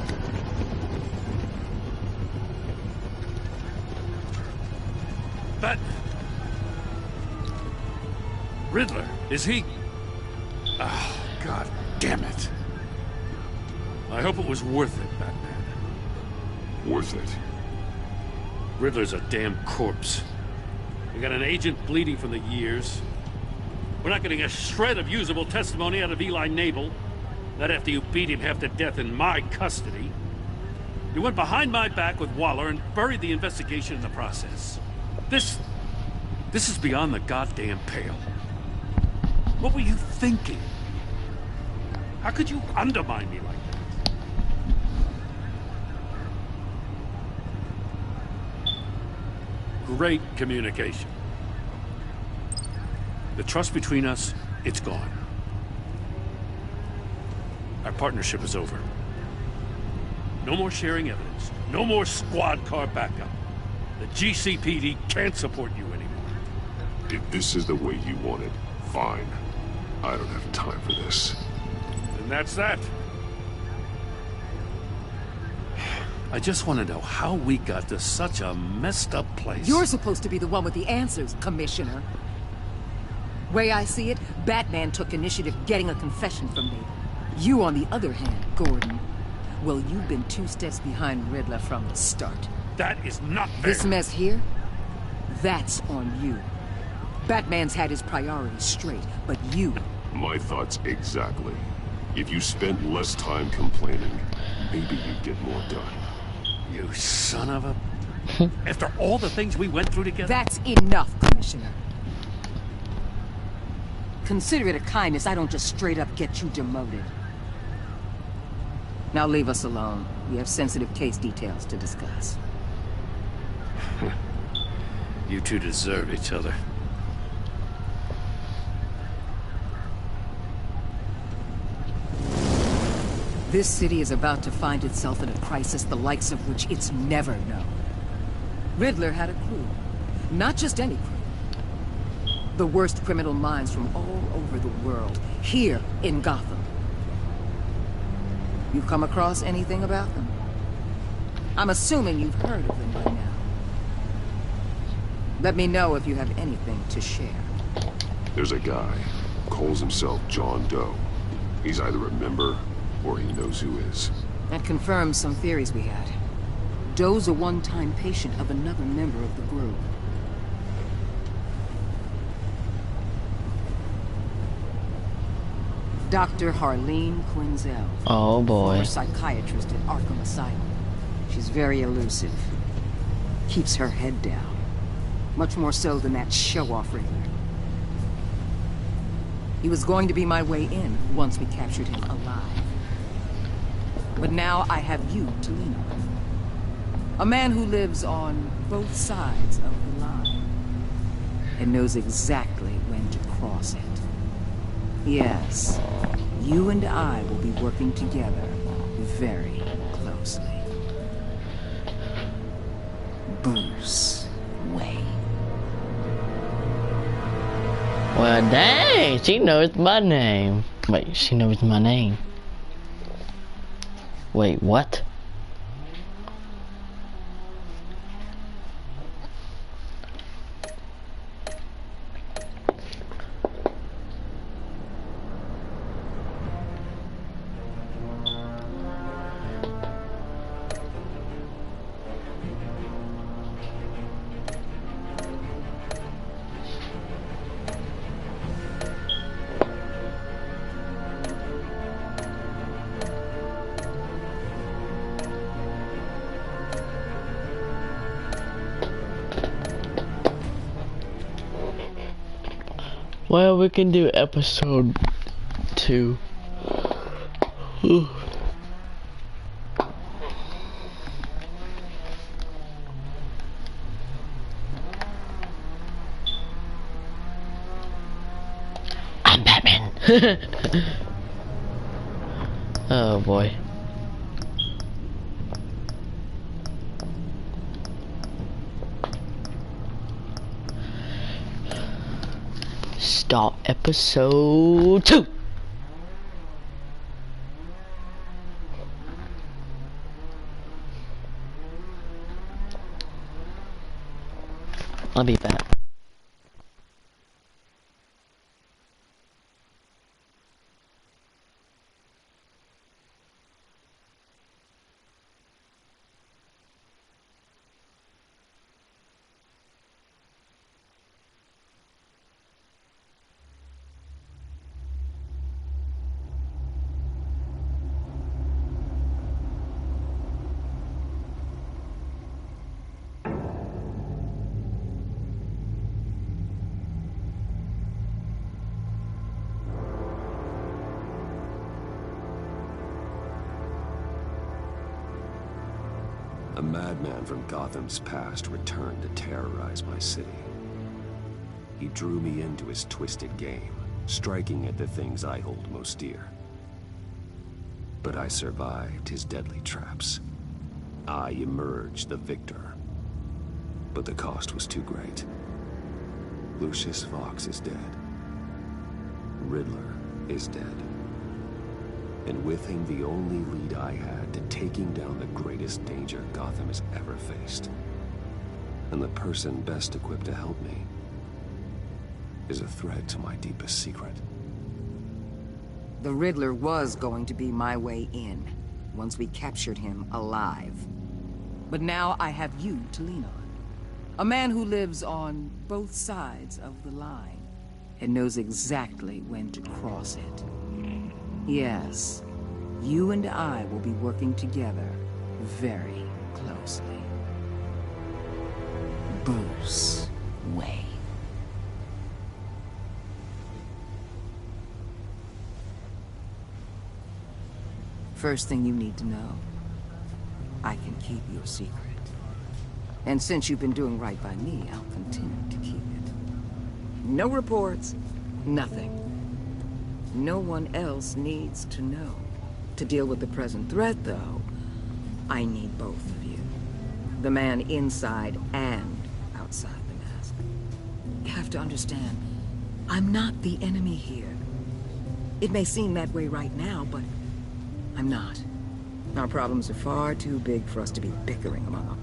But Riddler, is he? Oh, God damn it. I hope it was worth it, Batman. Worth it? Riddler's a damn corpse. We got an agent bleeding from the years. We're not getting a shred of usable testimony out of Eli Nabel. Not after you beat him half to death in my custody. You went behind my back with Waller and buried the investigation in the process. This is beyond the goddamn pale. What were you thinking? How could you undermine me like that? Great communication. The trust between us, it's gone. Our partnership is over. No more sharing evidence. No more squad car backup. The GCPD can't support you anymore. If this is the way you want it, fine. I don't have time for this. And that's that. I just want to know how we got to such a messed up place. You're supposed to be the one with the answers, Commissioner. Way I see it, Batman took initiative getting a confession from me. You, on the other hand, Gordon, well, you've been 2 steps behind Riddler from the start. That is not fair. This mess here, that's on you. Batman's had his priorities straight, but you... My thoughts exactly. If you spent less time complaining, maybe you'd get more done. You son of a... After all the things we went through together? That's enough, Commissioner. Consider it a kindness I don't just straight up get you demoted. Now leave us alone. We have sensitive case details to discuss. You two deserve each other. This city is about to find itself in a crisis the likes of which it's never known. Riddler had a crew. Not just any crew. The worst criminal minds from all over the world, here in Gotham. You come across anything about them? I'm assuming you've heard of them by now. Let me know if you have anything to share. There's a guy, calls himself John Doe. He's either a member, or he knows who is. That confirms some theories we had. Doe's a one-time patient of another member of the group. Dr. Harleen Quinzel. Oh boy. Former psychiatrist at Arkham Asylum. She's very elusive. Keeps her head down. Much more so than that show-off Riddler. He was going to be my way in once we captured him alive. But now I have you to lean on. A man who lives on both sides of the line. And knows exactly when to cross it. Yes, you and I will be working together very closely. Bruce Wayne. Well, dang, she knows my name. Wait, she knows my name. Wait, what? Well, we can do episode 2. Ooh. I'm Batman. Oh boy. Start episode 2. I'll be back. A madman from Gotham's past returned to terrorize my city. He drew me into his twisted game, striking at the things I hold most dear. But I survived his deadly traps. I emerged the victor. But the cost was too great. Lucius Fox is dead. Riddler is dead. And with him, the only lead I had to taking down the greatest danger Gotham has ever faced. And the person best equipped to help me is a threat to my deepest secret. The Riddler was going to be my way in, once we captured him alive. But now I have you to lean on. A man who lives on both sides of the line, and knows exactly when to cross it. Yes, you and I will be working together very closely. Bruce Wayne. First thing you need to know, I can keep your secret. And since you've been doing right by me, I'll continue to keep it. No reports, nothing. No one else needs to know. To deal with the present threat, though, I need both of you. The man inside and outside the mask. You have to understand, I'm not the enemy here. It may seem that way right now, but I'm not. Our problems are far too big for us to be bickering among them.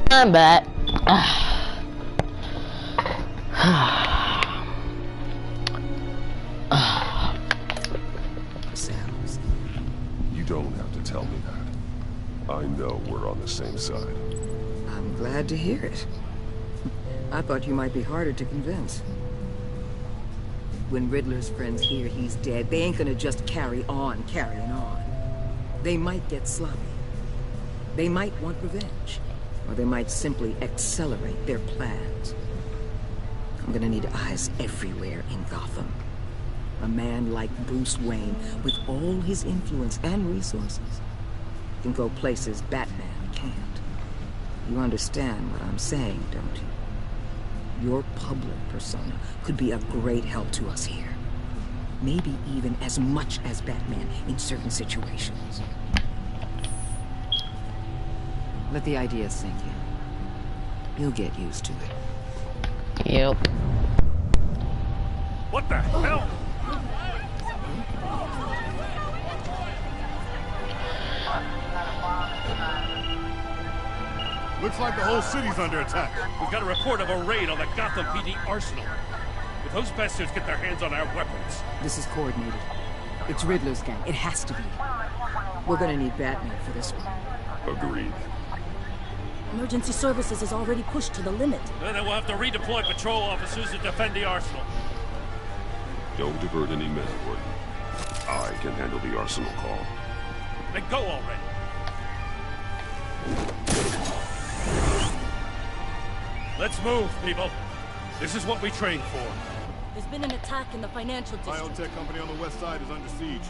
I'm back. Sam's. You don't have to tell me that. I know we're on the same side. I'm glad to hear it. I thought you might be harder to convince. When Riddler's friends hear he's dead, they ain't gonna just carry on carrying on. They might get sloppy. They might want revenge. Or they might simply accelerate their plans. I'm gonna need eyes everywhere in Gotham. A man like Bruce Wayne, with all his influence and resources, can go places Batman can't. You understand what I'm saying, don't you? Your public persona could be a great help to us here. Maybe even as much as Batman in certain situations. Let the idea sink in. You'll get used to it. Yep. What the hell? Looks like the whole city's under attack. We got a report of a raid on the Gotham PD arsenal. If those bastards get their hands on our weapons... This is coordinated. It's Riddler's gang. It has to be. We're gonna need Batman for this one. Agreed. Emergency services is already pushed to the limit. Then we'll have to redeploy patrol officers to defend the arsenal. Don't divert any men, Gordon. I can handle the arsenal call. Then go already. Let's move, people. This is what we trained for. There's been an attack in the financial district. Biotech company on the west side is under siege.